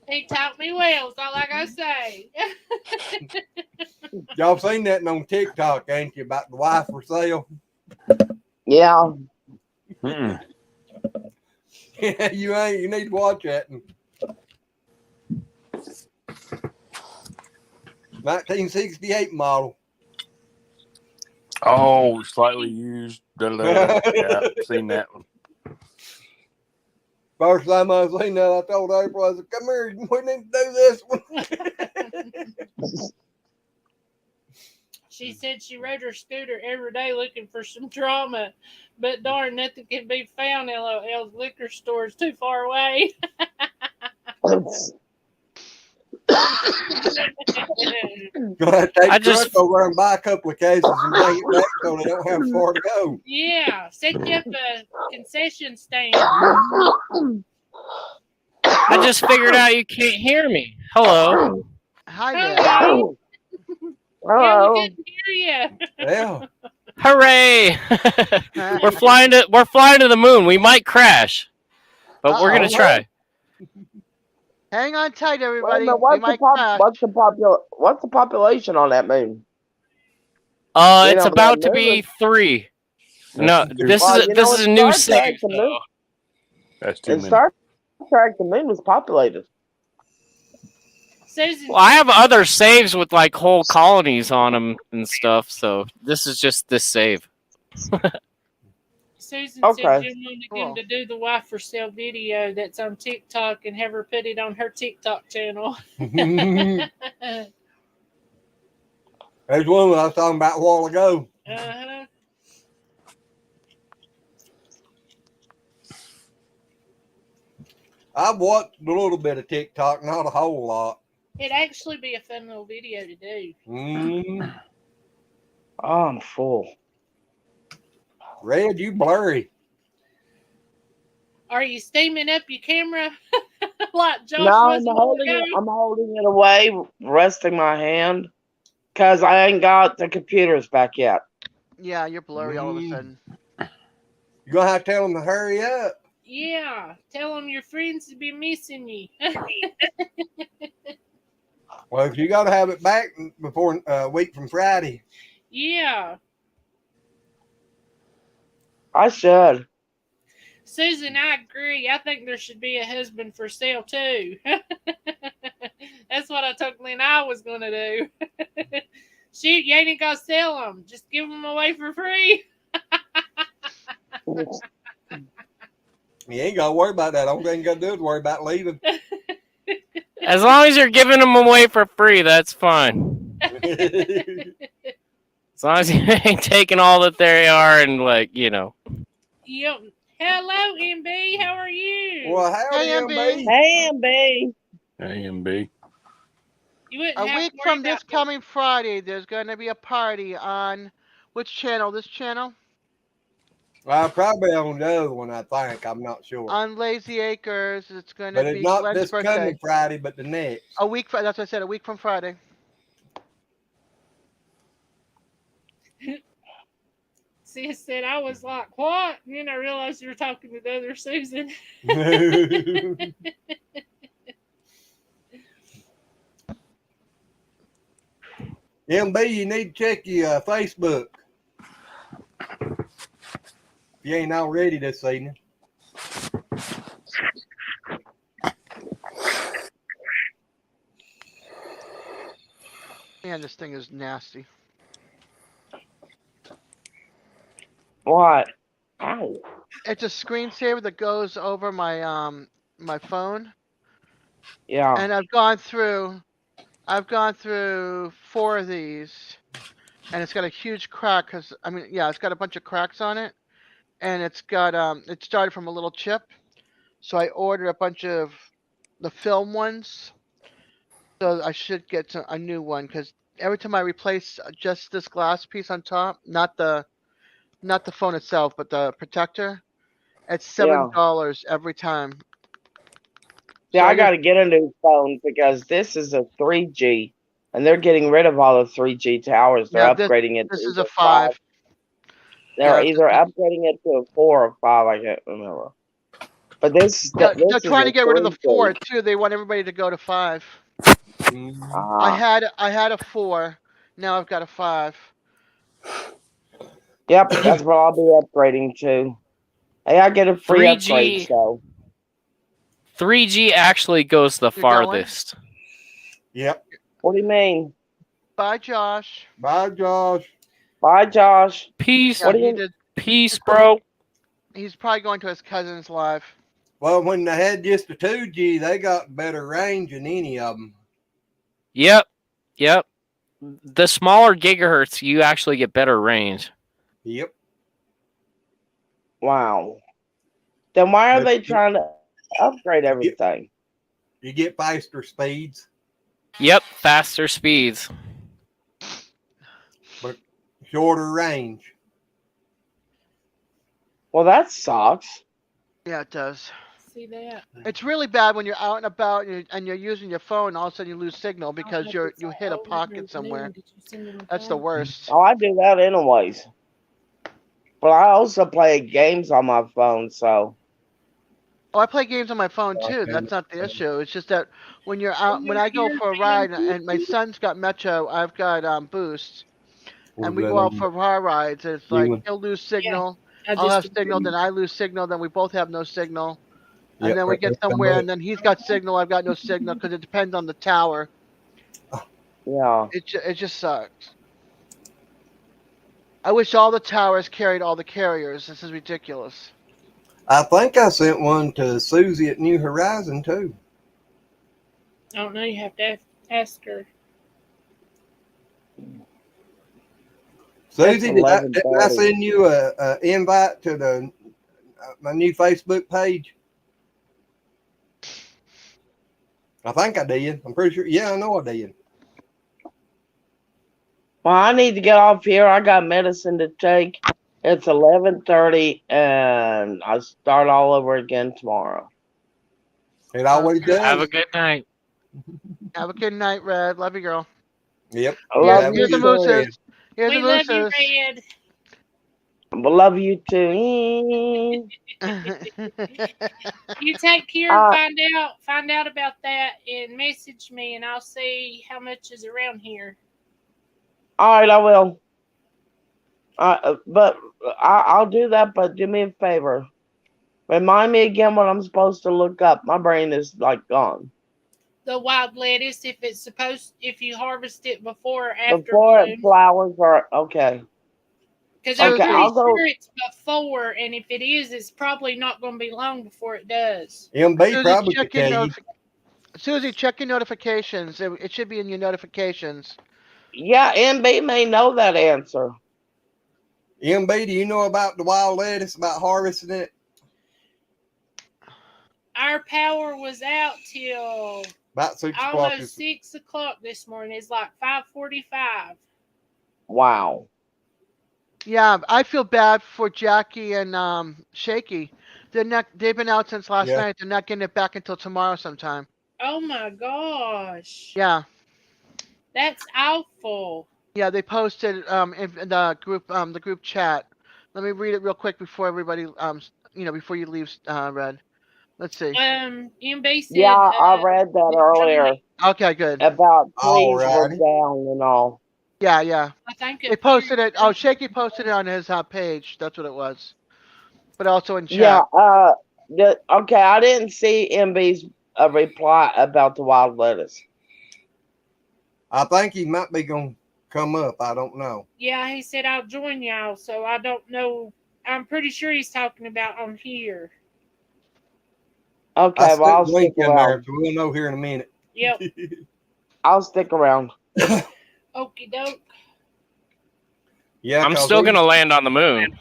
He taught me well, is all I gotta say. Y'all seen that on TikTok, ain't you, about the wife for sale? Yeah. Mm-mm. Yeah, you ain't. You need to watch that. 1968 model. Oh, slightly used. Yeah, seen that one. First time I seen that, I told April, I said, "Come here, we need to do this one." She said she rode her scooter every day looking for some drama, but darn, nothing can be found. LOL's liquor store is too far away. Gonna take I truck just- over and buy a couple of cases and bring it back so they don't have far to go. Yeah, set you up a concession stand. I just figured out you can't hear me. Hello. Hi there. Hello. Yeah, Hello. we couldn't hear you. Yeah. Hooray! we're flying to the moon. We might crash, but we're gonna Uh-oh. try. Hang on tight, Wait a everybody. minute, We might crash. what's the population on that moon? You It's know, about that to be moon- 3. No, this Well, is you this know, is a in new Star Trek, save. the moon- Though. That's too In many. Star Trek, the moon was populated. Susan, Well, I have other saves with like whole colonies on them and stuff. So this is just this save. Susan Okay. said you wanted Cool. him to do the wife for sale video that's on TikTok and have her put it on her TikTok channel. There's one I was talking about a while ago. Uh-huh. I've watched a little bit of TikTok, not a whole lot. It'd actually be a fun little video to do. Mm. Oh, I'm full. Red, you blurry. Are you steaming up your camera like Josh No, was I'm a while holding ago? it. I'm holding it away, resting my hand, cause I ain't got the computers back yet. Yeah, you're blurry all of a Mm. sudden. You're going to have to tell them to hurry up. Yeah, tell them your friends to be missing you. Well, if you got to have it back before a week from Friday. Yeah. I should. Susan, I agree. I think there should be a husband for sale too. That's what I told Lynn I was going to do. Shoot, you ain't going to sell them. Just give them away for free. You ain't got to worry about that. All thing you got to do is worry about leaving. As long as you're giving them away for free, that's fine. As long as you ain't taking all that they are and like Yep. Hello, MB. How are you? Well, howdy, Hey, MB. MB. Hey, MB. AMB. You wouldn't A have week to worry from this about- coming Friday, there's going to be a party on which channel? This channel? Probably on the other one, I think. I'm not sure. On Lazy Acres. It's going But to it's be not Glenn's this birthday. coming Friday, but the next. A week. That's what I said. A week from Friday. Sis said, I was like, what? And then I realized you were talking to the other Susan. MB, you need to check your Facebook. If you ain't already this evening. Man, this thing is nasty. What? Ow. It's a screensaver that goes over my my phone, Yeah. and I've gone through 4 of these, and it's got a huge crack. Cause I mean, yeah, it's got a bunch of cracks on it, and it's got it started from a little chip, so I ordered a bunch of the film ones. So I should get a new one because every time I replace just this glass piece on top, not the phone itself, but the protector, it's $7 every time. Yeah, So I I got to get a new phone because this is a 3G, and they're getting rid of all the 3G towers. They're Yeah, upgrading it. This to is a either 5. They're Yeah, either upgrading it to a 4 or 5. I can't remember. But this They're is trying to a get rid of the 3G. 4 too. They want everybody to go to 5. I had a 4. Now I've got a 5. Yep, that's what I'll be upgrading to. Hey, I get a free 3G. upgrade, so 3G actually goes the You're going? farthest. Yep. what do you mean? Bye, Josh. Bye, Josh. Bye, Josh. Peace, Yeah, What do he you- did. peace, bro. He's probably going to his cousin's live. Well, when they had just a 2G, they got better range than any of them. Yep. The smaller gigahertz, you actually get better range. Yep. Wow. Then why are But they trying to upgrade everything? You get faster speeds, Yep, faster speeds. but shorter range. Well, that sucks. Yeah, it does. See that? It's really bad when you're out and about and you're using your phone, and all of a sudden you lose signal because you hit a pocket somewhere. That's the worst. Oh, I do that anyways. But I also play games on my phone, so Oh, I play games on my phone too. Okay. That's not the issue. It's just that when you're out, when I go for a ride, and my son's got Metro, I've got Boost, and we go out for our rides. It's like You- he'll lose signal. I I'll have just signal, then I lose signal, then we both have no signal, and Yep, then we right, get that's somewhere, somebody. and then he's got signal, I've got no signal because it depends on the tower. yeah. It just sucks. I wish all the towers carried all the carriers. This is ridiculous. I think I sent one to Susie at New Horizon too. I don't know. You have to ask her. Susie, didn't I 11:30. send you a invite to the my new Facebook page? I think I did. I'm pretty sure. Yeah, I know I did. Well, I need to get off here. I got medicine to take. It's 11:30, and I start all over again tomorrow. It always does. Have a good night. Have a good night, Red. Love you, girl. Yep. I love have a Here's the good you. day. mooses. Here's We the love you, mooses. Red. I love you too. You take care Uh, and find out about that and message me, and I'll see how much is around here. All right, I will. But I'll do that. But do me a favor. Remind me again what I'm supposed to look up. My brain is like gone. The wild lettuce, if you harvest it before or after Before bloom, flowers are okay. because I'm Okay, pretty I'll go. sure it's before, and if it is, it's probably not going to be long before it does. MB Susie, probably could check your tell you. Susie, check your notifications. It should be in your notifications. Yeah, MB may know that answer. MB, do you know about the wild lettuce, about harvesting it? Our power was out till About 6 o'clock. almost 6 o'clock this morning. It's like 5:45. Wow. Yeah, I feel bad for Jackie and Shaky. They've been out since last Yeah. night. They're not getting it back until tomorrow sometime. Oh my gosh. Yeah. That's awful. Yeah, they posted in the group chat. Let me read it real quick before everybody before you leave, Red. Let's see. MB said, Yeah, I read that earlier Okay, good. about trees were Alrighty. down and all. Yeah. I think They posted it. Oh, Shaky posted it on his page. That's what it was. But also in chat. Yeah. Okay, I didn't see MB's reply about the wild lettuce. I think he might be going to come up. I don't know. Yeah, he said I'll join y'all. So I don't know. I'm pretty sure he's talking about on here. Okay, I well, I'll slipped link stick in there, around. so we'll know here in a minute. Yep. I'll stick around. Okie doke. Yeah, I'm 'cause still he- gonna land on the moon.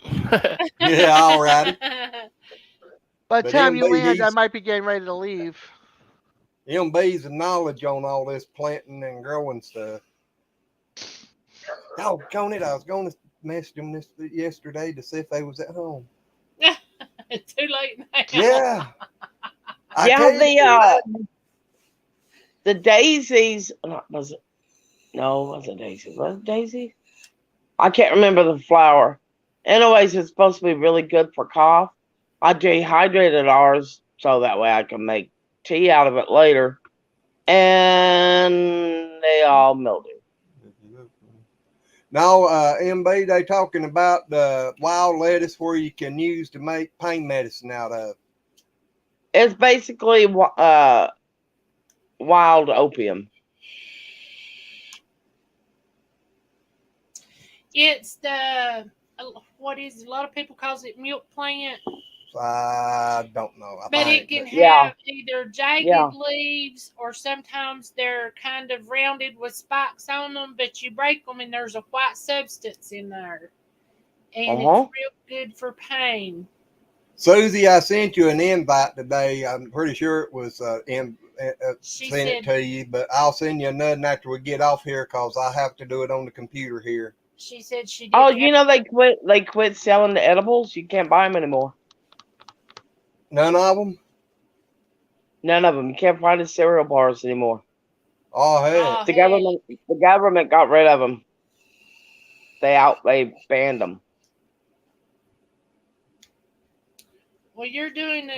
Yeah, all righty. By the But time you MB, land, I he's- might be getting ready to leave. MB's the knowledge on all this planting and growing stuff. Oh, it! I was going to message them yesterday to see if they was at home. Too late now. Yeah. I Yeah, tell you, the daisies. Was it? No, it wasn't daisies. Was it daisies? I can't remember the flower. Anyways, it's supposed to be really good for cough. I dehydrated ours so that way I can make tea out of it later. And they all mildewed. No, MB, they talking about the wild lettuce where you can use to make pain medicine out of. It's basically wild opium. It's the what is a lot of people calls it milk plant, I don't know. I but it think, can but Yeah. have either jagged Yeah. leaves or sometimes they're kind of rounded with spikes on them. But you break them and there's a white substance in there, and it's Uh-huh. real good for pain. Susie, I sent you an invite today. I'm pretty sure it was She sent it said to you, but I'll send you another after we get off here because I have to do it on the computer here. she said she Oh, didn't you know they quit selling the edibles. You can't buy them anymore. None of them? None of them. You can't find the cereal bars anymore. Oh, heck. Oh, The heck. government got rid of them. They banned them. Well, you're doing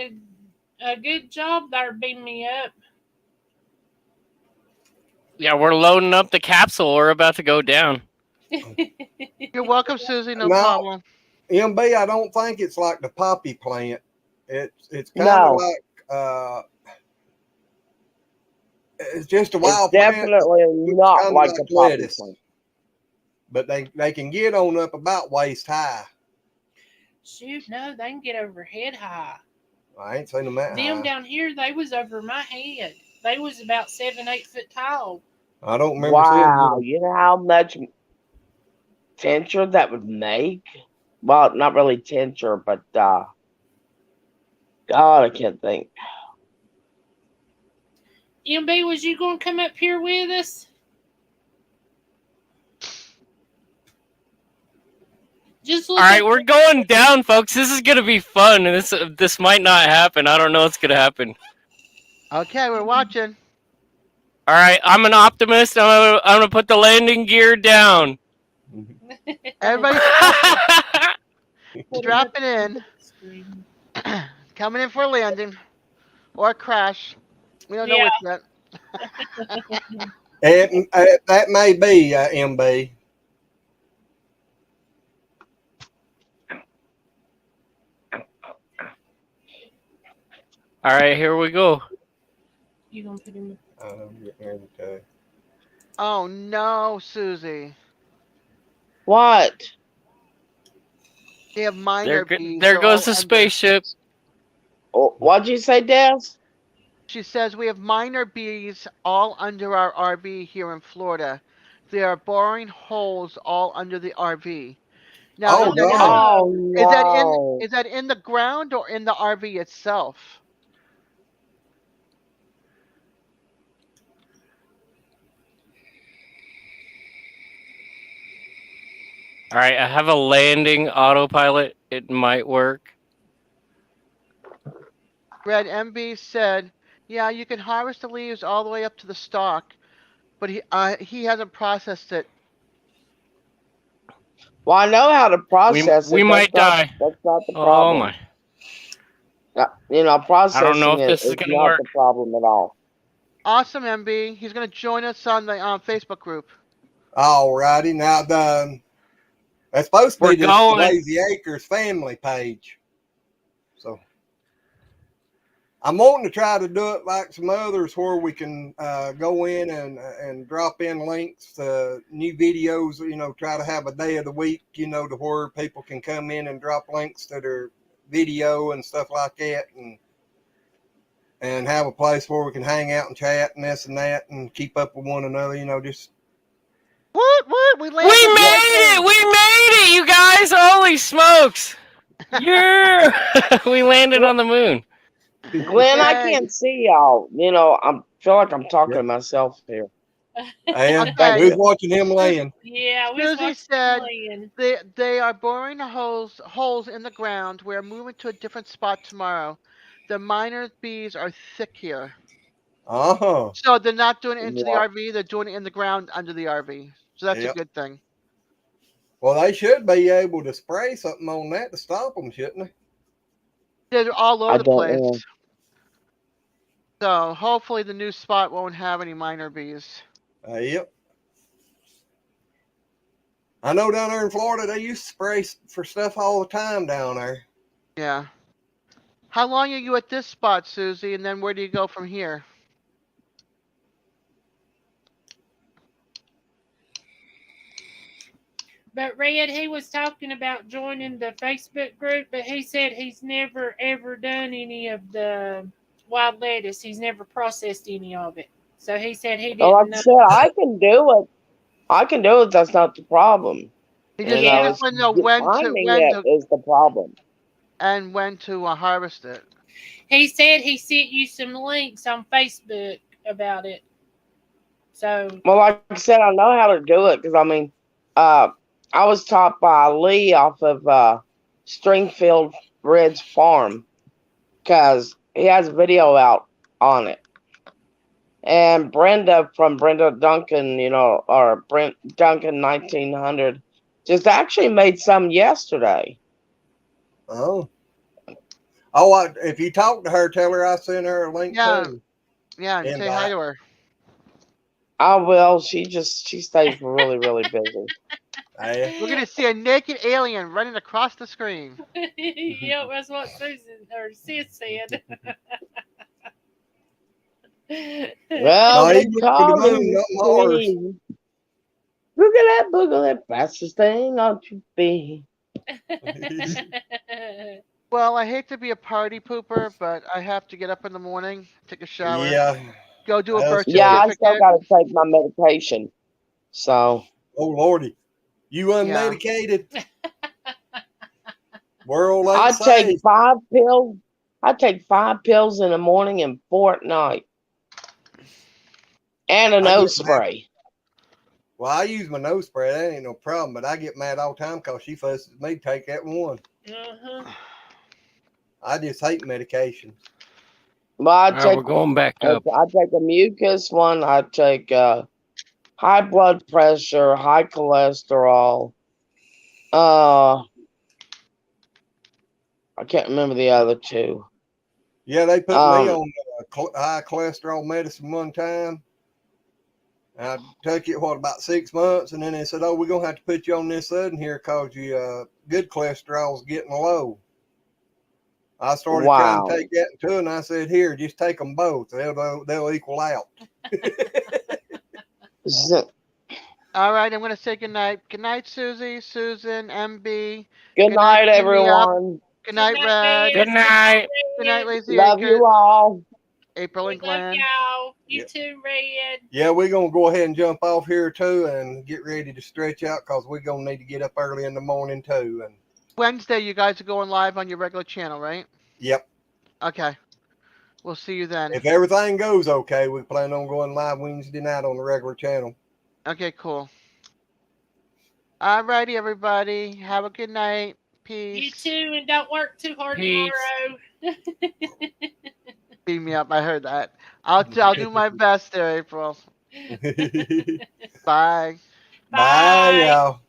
a good job there, beam me up. Yeah, we're loading up the capsule. We're about to go down. You're welcome, Susie. No No. problem. MB, I don't think it's like the poppy plant. It's kind of No. like it's just a It's wild plant, definitely looks not kinda like like the poppy lettuce. plant. but they can get on up about waist high. Shoot, no, they can get over head high. I ain't seen them that Them high. down here, they was over my head. They was about 7, 8 foot tall. I don't remember Wow, seeing you know how much tincture that would make? Well, not really tincture, but God, I can't think. MB, was you going to come up here with us? Just look All right, up- we're going down, folks. This is gonna be fun, and this might not happen. I don't know what's gonna happen. Okay, we're watching. All right, I'm an optimist. I'm gonna put the landing gear down. Everybody Put 'em strapping up in. the screen. Coming in for a landing. Or a crash. We don't know Yeah. which yet. that may be MB. All right, here we go. You gonna put him? Okay. Oh no, Susie. What? They have minor There, bees. there They're goes all the under. spaceship. Oh, what'd you say, Des? She says we have minor bees all under our RV here in Florida. They are boring holes all under the RV. Now, Oh, is that in the- God. Oh no! Is that in the ground or in the RV itself? All right, I have a landing autopilot. It might work. Red MB said, "Yeah, you can harvest the leaves all the way up to the stalk, but he hasn't processed it." Well, I know how to process We it. might die. That's not the Oh problem. my! Processing if this is is gonna not work. the problem at all. Awesome, MB. He's going to join us on the Facebook group. All righty. Now that's supposed to We're be the going. Lazy Acres family page. So I'm wanting to try to do it like some others where we can go in and drop in links to new videos, try to have a day of the week, to where people can come in and drop links to their video and stuff like that, and have a place where we can hang out and chat and this and that and keep up with one another, just What? We landed. We made it! We made it, you guys! Holy smokes! Yeah, we landed on the moon. Glenn, I Yay. can't see y'all. I feel like I'm talking to myself here. And Okay. who's watching him land? Yeah, we Susie watched said- playing. They are boring holes in the ground. We're moving to a different spot tomorrow. The minor bees are thick here. Uh-huh. So they're not doing it into the Yeah. RV, they're doing it in the ground under the RV. So that's a Yep. good thing. Well, they should be able to spray something on that to stop them, shouldn't they? They're all I over the don't place. know. So hopefully the new spot won't have any minor bees. Yep. I know down there in Florida, they used to spray for stuff all the time down there. Yeah. How long are you at this spot, Susie? And then where do you go from here? But Red, he was talking about joining the Facebook group, but he said he's never ever done any of the wild lettuce. He's never processed any of it. So he said he Well, like didn't I know. said, I can do it. I can do it. That's not the problem. He You just Yeah. he know, just it's want to know finding it is the problem. when to harvest it. He said he sent you some links on Facebook about it. So Well, like I said, I know how to do it because I mean, I was taught by Lee off of Stringfield Red's farm because he has a video out on it. And Brenda from Brenda Duncan, or Brent Duncan 1900, just actually made some yesterday. Oh, if you talk to her, tell her I sent her a link Yeah. too. Yeah, and say hi to her. I will. She stays really, really busy. Hey, We're gonna see a naked alien running across the screen. yeah, that's what Susan or Sis said. Well, No, they he went to the calling moon, not Mars. me. Look at that boogle, that fastest thing on your feet. Well, I hate to be a party pooper, but I have to get up in the morning, take a shower, Yeah. go do a birth Yeah, I still certificate. got to take my medication. So, Oh Lordy, you Yeah. unmedicated? World ain't I safe. take 5 pills. I take 5 pills in the morning and 4 at night. And a I nose get mad. spray. Well, I use my nose spray. That ain't no problem. But I get mad all the time because she fusses at me to take that one. Uh-huh. I just hate medication. Well, I All right, we're going back up. I take a mucus one. I take high blood pressure, high cholesterol. I can't remember the other 2. Yeah, they put me on high cholesterol medicine one time. I took it, about 6 months, and then they said, "Oh, we're gonna have to put you on this sudden here because your good cholesterol's getting low." I started trying to take that too, and I said, "Here, just take them both. They'll equal out." All right, I'm gonna say good night. Good night, Susie, Susan, MB. Good night, Clean Me Up. everyone. Good night, Red. Good night. Good night, Lazy Love Acres. you all. April We and love Glenn. y'all. You Yeah. too, Red. Yeah, we're gonna go ahead and jump off here too, and get ready to stretch out because we're gonna need to get up early in the morning too. And Wednesday, you guys are going live on your regular channel, right? yep, Okay. We'll see you then. if everything goes okay, we plan on going live Wednesday night on the regular channel. Okay, cool. All righty, everybody. Have a good night. You Peace. too, and don't work too hard Peace. tomorrow. Beat me up. I heard that. I'll do my best there, April. Bye. Bye, y'all.